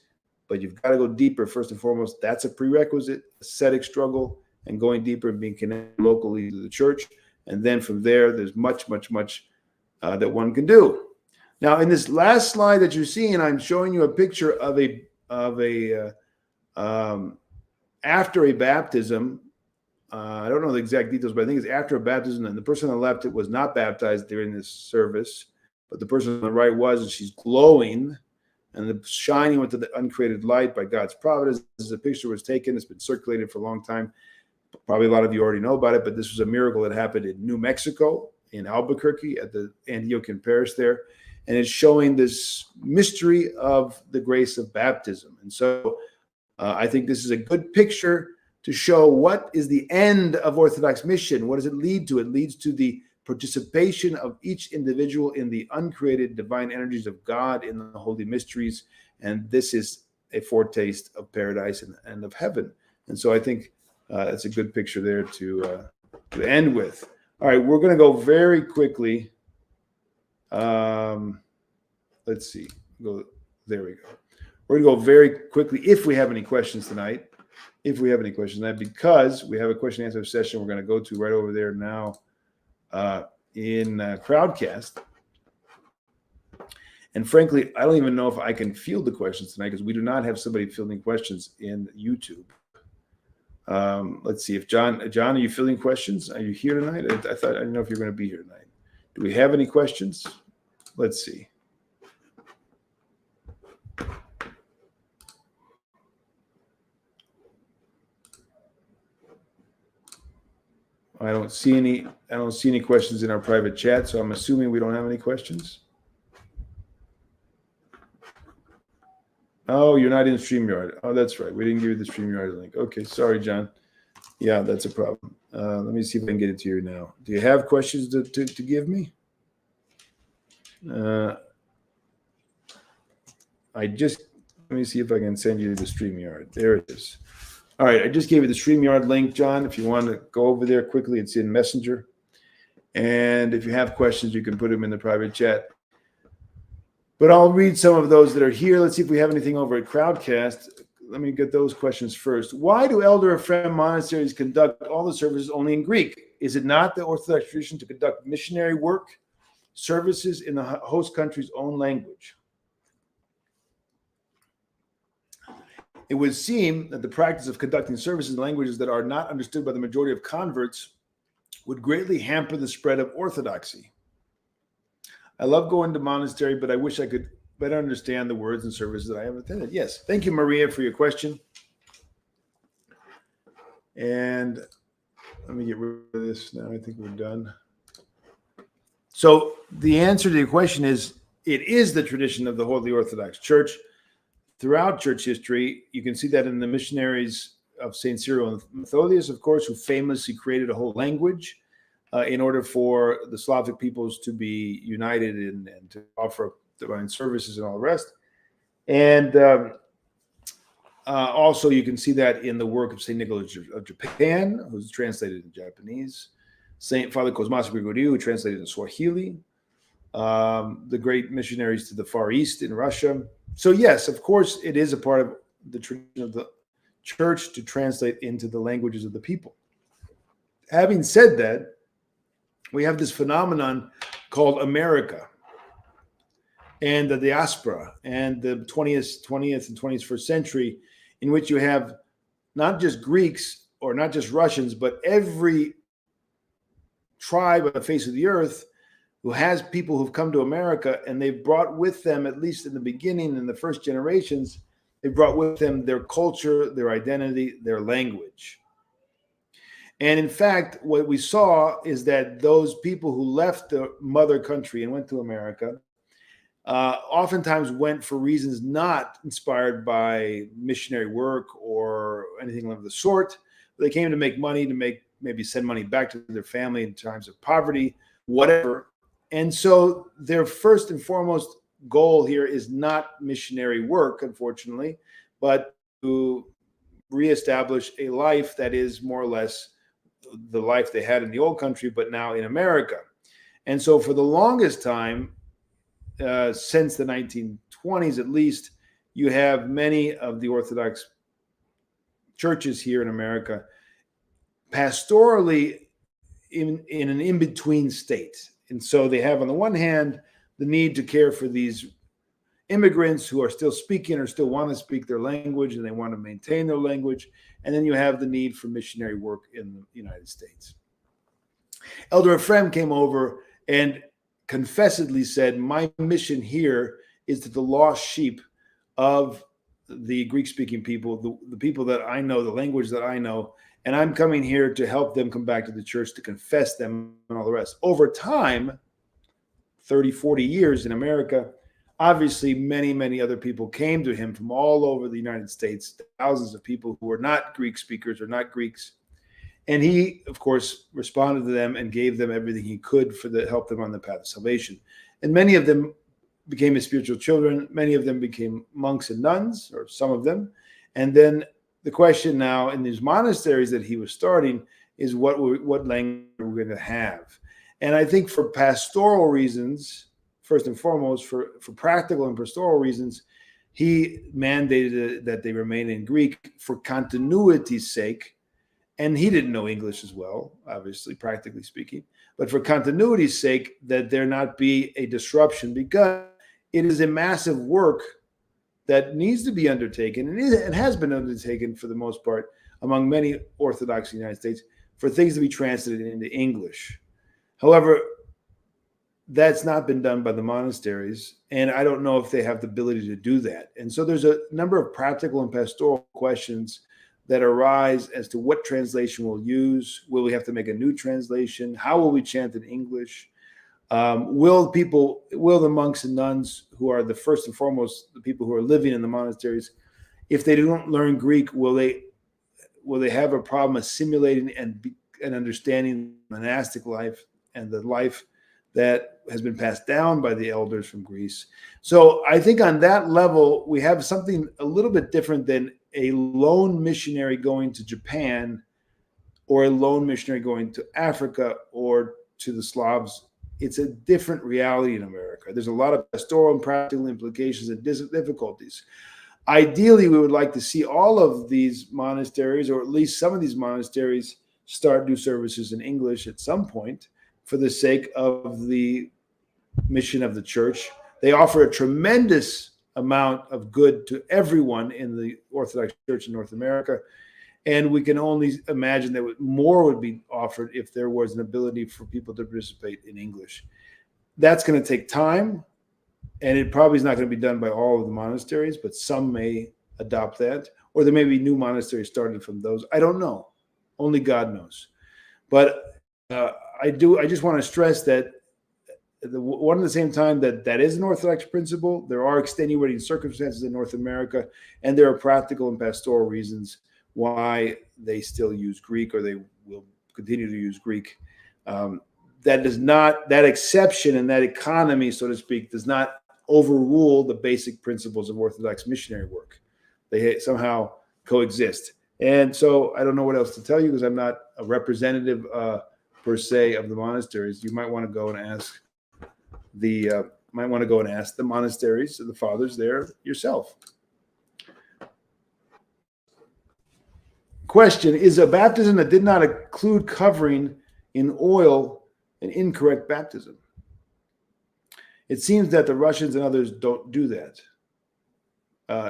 But you've got to go deeper first and foremost. That's a prerequisite, ascetic struggle, and going deeper and being connected locally to the church. And then from there, there's much, much, much that one can do. Now, in this last slide that you're seeing, I'm showing you a picture of a after a baptism I don't know the exact details, but I think it's after a baptism, and the person on the left was not baptized during this service, but the person on the right was, and she's glowing, and the shining with the uncreated light by God's providence. This is a picture was taken. It's been circulated for a long time. Probably a lot of you already know about it, but this was a miracle that happened in New Mexico, in Albuquerque, at the Antiochian Parish there. And it's showing this mystery of the grace of baptism. And so I think this is a good picture to show what is the end of Orthodox mission. What does it lead to? It leads to the participation of each individual in the uncreated divine energies of God in the holy mysteries. And this is a foretaste of paradise and of heaven. And so I think that's a good picture there to end with. All right, we're going to go very quickly. Let's see. There we go. We're going to go very quickly if we have any questions tonight. If we have any questions tonight, because we have a question and answer session we're going to go to right over there now in Crowdcast. And frankly, I don't even know if I can field the questions tonight because we do not have somebody fielding questions in YouTube. Let's see if John, are you fielding questions? Are you here tonight? I didn't know if you're going to be here tonight. Do we have any questions? Let's see. I don't see any questions in our private chat, so I'm assuming we don't have any questions. Oh, you're not in StreamYard. Oh, that's right. We didn't give you the StreamYard link. Okay, sorry, John. Yeah, that's a problem. Let me see if I can get it to you now. Do you have questions to give me? Let me see if I can send you the StreamYard. There it is. All right, I just gave you the StreamYard link, John. If you want to go over there quickly, it's in Messenger. And if you have questions, you can put them in the private chat. But I'll read some of those that are here. Let's see if we have anything over at Crowdcast. Let me get those questions first. Why do Elder Ephrem monasteries conduct all the services only in Greek? Is it not the Orthodox tradition to conduct missionary work, services in the host country's own language? It would seem that the practice of conducting services in languages that are not understood by the majority of converts would greatly hamper the spread of orthodoxy. I love going to monastery, but I wish I could better understand the words and services that I have attended. Yes. Thank you, Maria, for your question. And let me get rid of this now. I think we're done. So the answer to your question is, it is the tradition of the Holy Orthodox Church. Throughout church history, you can see that in the missionaries of St. Cyril and Methodius, of course, who famously created a whole language in order for the Slavic peoples to be united and to offer divine services and all the rest. And also you can see that in the work of St. Nicholas of Japan, who's translated in Japanese, St. Father Kosmas Grigoriou, who translated in Swahili, the great missionaries to the Far East in Russia. So yes, of course, it is a part of the tradition of the church to translate into the languages of the people. Having said that, we have this phenomenon called America and the diaspora and the 20th and 21st century, in which you have not just Greeks or not just Russians, but every tribe on the face of the earth who has people who've come to America, and they've brought with them, at least in the beginning, in the first generations, they brought with them their culture, their identity, their language. And in fact, what we saw is that those people who left the mother country and went to America oftentimes went for reasons not inspired by missionary work or anything of the sort. They came to make money, to maybe send money back to their family in times of poverty, whatever. And so their first and foremost goal here is not missionary work, unfortunately, but to reestablish a life that is more or less the life they had in the old country, but now in America. And so for the longest time, since the 1920s at least, you have many of the Orthodox churches here in America pastorally in an in-between state. And so they have, on the one hand, the need to care for these immigrants who are still speaking or still want to speak their language and they want to maintain their language. And then you have the need for missionary work in the United States. Elder Ephrem came over and confessedly said, my mission here is to the lost sheep of the Greek-speaking people, the people that I know, the language that I know, and I'm coming here to help them come back to the church, to confess them and all the rest. Over time, 30, 40 years in America, obviously many, many other people came to him from all over the United States, thousands of people who were not Greek speakers or not Greeks. And he, of course, responded to them and gave them everything he could to help them on the path of salvation. And many of them became his spiritual children. Many of them became monks and nuns, or some of them. And then the question now in these monasteries that he was starting is what language we're going to have. And I think for pastoral reasons, first and foremost, for practical and pastoral reasons, he mandated that they remain in Greek for continuity's sake. And he didn't know English as well, obviously, practically speaking, but for continuity's sake, that there not be a disruption, because it is a massive work that needs to be undertaken, and it has been undertaken for the most part among many Orthodox in the United States, for things to be translated into English. However, that's not been done by the monasteries, and I don't know if they have the ability to do that. And so there's a number of practical and pastoral questions that arise as to what translation we'll use. Will we have to make a new translation? How will we chant in English? Will the monks and nuns, who are the first and foremost the people who are living in the monasteries, if they don't learn Greek, will they have a problem assimilating and understanding monastic life and the life that has been passed down by the elders from Greece? So I think on that level, we have something a little bit different than a lone missionary going to Japan or a lone missionary going to Africa or to the Slavs. It's a different reality in America. There's a lot of pastoral and practical implications and difficulties. Ideally, we would like to see all of these monasteries, or at least some of these monasteries, start new services in English at some point for the sake of the mission of the church. They offer a tremendous amount of good to everyone in the Orthodox Church in North America. And we can only imagine that more would be offered if there was an ability for people to participate in English. That's going to take time, and it probably is not going to be done by all of the monasteries, but some may adopt that, or there may be new monasteries started from those. I don't know. Only God knows. But I just want to stress that one at the same time that is an Orthodox principle. There are extenuating circumstances in North America, and there are practical and pastoral reasons why they still use Greek, or they will continue to use Greek. That exception and that economy, so to speak, does not overrule the basic principles of Orthodox missionary work. They somehow coexist. And so I don't know what else to tell you, because I'm not a representative per se of the monasteries. You might want to go and ask the monasteries and the fathers there yourself. Question: is a baptism that did not include covering in oil an incorrect baptism? It seems that the Russians and others don't do that.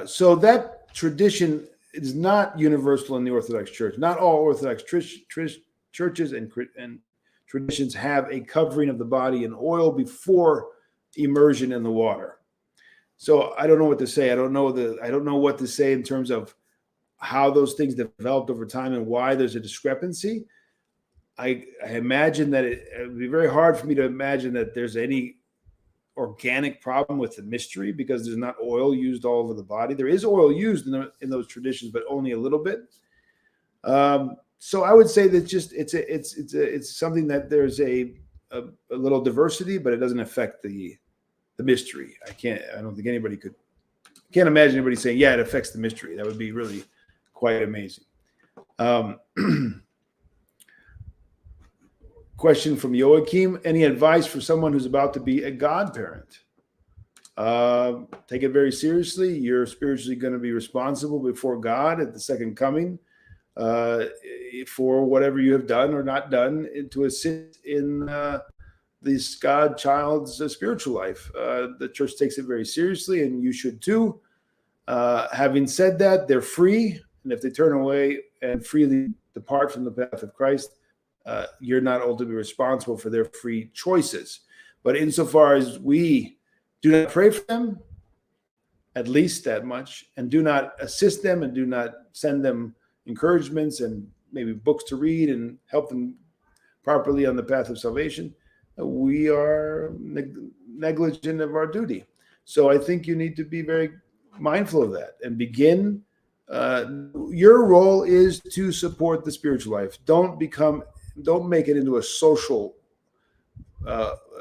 So that tradition is not universal in the Orthodox Church. Not all Orthodox churches and traditions have a covering of the body in oil before immersion in the water. So I don't know what to say. I don't know what to say in terms of how those things developed over time and why there's a discrepancy. I imagine that it would be very hard for me to imagine that there's any organic problem with the mystery, because there's not oil used all over the body. There is oil used in those traditions, but only a little bit. So I would say that it's something that there's a little diversity, but it doesn't affect the mystery. I don't think anybody can't imagine anybody saying, yeah, it affects the mystery. That would be really quite amazing. Question from Joachim: any advice for someone who's about to be a godparent? Take it very seriously. You're spiritually going to be responsible before God at the second coming for whatever you have done or not done to assist in this godchild's spiritual life. The church takes it very seriously, and you should too. Having said that, they're free, and if they turn away and freely depart from the path of Christ, you're not ultimately responsible for their free choices. But insofar as we do not pray for them, at least that much, and do not assist them and do not send them encouragements and maybe books to read and help them properly on the path of salvation, we are negligent of our duty. So I think you need to be very mindful of that and begin. Your role is to support the spiritual life. Don't make it into a social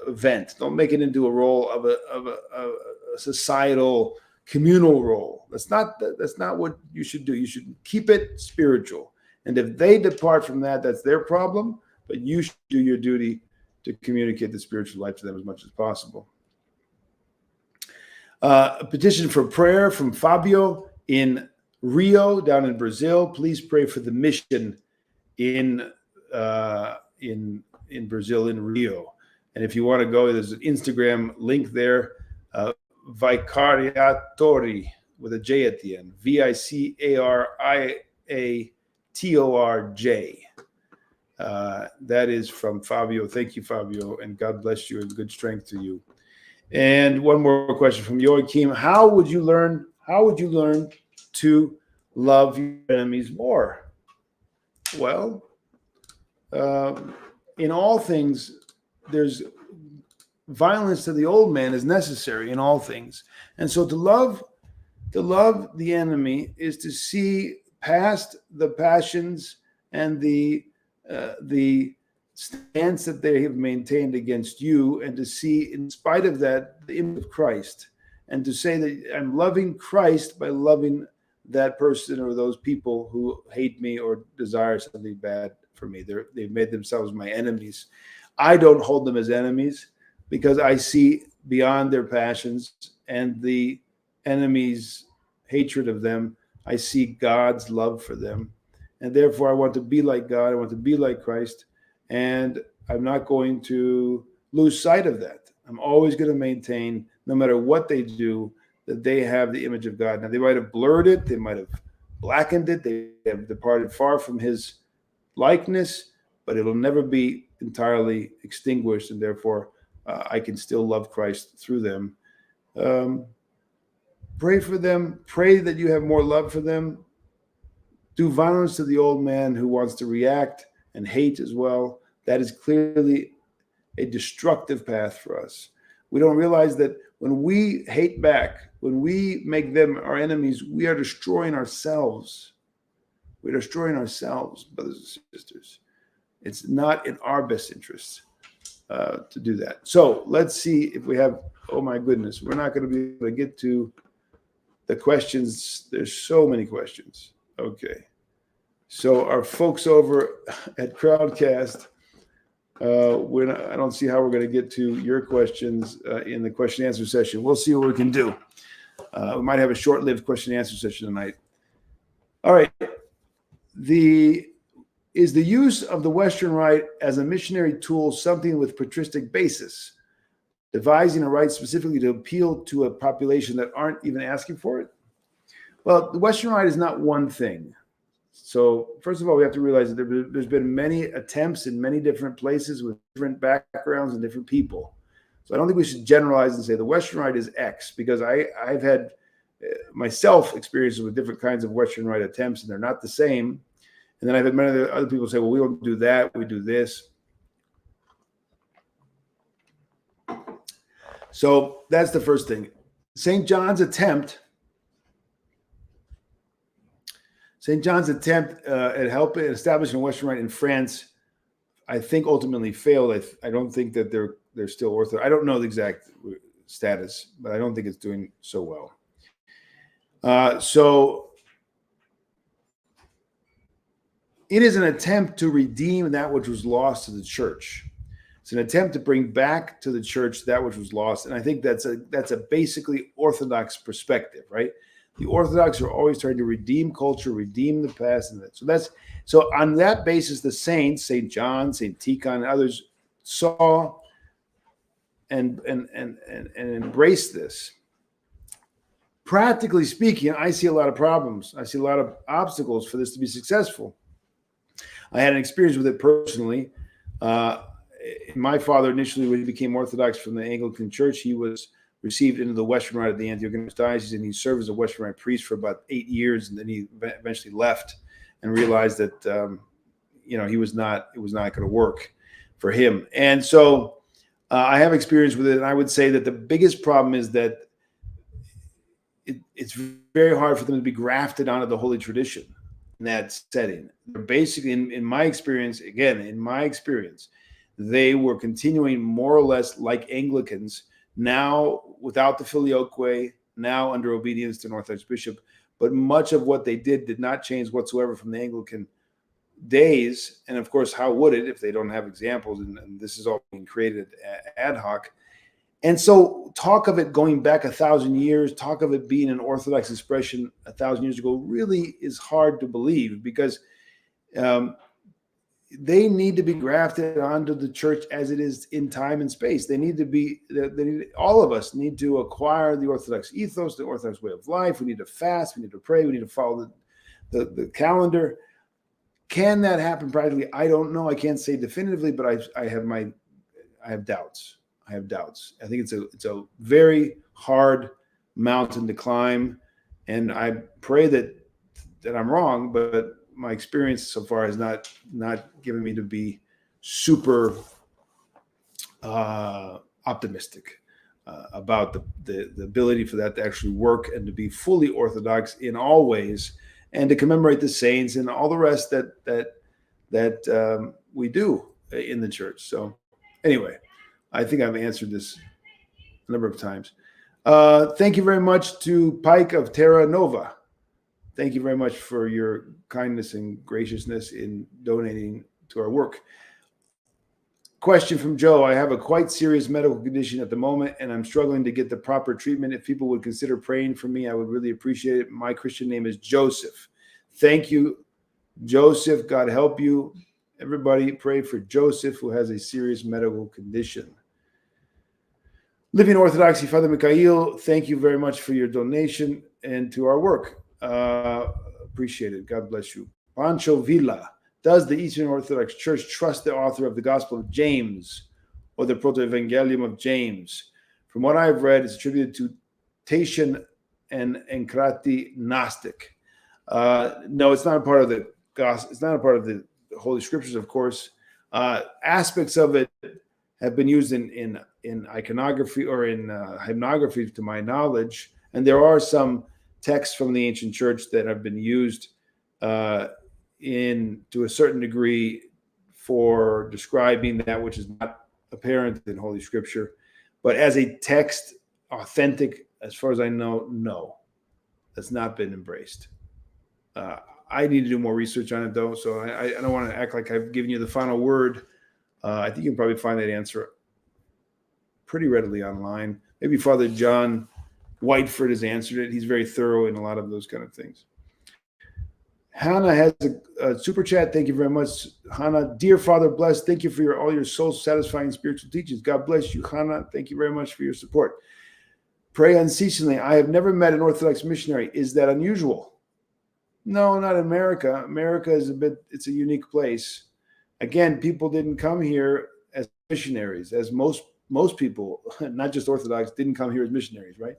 event. Don't make it into a role of a societal communal role. That's not what you should do. You should keep it spiritual. And if they depart from that, that's their problem. But you should do your duty to communicate the spiritual life to them as much as possible. A petition for prayer from Fabio in Rio, down in Brazil. Please pray for the mission in Brazil, in Rio. And if you want to go, there's an Instagram link there, Vicariatori with a J at the end, Vicariatorj. That is from Fabio. Thank you, Fabio, and God bless you and good strength to you. And one more question from Joachim: How would you learn to love your enemies more? Well, in all things, there's violence to the old man is necessary in all things, and so to love the enemy is to see past the passions and the stance that they have maintained against you, and to see, in spite of that, the image of Christ, and to say that I'm loving Christ by loving that person or those people who hate me or desire something bad for me. They've made themselves my enemies. I don't hold them as enemies because I see beyond their passions and the enemy's hatred of them. I see God's love for them. And therefore, I want to be like God. I want to be like Christ. And I'm not going to lose sight of that. I'm always going to maintain, no matter what they do, that they have the image of God. Now, they might have blurred it. They might have blackened it. They have departed far from his likeness, but it'll never be entirely extinguished. And therefore, I can still love Christ through them. Pray for them. Pray that you have more love for them. Do violence to the old man who wants to react and hate as well. That is clearly a destructive path for us. We don't realize that when we hate back, when we make them our enemies, we are destroying ourselves. We're destroying ourselves, brothers and sisters. It's not in our best interest to do that. So let's see if we have, oh my goodness, we're not going to be able to get to the questions. There's so many questions. Okay. So our folks over at Crowdcast, I don't see how we're going to get to your questions in the question and answer session. We'll see what we can do. We might have a short-lived question and answer session tonight. All right. Is the use of the Western Rite as a missionary tool something with patristic basis, devising a rite specifically to appeal to a population that aren't even asking for it? Well, the Western Rite is not one thing. So first of all, we have to realize that there's been many attempts in many different places with different backgrounds and different people. So I don't think we should generalize and say the Western Rite is X, because I've had myself experiences with different kinds of Western Rite attempts, and they're not the same. And then I've had many other people say, well, we don't do that, we do this. So that's the first thing. St. John's attempt at helping establishing a Western Rite in France, I think ultimately failed. I don't think that they're still Orthodox. I don't know the exact status, but I don't think it's doing so well. So it is an attempt to redeem that which was lost to the church. It's an attempt to bring back to the church that which was lost, and I think that's a basically Orthodox perspective, right? The Orthodox are always trying to redeem culture, redeem the past, and so on that basis, the saints, St. John, St. Tikhon, and others saw and embrace this. Practically speaking, I see a lot of problems. I see a lot of obstacles for this to be successful. I had an experience with it personally. My father initially, when he became Orthodox from the Anglican Church, he was received into the Western Rite of the Antiochian Diocese, and he served as a Western Rite priest for about 8 years, and then he eventually left and realized that it was not going to work for him. And so I have experience with it, and I would say that the biggest problem is that it's very hard for them to be grafted onto the holy tradition in that setting. They're basically, in my experience, they were continuing more or less like Anglicans, now without the filioque, now under obedience to an Orthodox bishop. But much of what they did not change whatsoever from the Anglican days. And of course, how would it if they don't have examples? And this is all being created ad hoc. And so talk of it going back 1,000 years, talk of it being an Orthodox expression 1,000 years ago really is hard to believe, because they need to be grafted onto the church as it is in time and space. All of us need to acquire the Orthodox ethos, the Orthodox way of life. We need to fast, we need to pray, we need to follow the calendar. Can that happen practically? I don't know. I can't say definitively, but I have doubts. I think it's a very hard mountain to climb, and I pray that I'm wrong, but my experience so far has not given me to be super optimistic about the ability for that to actually work and to be fully Orthodox in all ways, and to commemorate the saints and all the rest that we do in the church. So anyway, I think I've answered this a number of times. Thank you very much to Pike of Terra Nova. Thank you very much for your kindness and graciousness in donating to our work. Question from Joe. I have a quite serious medical condition at the moment, and I'm struggling to get the proper treatment. If people would consider praying for me, I would really appreciate it. My Christian name is Joseph. Thank you, Joseph. God help you. Everybody pray for Joseph, who has a serious medical condition. Living Orthodoxy, Father Mikhail, thank you very much for your donation and to our work. Appreciate it. God bless you. Pancho Villa. Does the Eastern Orthodox Church trust the author of the Gospel of James or the Proto-Evangelium of James? From what I've read, it's attributed to Tatian and Enkrati Gnostic. No, it's not a part of the Gospel. It's not a part of the Holy Scriptures, of course. Aspects of it have been used in iconography or in hymnography, to my knowledge, and there are some texts from the ancient church that have been used to a certain degree for describing that which is not apparent in Holy Scripture. But as a text, authentic, as far as I know, no, that's not been embraced. I need to do more research on it, though, so I don't want to act like I've given you the final word. I think you can probably find that answer pretty readily online. Maybe Father John Whiteford has answered it. He's very thorough in a lot of those kind of things. Hannah has a super chat. Thank you very much, Hannah. Dear Father, bless. Thank you for all your soul-satisfying spiritual teachings. God bless you, Hannah. Thank you very much for your support. Pray unceasingly. I have never met an Orthodox missionary. Is that unusual? No, not in America. America is it's a unique place. Again, people didn't come here as missionaries, as most people, not just Orthodox, didn't come here as missionaries, right?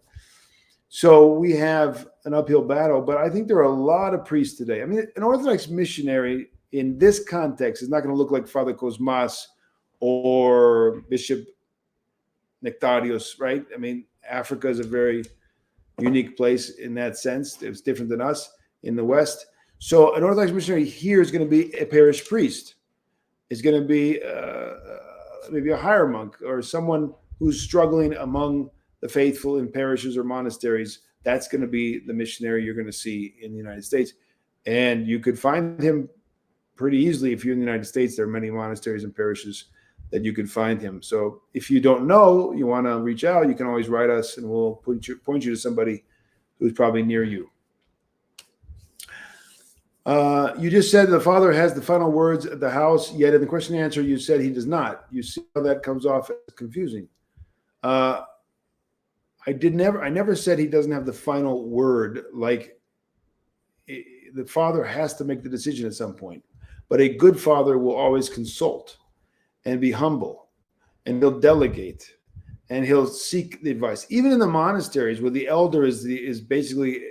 So we have an uphill battle, but I think there are a lot of priests today. I mean, an Orthodox missionary in this context is not going to look like Father Kosmas or Bishop Nectarios, right? I mean, Africa is a very unique place in that sense. It's different than us in the West. So an Orthodox missionary here is going to be a parish priest. Is going to be maybe a higher monk or someone who's struggling among the faithful in parishes or monasteries. That's going to be the missionary you're going to see in the United States. And you could find him pretty easily if you're in the United States. There are many monasteries and parishes that you could find him. So if you don't know, you want to reach out, you can always write us and we'll point you to somebody who's probably near you. You just said the father has the final words at the house, yet in the question and answer you said he does not. You see how that comes off as confusing. I never said he doesn't have the final word. Like the father has to make the decision at some point, but a good father will always consult and be humble, and he'll delegate, and he'll seek the advice. Even in the monasteries, where the elder is basically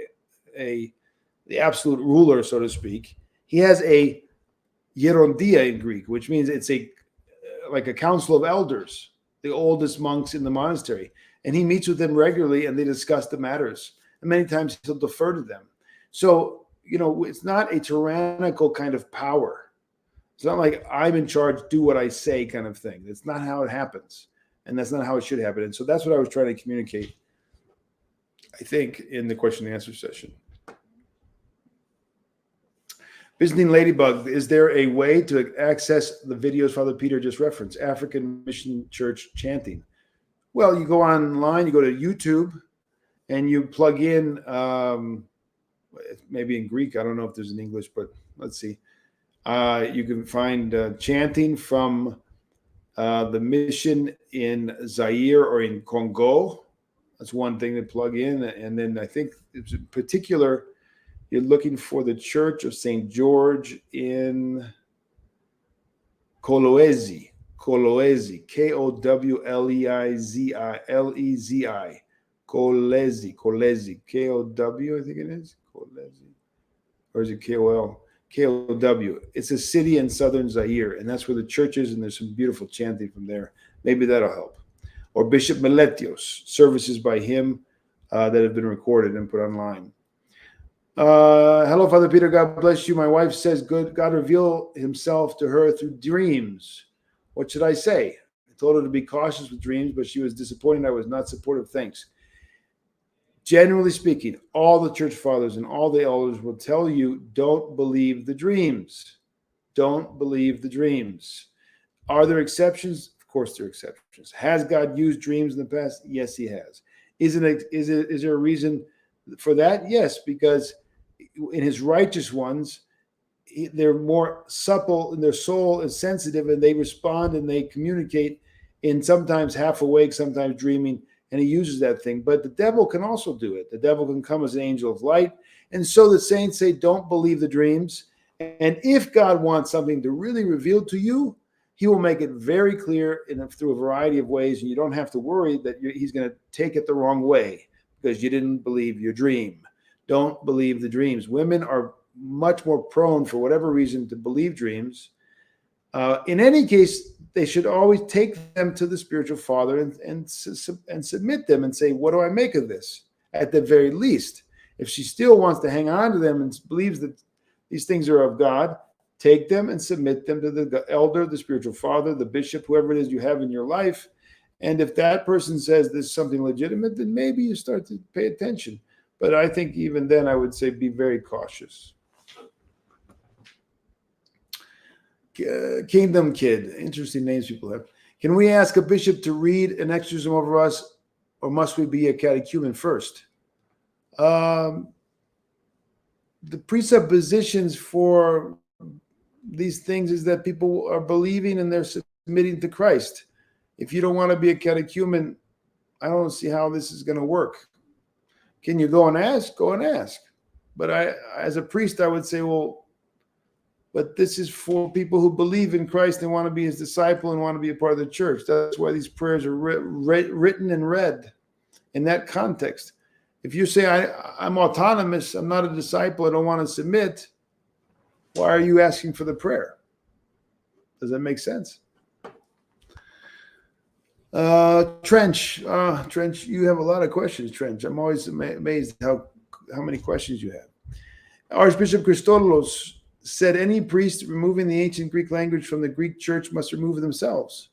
the absolute ruler, so to speak, he has a hierondia in Greek, which means it's like a council of elders, the oldest monks in the monastery, and he meets with them regularly, and they discuss the matters. And many times he'll defer to them. So it's not a tyrannical kind of power. It's not like I'm in charge, do what I say kind of thing. That's not how it happens. And that's not how it should happen. And so that's what I was trying to communicate, I think, in the question and answer session. Byzantine Ladybug, is there a way to access the videos Father Peter just referenced? African Mission Church chanting. Well, you go online, you go to YouTube, and you plug in, maybe in Greek. I don't know if there's in English, but let's see. You can find chanting from the mission in Zaire or in Congo. That's one thing to plug in. And then I think it's in particular, you're looking for the Church of St. George in Kolwezi, Kolwezi, Kowleizi, Kolwezi, K-O-W, I think it is, Kolwezi, or is it K-O-L? KOW. It's a city in southern Zaire, and that's where the church is, and there's some beautiful chanting from there. Maybe that'll help. Or Bishop Meletios, services by him that have been recorded and put online. Hello, Father Peter. God bless you. My wife says God revealed himself to her through dreams. What should I say? I told her to be cautious with dreams, but she was disappointed I was not supportive. Thanks. Generally speaking, all the church fathers and all the elders will tell you, don't believe the dreams. Don't believe the dreams. Are there exceptions? Of course there are exceptions. Has God used dreams in the past? Yes, he has. Is there a reason for that? Yes, because in his righteous ones, they're more supple and their soul is sensitive, and they respond and they communicate in sometimes half awake, sometimes dreaming, and he uses that thing. But the devil can also do it. The devil can come as an angel of light. And so the saints say, don't believe the dreams. And if God wants something to really reveal to you, he will make it very clear through a variety of ways. And you don't have to worry that he's going to take it the wrong way because you didn't believe your dream. Don't believe the dreams. Women are much more prone, for whatever reason, to believe dreams. In any case, they should always take them to the spiritual father and submit them and say, what do I make of this? At the very least, if she still wants to hang on to them and believes that these things are of God, take them and submit them to the elder, the spiritual father, the bishop, whoever it is you have in your life. And if that person says this is something legitimate, then maybe you start to pay attention. But I think even then I would say be very cautious. Kingdom Kid, interesting names people have. Can we ask a bishop to read an exorcism over us, or must we be a catechumen first? The presuppositions for these things is that people are believing and they're submitting to Christ. If you don't want to be a catechumen, I don't see how this is going to work. Can you go and ask? Go and ask. But as a priest, I would say, well, but this is for people who believe in Christ and want to be his disciple and want to be a part of the church. That's why these prayers are written and read in that context. If you say, I'm autonomous, I'm not a disciple, I don't want to submit, why are you asking for the prayer? Does that make sense? Trench, you have a lot of questions, Trench. I'm always amazed how many questions you have. Archbishop Christodolos said any priest removing the ancient Greek language from the Greek church must remove themselves.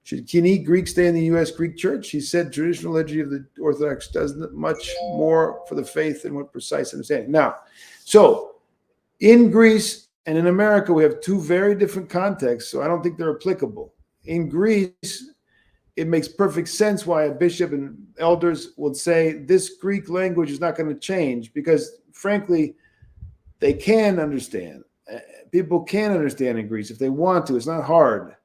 Should any Greek stay in the U.S. Greek church? He said traditional liturgy of the Orthodox does much more for the faith than what precise understanding. Now, so in Greece and in America, we have two very different contexts, so I don't think they're applicable. In Greece, it makes perfect sense why a bishop and elders would say this Greek language is not going to change because, frankly, they can understand. People can understand in Greece if they want to. It's not hard.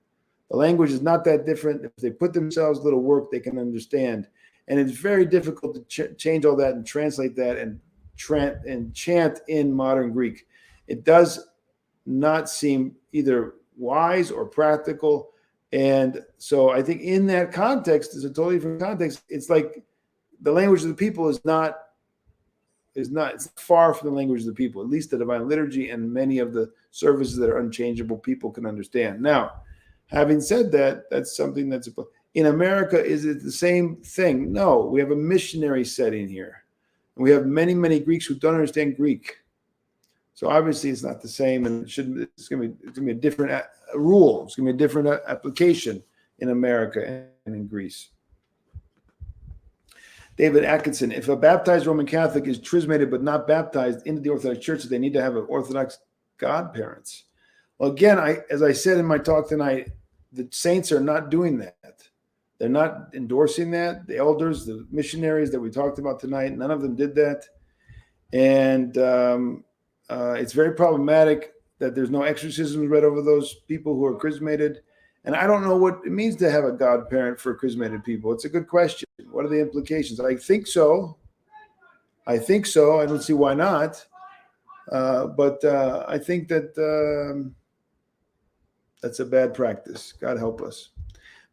The language is not that different. If they put themselves a little work, they can understand. And it's very difficult to change all that and translate that and chant in modern Greek. It does not seem either wise or practical. And so I think in that context, is a totally different context. It's like the language of the people is it's far from the language of the people. At least the Divine Liturgy and many of the services that are unchangeable, people can understand. Now, having said that, that's something that's in America. Is it the same thing? No, we have a missionary setting here. We have many, many Greeks who don't understand Greek. So obviously it's not the same, and it's going to be a different rule. It's going to be a different application in America and in Greece. David Atkinson, if a baptized Roman Catholic is chrismated but not baptized into the Orthodox Church, they need to have an Orthodox godparents. Well, again, as I said in my talk tonight, the saints are not doing that. They're not endorsing that. The elders, the missionaries that we talked about tonight, none of them did that. And it's very problematic that there's no exorcisms read over those people who are chrismated. And I don't know what it means to have a godparent for chrismated people. It's a good question. What are the implications? I think so. I don't see why not. But I think that that's a bad practice. God help us.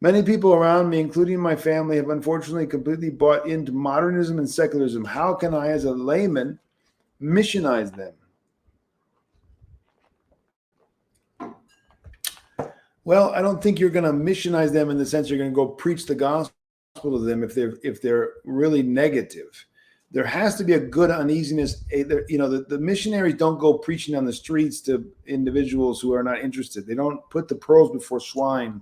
Many people around me, including my family, have unfortunately completely bought into modernism and secularism. How can I, as a layman, missionize them? Well, I don't think you're going to missionize them in the sense you're going to go preach the gospel to them if they're really negative. There has to be a good uneasiness. The missionaries don't go preaching on the streets to individuals who are not interested. They don't put the pearls before swine.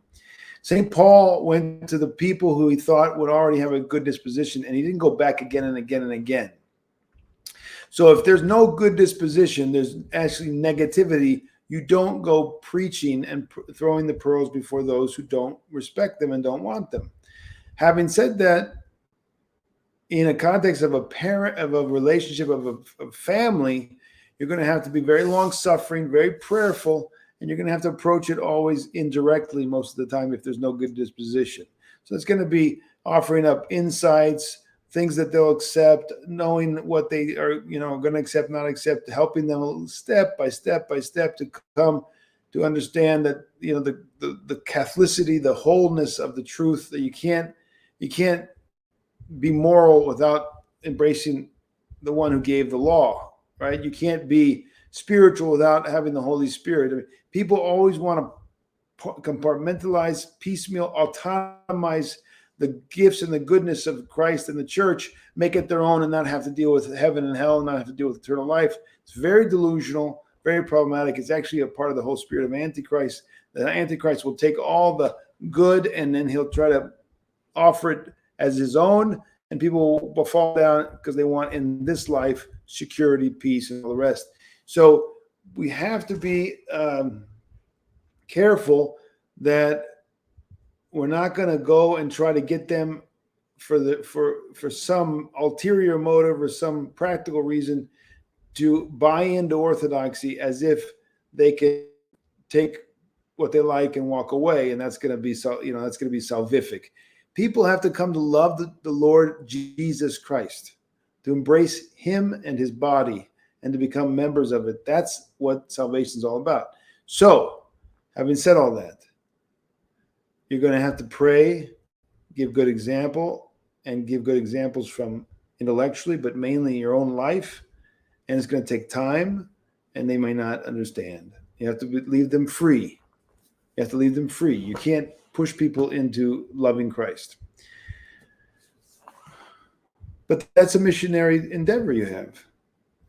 St. Paul went to the people who he thought would already have a good disposition, and he didn't go back again and again and again. So if there's no good disposition, there's actually negativity. You don't go preaching and throwing the pearls before those who don't respect them and don't want them. Having said that, in a context of a parent, of a relationship, of a family, you're going to have to be very long-suffering, very prayerful, and you're going to have to approach it always indirectly most of the time if there's no good disposition. So it's going to be offering up insights, things that they'll accept, knowing what they are, going to accept, not accept, helping them step by step to come to understand that, the Catholicity, the wholeness of the truth, that you can't be moral without embracing the one who gave the law, right? You can't be spiritual without having the Holy Spirit. I mean, people always want to compartmentalize, piecemeal, autonomize the gifts and the goodness of Christ and the church, make it their own and not have to deal with heaven and hell, not have to deal with eternal life. It's very delusional, very problematic. It's actually a part of the whole spirit of Antichrist. The Antichrist will take all the good and then he'll try to offer it as his own, and people will fall down because they want in this life security, peace, and all the rest. So we have to be careful that we're not going to go and try to get them for some ulterior motive or some practical reason to buy into Orthodoxy as if they can take what they like and walk away, and that's going to be salvific. People have to come to love the Lord Jesus Christ, to embrace him and his body, and to become members of it. That's what salvation is all about. So, having said all that, you're going to have to pray, give good example, and give good examples from intellectually, but mainly your own life. And it's going to take time, and they may not understand. You have to leave them free. You can't push people into loving Christ. But that's a missionary endeavor you have.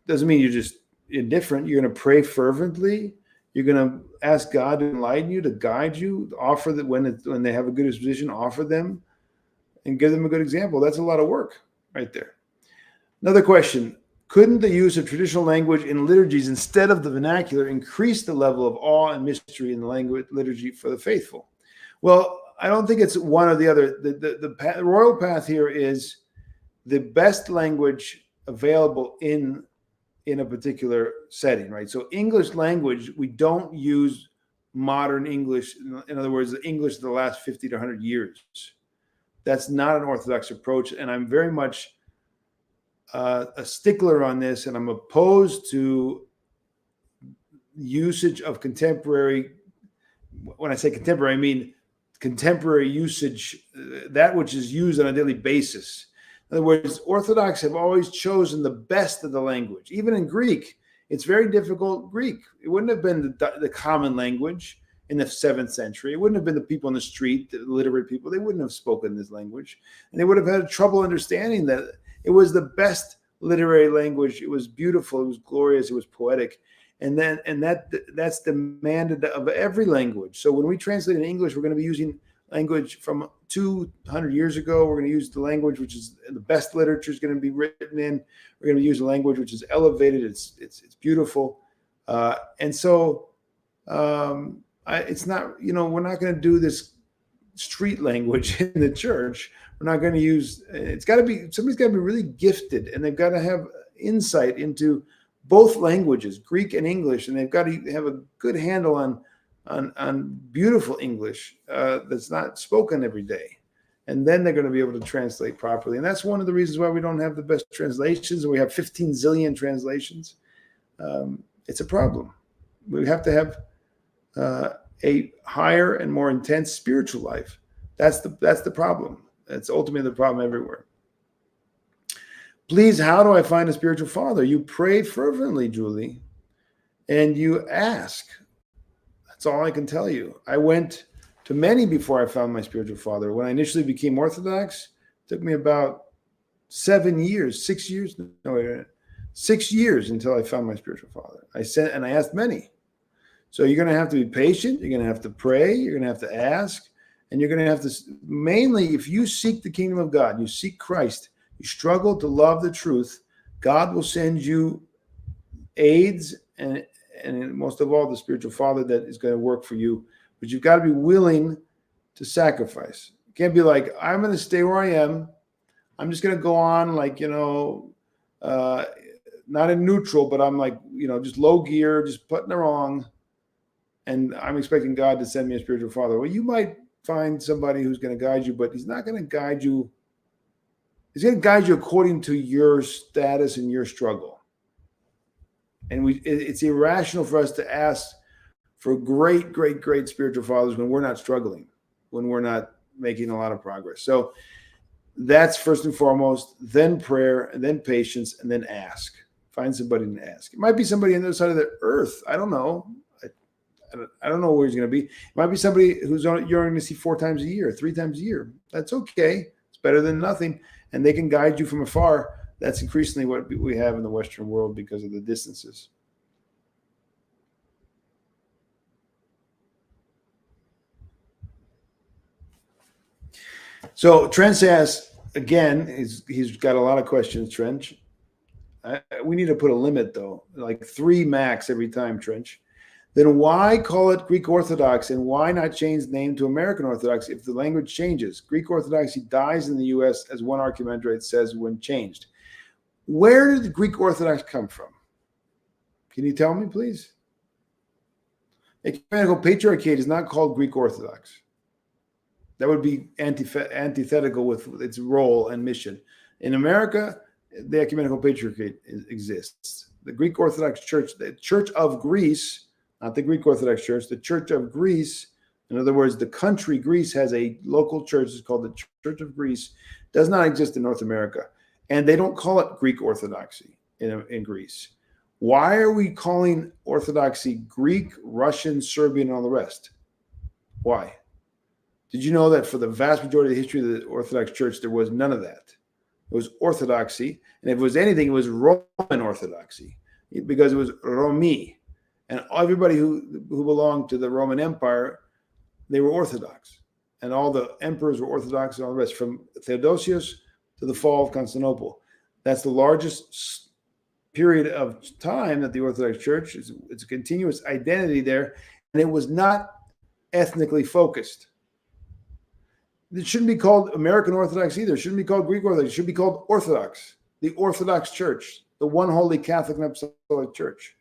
Doesn't mean you're just indifferent. You're going to pray fervently. You're going to ask God to enlighten you, to guide you, to offer that when they have a good disposition, offer them and give them a good example. That's a lot of work right there. Another question. Couldn't the use of traditional language in liturgies instead of the vernacular increase the level of awe and mystery in the language liturgy for the faithful? Well, I don't think it's one or the other. The royal path here is the best language available in a particular setting, right? So English language, we don't use
modern English. In other words, the English of the last 50 to 100 years. That's not an Orthodox approach. And I'm very much a stickler on this, and I'm opposed to usage of contemporary. When I say contemporary, I mean contemporary usage, that which is used on a daily basis. In other words, Orthodox have always chosen the best of the language. Even in Greek, it's very difficult Greek. It wouldn't have been the common language in the 7th century. It wouldn't have been the people on the street, the literate people. They wouldn't have spoken this language. And they would have had trouble understanding that it was the best literary language. It was beautiful. It was glorious. It was poetic. And that's demanded of every language. So when we translate in English, we're going to be using language from 200 years ago. We're going to use the language which is the best literature is going to be written in. We're going to use a language which is elevated. It's beautiful, and so it's not. We're not going to do this street language in the church. We're not going to use. It's got to be somebody's got to be really gifted, and they've got to have insight into both languages, Greek and English, and they've got to have a good handle on beautiful English that's not spoken every day. And then they're going to be able to translate properly. And that's one of the reasons why we don't have the best translations. We have 15 zillion translations. It's a problem. We have to have a higher and more intense spiritual life. That's the problem. That's ultimately the problem everywhere. Please, how do I find a spiritual father? You pray fervently, Julie, and you ask. That's all I can tell you. I went to many before I found my spiritual father. When I initially became Orthodox, it took me about 6 years until I found my spiritual father. I asked many. So you're going to have to be patient. You're going to have to pray. You're going to have to ask. And you're going to have to, mainly, if you seek the kingdom of God, you seek Christ, you struggle to love the truth, God will send you aids and most of all, the spiritual father that is going to work for you. But you've got to be willing to sacrifice. You can't be like, I'm going to stay where I am. I'm just going to go on like, not in neutral, but I'm like, just low gear, just putting it wrong. And I'm expecting God to send me a spiritual father. Well, you might find somebody who's going to guide you, but he's not going to guide you. He's going to guide you according to your status and your struggle. And it's irrational for us to ask for great, great, great spiritual fathers when we're not struggling, when we're not making a lot of progress. So that's first and foremost, then prayer, and then patience, and then ask. Find somebody to ask. It might be somebody on the other side of the earth. I don't know. I don't know where he's going to be. It might be somebody who's you're going to see 4 times a year, 3 times a year. That's okay. It's better than nothing. And they can guide you from afar. That's increasingly what we have in the Western world because of the distances. So Trench asks, again, he's got a lot of questions, Trench. We need to put a limit, though, like 3 max every time, Trench. Then why call it Greek Orthodox and why not change the name to American Orthodox if the language changes? Greek Orthodoxy dies in the U.S., as one argumentate says, when changed. Where did the Greek Orthodox come from? Can you tell me, please? Ecumenical Patriarchate is not called Greek Orthodox. That would be antithetical with its role and mission. In America, the Ecumenical Patriarchate exists. The Greek Orthodox Church, the Church of Greece, not the Greek Orthodox Church, the Church of Greece, in other words, the country Greece has a local church. It's called the Church of Greece. Does not exist in North America. And they don't call it Greek Orthodoxy in Greece. Why are we calling Orthodoxy Greek, Russian, Serbian, and all the rest? Why? Did you know that for the vast majority of the history of the Orthodox Church, there was none of that? It was Orthodoxy. And if it was anything, it was Roman Orthodoxy because it was Romi. And everybody who belonged to the Roman Empire, they were Orthodox. And all the emperors were Orthodox and all the rest, from Theodosius to the fall of Constantinople. That's the largest period of time that the Orthodox Church, it's a continuous identity there. And it was not ethnically focused. It shouldn't be called American Orthodox either. It shouldn't be called Greek Orthodox. It should be called Orthodox, the Orthodox Church, the one holy Catholic and Apostolic Church.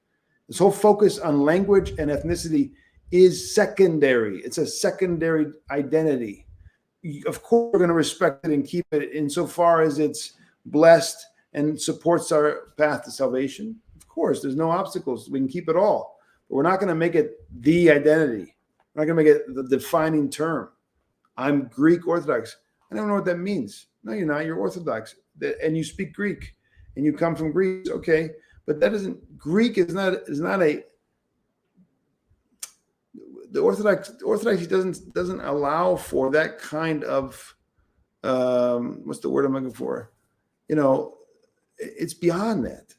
This whole focus on language and ethnicity
is secondary. It's a secondary identity. Of course, we're going to respect it and keep it insofar as it's blessed and supports our path to salvation. Of course, there's no obstacles. We can keep it all. But we're not going to make it the identity. We're not going to make it the defining term. I'm Greek Orthodox. I don't know what that means. No, you're not. You're Orthodox. And you speak Greek. And you come from Greece. Okay. But that isn't, Greek is not a, the Orthodoxy doesn't allow for that kind of, what's the word I'm looking for? You know, it's beyond that.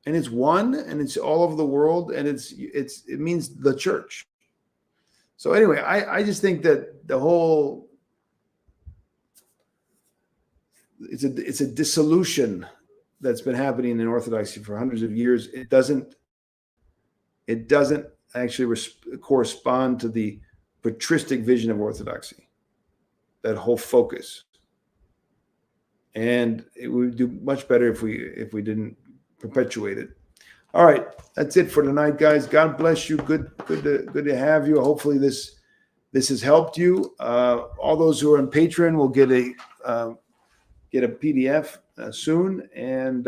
And it's one, and it's all over the world, and it means the church. So anyway, I just think that the whole, it's a dissolution that's been happening in Orthodoxy for hundreds of years. It doesn't actually correspond to the patristic vision of Orthodoxy, that whole focus. And it would do much better if we didn't perpetuate it. All right, that's it for tonight, guys. God bless you. Good to have you. Hopefully this has helped you. All those who are on Patreon will get a PDF soon, and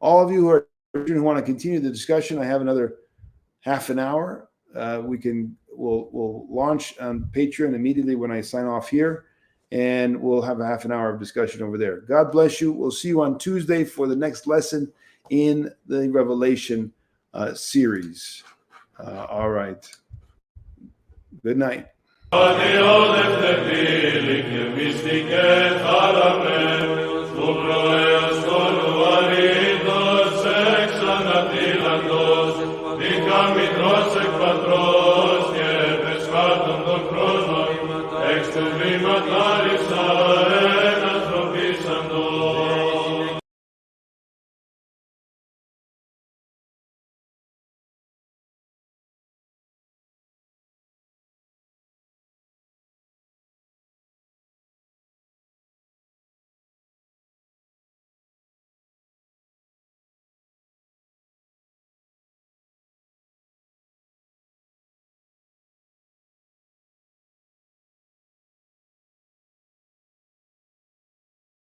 all of you who want to continue the discussion, I have another half an hour. We'll launch on Patreon immediately when I sign off here, and we'll have a half an hour of discussion over there. God bless you. We'll see you on Tuesday for the next lesson in the Revelation series. All right. Good night.